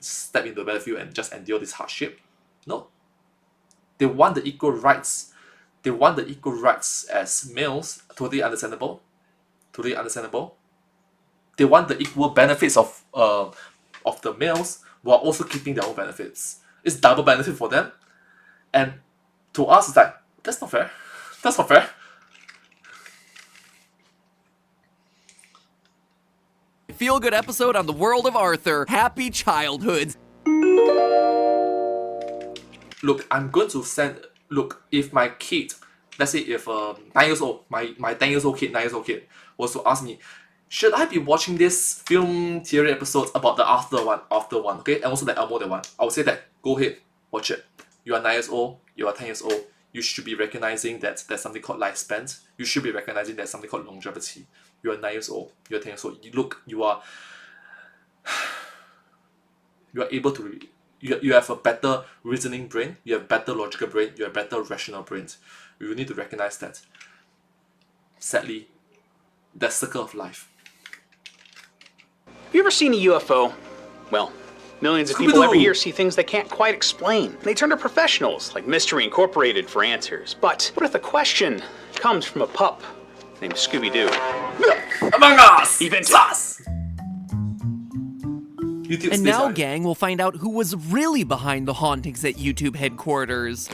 step into the battlefield and just endure this hardship? No. They want the equal rights. They want the equal rights as males. Totally understandable. Totally understandable. They want the equal benefits of the males while also keeping their own benefits. It's double benefit for them. And to us, it's like, that's not fair. That's not fair. Feel-good episode on the world of Arthur. Happy childhoods. Look, I'm going to send... Look, if my kid, let's say if 9 years old, my 9 years old kid, was to ask me, should I be watching this film theory episodes about the after one, okay? And also the Elmo one. I would say that, go ahead, watch it. You are 9 years old, you are 10 years old. You should be recognizing that there's something called lifespan. You should be recognizing there's something called longevity. You are 9 years old, you are 10 years old. You are able to... You have a better reasoning brain, you have better logical brain, you have better rational brain. You need to recognize that. Sadly, that's the circle of life. Have you ever seen a UFO? Well, millions of people every year see things they can't quite explain. They turn to professionals like Mystery Incorporated for answers. But what if the question comes from a pup named Scooby-Doo? Among Us! Event Us! And now, gang, we'll find out who was really behind the hauntings at YouTube headquarters.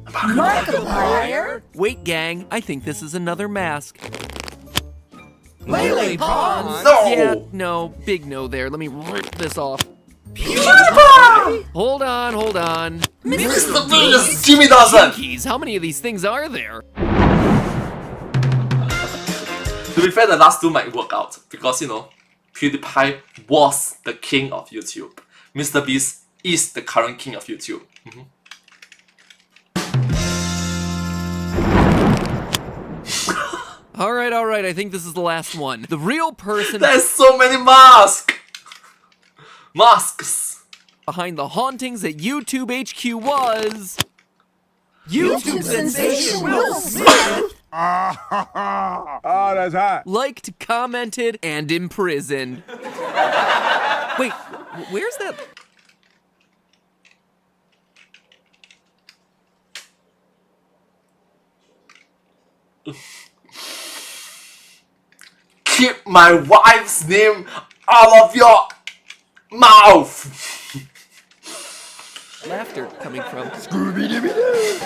Markiplier? Wait, gang, I think this is another mask. Lele Pons? No! Yeah, no, big no there. Let me rip this off. Hold on. Mr. Beast! Jimmy Dawson! Jinkies, how many of these things are there? To be fair, the last two might work out because, you know, PewDiePie was the king of YouTube. Mr. Beast is the current king of YouTube. Alright, I think this is the last one. The real person... There's so many masks! Masks! Behind the hauntings at YouTube HQ was... YouTube sensation Will Smith! Oh, that's hot. Liked, commented, and imprisoned. Wait, where's that? Keep my wife's name out of your mouth! Laughter coming from Scooby-Dooby-Doo.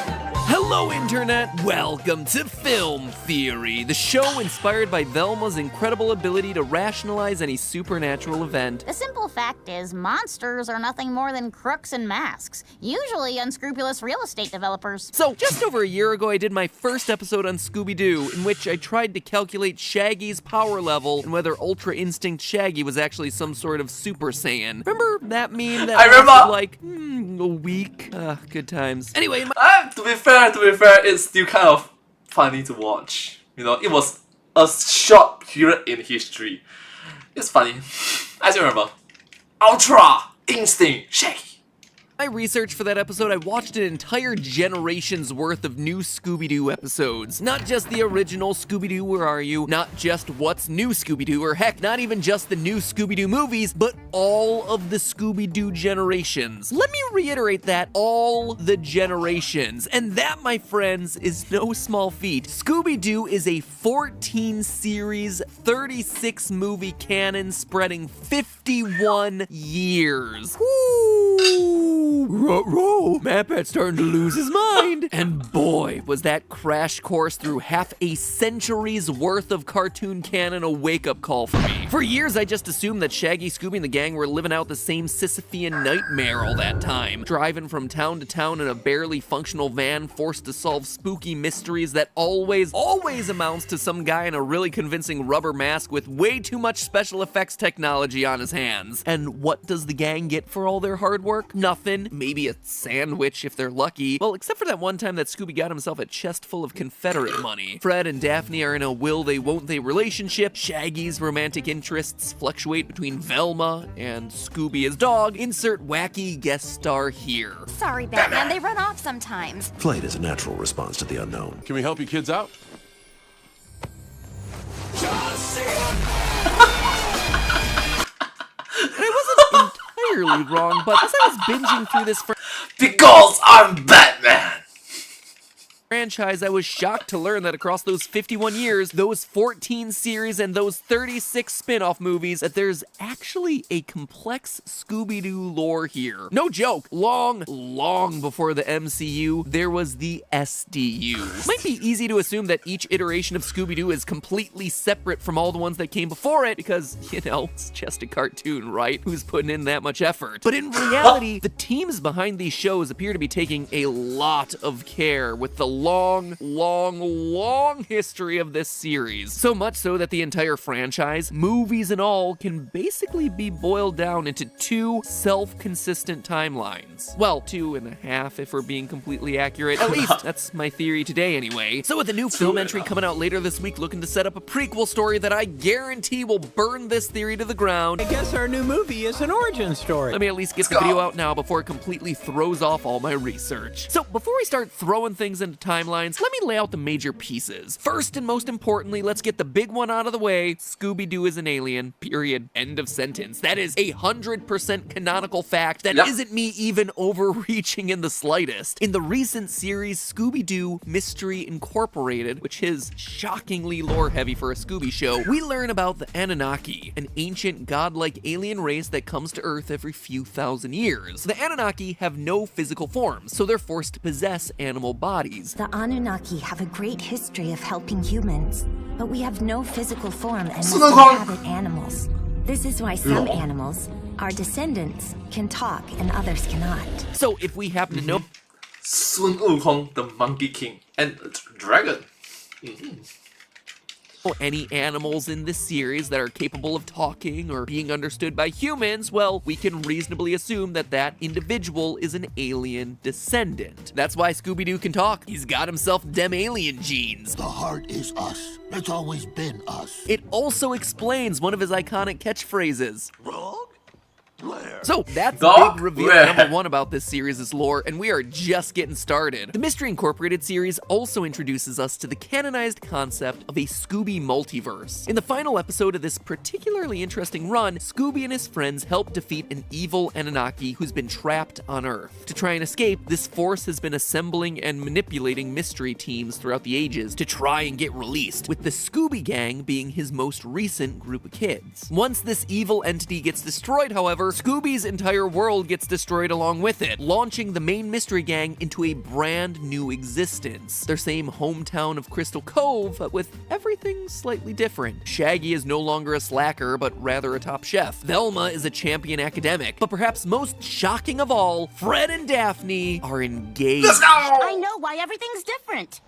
Hello, Internet! Welcome to Film Theory, the show inspired by Velma's incredible ability to rationalize any supernatural event. The simple fact is, monsters are nothing more than crooks in masks, usually unscrupulous real estate developers. So, just over a year ago, I did my first episode on Scooby-Doo, in which I tried to calculate Shaggy's power level and whether Ultra Instinct Shaggy was actually some sort of Super Saiyan. Remember that meme that lasted like, a week? Good times. Anyway, to be fair, it's still kind of funny to watch. You know, it was a short period in history. It's funny. I still remember. Ultra Instinct Shaggy. My research for that episode, I watched an entire generation's worth of new Scooby-Doo episodes. Not just the original Scooby-Doo Where Are You, not just What's New Scooby-Doo, or heck, not even just the new Scooby-Doo movies, but all of the Scooby-Doo generations. Let me reiterate that, all the generations. And that, my friends, is no small feat. Scooby-Doo is a 14-series, 36-movie canon spreading 51 years. Woo! Matt starting to lose his mind. And boy, was that crash course through half a century's worth of cartoon canon a wake-up call for me. For years, I just assumed that Shaggy, Scooby, and the gang were living out the same Sisyphean nightmare all that time, driving from town to town in a barely functional van, forced to solve spooky mysteries that always amounts to some guy in a really convincing rubber mask with way too much special effects technology on his hands. And what does the gang get for all their hard work? Nothing. Maybe a sandwich if they're lucky. Well, except for that one time that Scooby got himself a chest full of Confederate money. Fred and Daphne are in a will-they, won't-they relationship. Shaggy's romantic interests fluctuate between Velma and Scooby his dog. Insert wacky guest star here. Sorry, Batman, they run off sometimes. Flight is a natural response to the unknown. Can we help you kids out? I wasn't entirely wrong, but as I was binging through this because I'm Batman! franchise, I was shocked to learn that across those 51 years, those 14 series, and those 36 spin-off movies, that there's actually a complex Scooby-Doo lore here. No joke, long before the MCU, there was the SDU. Might be easy to assume that each iteration of Scooby-Doo is completely separate from all the ones that came before it, because, you know, it's just a cartoon, right? Who's putting in that much effort? But in reality, the teams behind these shows appear to be taking a lot of care with the long history of this series. So much so that the entire franchise, movies and all, can basically be boiled down into two self-consistent timelines. Well, 2.5 if we're being completely accurate. At least, that's my theory today anyway. So with a new film entry coming out later this week looking to set up a prequel story that I guarantee will burn this theory to the ground, I guess our new movie is an origin story. let me at least get the video out now before it completely throws off all my research. So before we start throwing things into timelines, let me lay out the major pieces. First and most importantly, let's get the big one out of the way. Scooby-Doo is an alien, period. End of sentence. That is 100% canonical fact that isn't me even overreaching in the slightest. In the recent series Scooby-Doo Mystery Incorporated, which is shockingly lore-heavy for a Scooby show, we learn about the Anunnaki, an ancient godlike alien race that comes to Earth every few thousand years. The Anunnaki have no physical forms, so they're forced to possess animal bodies. The Anunnaki have a great history of helping humans, but we have no physical form and must inhabit animals. This is why some animals, our descendants, can talk and others cannot. So if we happen to know Sun Wukong, the Monkey King, and Dragon. any animals in this series that are capable of talking or being understood by humans, well, we can reasonably assume that that individual is an alien descendant. That's why Scooby-Doo can talk. He's got himself dem alien genes. The heart is us. It's always been us. It also explains one of his iconic catchphrases. Wrong? Where? So that's Dog? big reveal Where? number one about this series' lore, and we are just getting started. The Mystery Incorporated series also introduces us to the canonized concept of a Scooby multiverse. In the final episode of this particularly interesting run, Scooby and his friends help defeat an evil Anunnaki who's been trapped on Earth. To try and escape, this force has been assembling and manipulating mystery teams throughout the ages to try and get released, with the Scooby Gang being his most recent group of kids. Once this evil entity gets destroyed, however, Scooby's entire world gets destroyed along with it, launching the main mystery gang into a brand new existence. Their same hometown of Crystal Cove, but with everything slightly different. Shaggy is no longer a slacker, but rather a top chef. Velma is a champion academic, but perhaps most shocking of all, Fred and Daphne are engaged. I know why everything's different.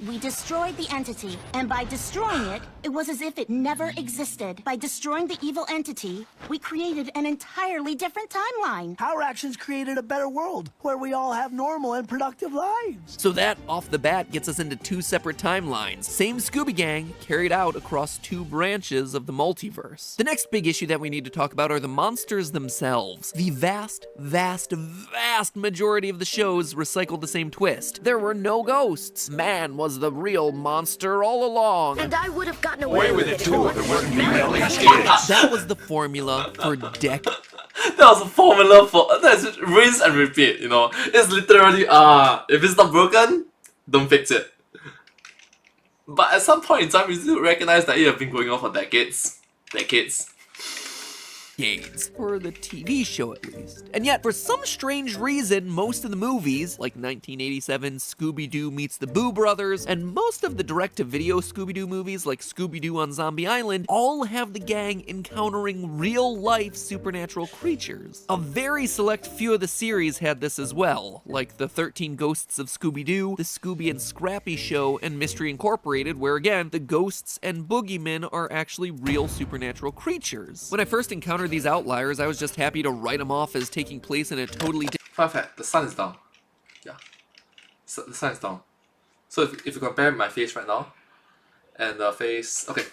We destroyed the entity, and by destroying it, it was as if it never existed. By destroying the evil entity, we created an entirely different timeline. Our actions created a better world, where we all have normal and productive lives. So that, off the bat, gets us into two separate timelines. Same Scooby Gang, carried out across two branches of the multiverse. The next big issue that we need to talk about are the monsters themselves. The vast majority of the shows recycled the same twist. There were no ghosts. Man was the real monster all along. And I would have gotten away with it too if it weren't female kids. That was the formula for decades. That was a formula for that's rinse and repeat, you know. It's literally if it's not broken, don't fix it. But at some point in time, you still recognize that it has been going on for decades. decades, for the TV show at least. And yet, for some strange reason, most of the movies, like 1987 Scooby-Doo Meets the Boo Brothers, and most of the direct-to-video Scooby-Doo movies like Scooby-Doo on Zombie Island, all have the gang encountering real-life supernatural creatures. A very select few of the series had this as well, like the 13 Ghosts of Scooby-Doo, the Scooby and Scrappy Show, and Mystery Incorporated, where again, the ghosts and boogeymen are actually real supernatural creatures. When I first encountered these outliers, I was just happy to write them off as taking place in a totally different... Fun fact, the sun is down. Yeah. So the sun is down. So if you compare my face right now, and the face... Okay.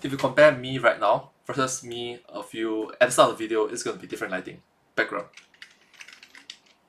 If you compare me right now versus me at the start of the video, it's going to be different lighting. Background.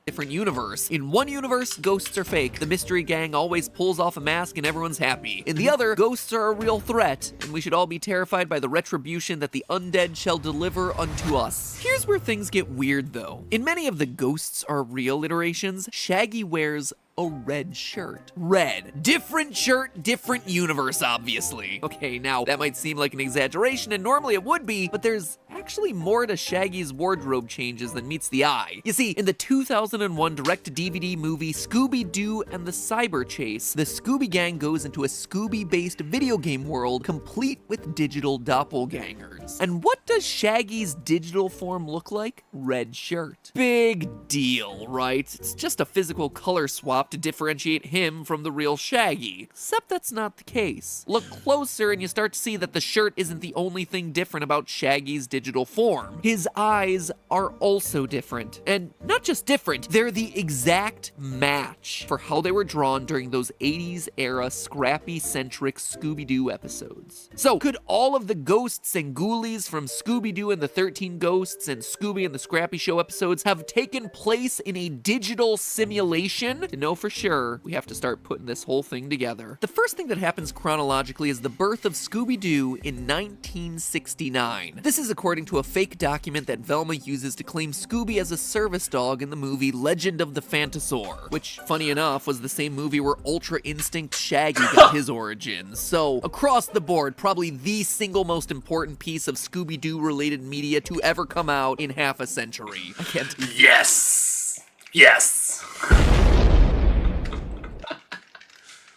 Different universe. In one universe, ghosts are fake. The mystery gang always pulls off a mask and everyone's happy. In the other, ghosts are a real threat, and we should all be terrified by the retribution that the undead shall deliver unto us. Here's where things get weird though. In many of the ghosts are real iterations, Shaggy wears a red shirt. Red. Different shirt, different universe, obviously. Okay, now, that might seem like an exaggeration, and normally it would be, but there's actually more to Shaggy's wardrobe changes than meets the eye. You see, in the 2001 direct-to-DVD movie Scooby-Doo and the Cyber Chase, the Scooby Gang goes into a Scooby-based video game world complete with digital doppelgangers. And what does Shaggy's digital form look like? Red shirt. Big deal, right? It's just a physical color swap to differentiate him from the real Shaggy. Except that's not the case. Look closer and you start to see that the shirt isn't the only thing different about Shaggy's digital form. His eyes are also different. And not just different, they're the exact match for how they were drawn during those 80s era Scrappy-centric Scooby-Doo episodes. So, could all of the ghosts and ghoulies from Scooby-Doo and the 13 Ghosts and Scooby and the Scrappy Show episodes have taken place in a digital simulation? To know for sure, we have to start putting this whole thing together. The first thing that happens chronologically is the birth of Scooby-Doo in 1969. This is according to a fake document that Velma uses to claim Scooby as a service dog in the movie Legend of the Phantasaur, which, funny enough, was the same movie where Ultra Instinct Shaggy got his origins. So, across the board, probably the single most important piece of Scooby-Doo related media to ever come out in half a century. I can't... Yes! Yes!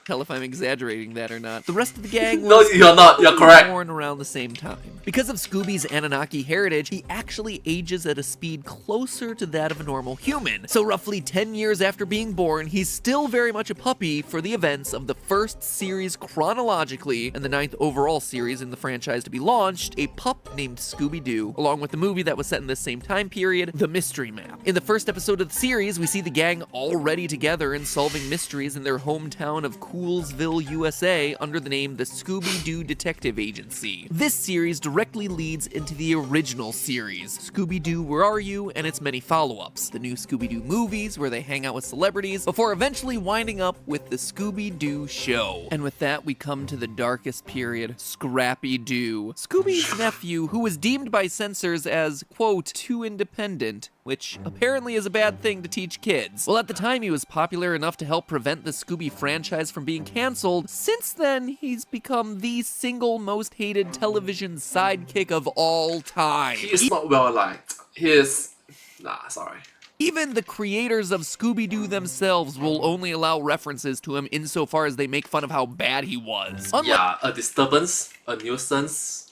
Tell if I'm exaggerating that or not. The rest of the gang No, was you're not. You're correct. born around the same time. Because of Scooby's Anunnaki heritage, he actually ages at a speed closer to that of a normal human. So roughly 10 years after being born, he's still very much a puppy for the events of the first series chronologically, and the 9th overall series in the franchise to be launched, a pup named Scooby-Doo, along with the movie that was set in this same time period, The Mystery Map. In the first episode of the series, we see the gang already together and solving mysteries in their hometown of Coolsville, USA, under the name the Scooby-Doo Detective Agency. This series directly leads into the original series, Scooby-Doo Where Are You? And its many follow-ups, the new Scooby-Doo movies where they hang out with celebrities, before eventually winding up with the Scooby-Doo Show. And with that, we come to the darkest period, Scrappy-Doo. Scooby's nephew, who was deemed by censors as, quote, too independent, which apparently is a bad thing to teach kids. Well, at the time, he was popular enough to help prevent the Scooby franchise from being canceled. Since then, he's become the single most hated television sidekick of all time. He is not well liked. He is... Nah, sorry. Even the creators of Scooby-Doo themselves will only allow references to him insofar as they make fun of how bad he was. Yeah, a disturbance, a nuisance,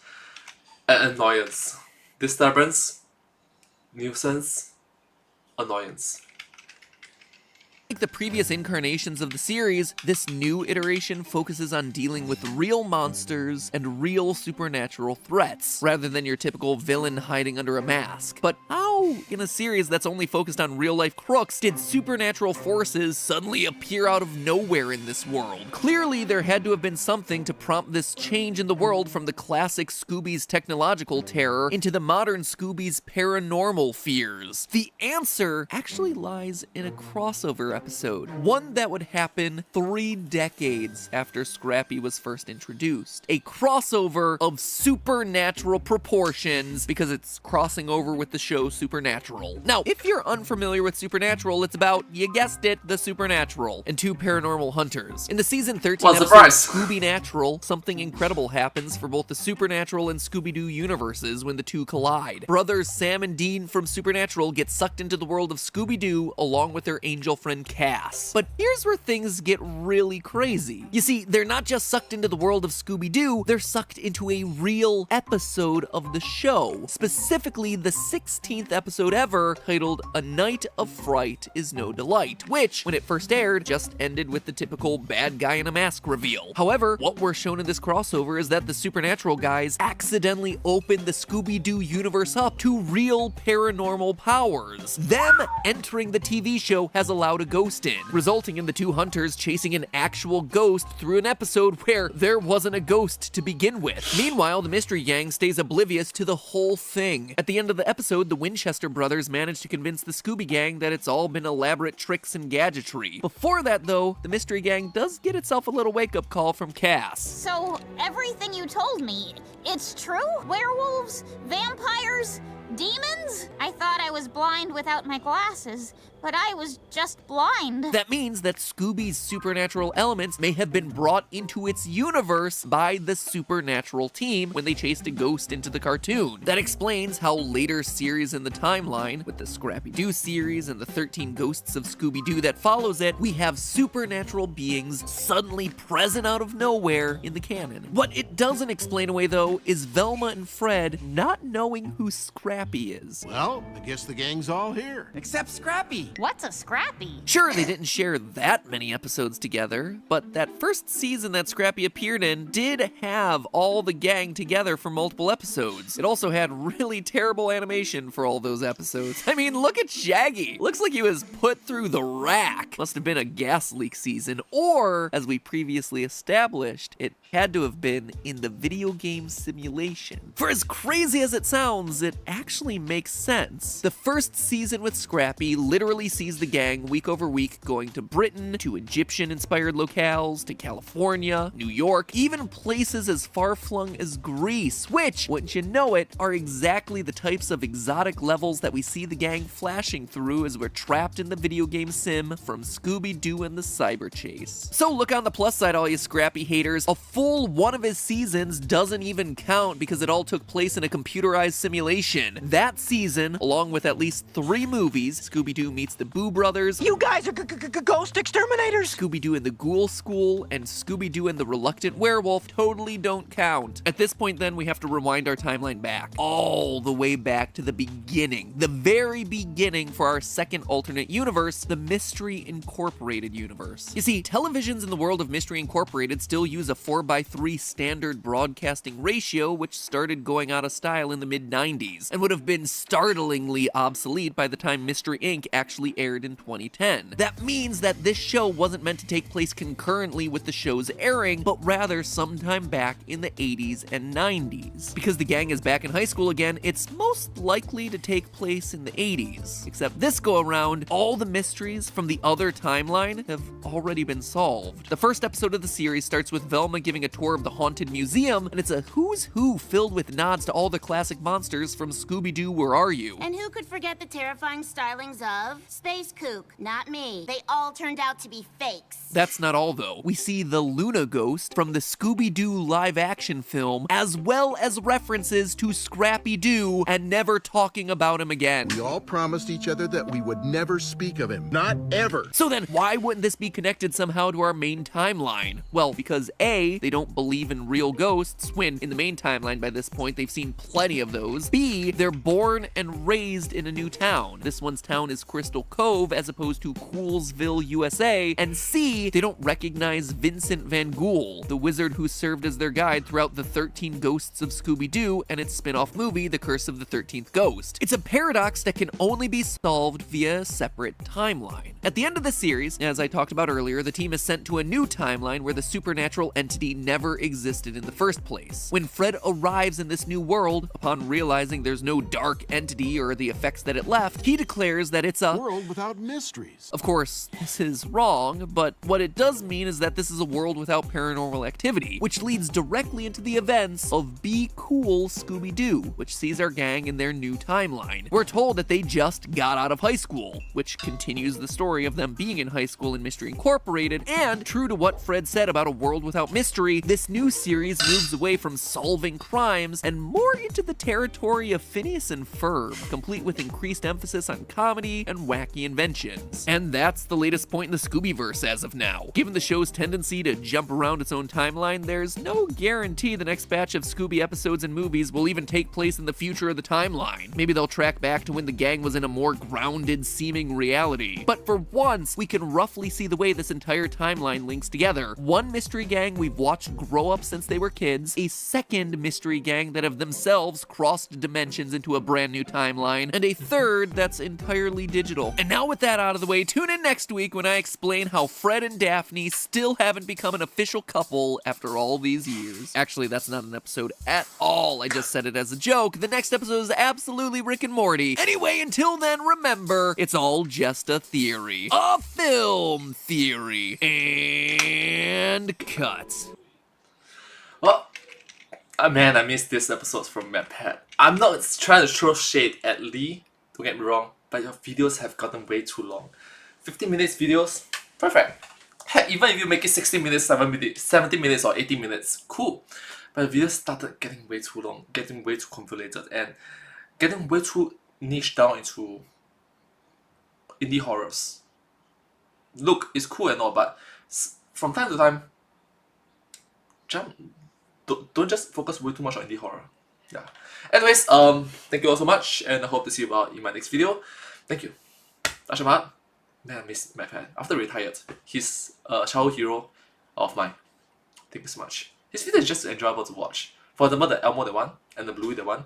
an annoyance. Disturbance, nuisance, annoyance. Like the previous incarnations of the series, this new iteration focuses on dealing with real monsters and real supernatural threats, rather than your typical villain hiding under a mask. But how, in a series that's only focused on real-life crooks, did supernatural forces suddenly appear out of nowhere in this world? Clearly, there had to have been something to prompt this change in the world from the classic Scooby's technological terror into the modern Scooby's paranormal fears. The answer actually lies in a crossover episode, one that would happen 3 decades after Scrappy was first introduced. A crossover of supernatural proportions, because it's crossing over with the show Supernatural Supernatural. Now, if you're unfamiliar with Supernatural, it's about, you guessed it, the supernatural, and two paranormal hunters. In the season 13 What's the episode price? Scooby-Natural, something incredible happens for both the Supernatural and Scooby-Doo universes when the two collide. Brothers Sam and Dean from Supernatural get sucked into the world of Scooby-Doo along with their angel friend Cass. But here's where things get really crazy. You see, they're not just sucked into the world of Scooby-Doo, they're sucked into a real episode of the show. Specifically, the 16th episode ever, titled A Night of Fright is No Delight, which, when it first aired, just ended with the typical bad guy in a mask reveal. However, what we're shown in this crossover is that the Supernatural guys accidentally opened the Scooby-Doo universe up to real paranormal powers. Them entering the TV show has allowed a ghost in, resulting in the two hunters chasing an actual ghost through an episode where there wasn't a ghost to begin with. Meanwhile, the Mystery Gang stays oblivious to the whole thing. At the end of the episode, the Winchester brothers manage to convince the Scooby Gang that it's all been elaborate tricks and gadgetry. Before that, though, the Mystery Gang does get itself a little wake-up call from Cass. So, everything you told me, it's true? Werewolves? Vampires? Demons? I thought I was blind without my glasses, but I was just blind. That means that Scooby's supernatural elements may have been brought into its universe by the Supernatural team when they chased a ghost into the cartoon. That explains how later series in the timeline, with the Scrappy-Doo series and the 13 Ghosts of Scooby-Doo that follows it, we have supernatural beings suddenly present out of nowhere in the canon. What it doesn't explain away, though, is Velma and Fred not knowing who Scrappy is. Well, I guess the gang's all here. Except Scrappy. What's a Scrappy? Sure, they didn't share that many episodes together, but that first season that Scrappy appeared in did have all the gang together for multiple episodes. It also had really terrible animation for all those episodes. I mean, look at Shaggy. Looks like he was put through the rack. Must have been a gas leak season, or, as we previously established, it had to have been in the video game simulation. For as crazy as it sounds, it actually makes sense. The first season with Scrappy literally sees the gang week over week going to Britain, to Egyptian-inspired locales, to California, New York, even places as far-flung as Greece, which, wouldn't you know it, are exactly the types of exotic levels that we see the gang flashing through as we're trapped in the video game sim from Scooby-Doo and the Cyber Chase. So look on the plus side, all you Scrappy haters, a full one of his seasons doesn't even count because it all took place in a computerized simulation. That season, along with at least 3 movies, Scooby-Doo meets the Boo Brothers, You guys are ghost exterminators! Scooby-Doo and the Ghoul School, and Scooby-Doo and the Reluctant Werewolf totally don't count. At this point then, we have to rewind our timeline back, all the way back to the beginning, the very beginning for our second alternate universe, the Mystery Incorporated universe. You see, televisions in the world of Mystery Incorporated still use a 4:3 standard broadcasting ratio, which started going out of style in the mid-90s, and would have been startlingly obsolete by the time Mystery Inc. actually aired in 2010. That means that this show wasn't meant to take place concurrently with the show's airing, but rather sometime back in the 80s and 90s. Because the gang is back in high school again, it's most likely to take place in the 80s. Except this go around, all the mysteries from the other timeline have already been solved. The first episode of the series starts with Velma giving a tour of the Haunted Museum, and it's a who's who filled with nods to all the classic monsters from Scooby-Doo Where Are You? And who could forget the terrifying stylings of Space Kook? Not me. They all turned out to be fakes. That's not all, though. We see the Luna Ghost from the Scooby-Doo live-action film, as well as references to Scrappy-Doo and never talking about him again. We all promised each other that we would never speak of him. Not ever. So then, why wouldn't this be connected somehow to our main timeline? Well, because A, they don't believe in real ghosts, when in the main timeline by this point they've seen plenty of those. B, they're born and raised in a new town. This one's town is Crystal Cove as opposed to Coolsville, USA. And C, they don't recognize Vincent Van Ghoul, the wizard who served as their guide throughout the 13 Ghosts of Scooby-Doo and its spin-off movie, The Curse of the 13th Ghost. It's a paradox that can only be solved via a separate timeline. At the end of the series, as I talked about earlier, the team is sent to a new timeline where the supernatural entity never existed in the first place. When Fred arrives in this new world, upon realizing there's no dark entity or the effects that it left, he declares that it's a world without mysteries. Of course, this is wrong, but what it does mean is that this is a world without paranormal activity, which leads directly into the events of Be Cool Scooby-Doo, which sees our gang in their new timeline. We're told that they just got out of high school, which continues the story of them being in high school in Mystery Incorporated, and true to what Fred said about a world without mystery, this new series moves away from solving crimes and more into the territory of Phineas and Ferb, complete with increased emphasis on comedy and wacky inventions. And that's the latest point in the Scoobyverse as of now. Given the show's tendency to jump around its own timeline, there's no guarantee the next batch of Scooby episodes and movies will even take place in the future of the timeline. Maybe they'll track back to when the gang was in a more grounded seeming reality. But for once, we can roughly see the way this entire timeline links together. One mystery gang we've watched grow up since they were kids, a second mystery gang that have themselves crossed dimensions into a brand new timeline, and a third that's entirely digital. And now with that out of the way, tune in next week when I explain how Fred and Daphne still haven't become an official couple after all these years. Actually, that's not an episode at all. I just said it as a joke. The next episode is absolutely Rick and Morty. Anyway, until then, remember, it's all just a theory. A film theory. And cut. Well, man, I missed this episode from MadPat. I'm not trying to throw shade at Lee, don't get me wrong, but your videos have gotten way too long. 15 minutes videos, perfect. Heck, even if you make it 60 minutes, 70 minutes or 80 minutes, cool. But the videos started getting way too long, getting way too convoluted, and getting way too niche down into indie horrors. Look, it's cool and all, but from time to time, don't just focus way too much on indie horror. Yeah. Anyways, thank you all so much, and I hope to see you all in my next video. Thank you. Ashamat, man, I miss my fan. After retired, he's a childhood hero of mine. Thank you so much. His video is just enjoyable to watch. For example, the Elmo the one and the Bluey the one.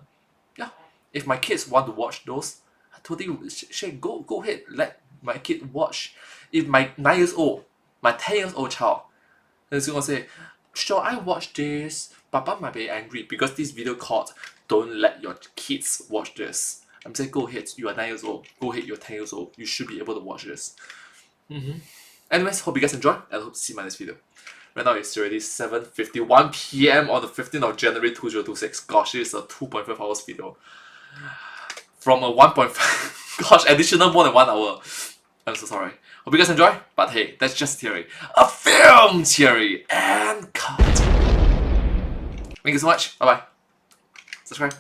Yeah. If my kids want to watch those, I totally go ahead. Let my kid watch. If my 9 years old, my 10 years old child is gonna say, "Shall I watch this? Papa might be angry because this video called Don't Let Your Kids Watch This." I'm saying, go ahead, you are 9 years old. Go ahead, you're 10 years old. You should be able to watch this. Anyways, hope you guys enjoy, and hope to see you in my next video. Right now it's already 7:51 PM on the 15th of January 2026. Gosh, this is a 2.5 hours video. From a 1.5, gosh, additional more than 1 hour. I'm so sorry. Hope you guys enjoy, but hey, that's just theory. A film theory, and cut. Thank you so much. Bye bye. Subscribe.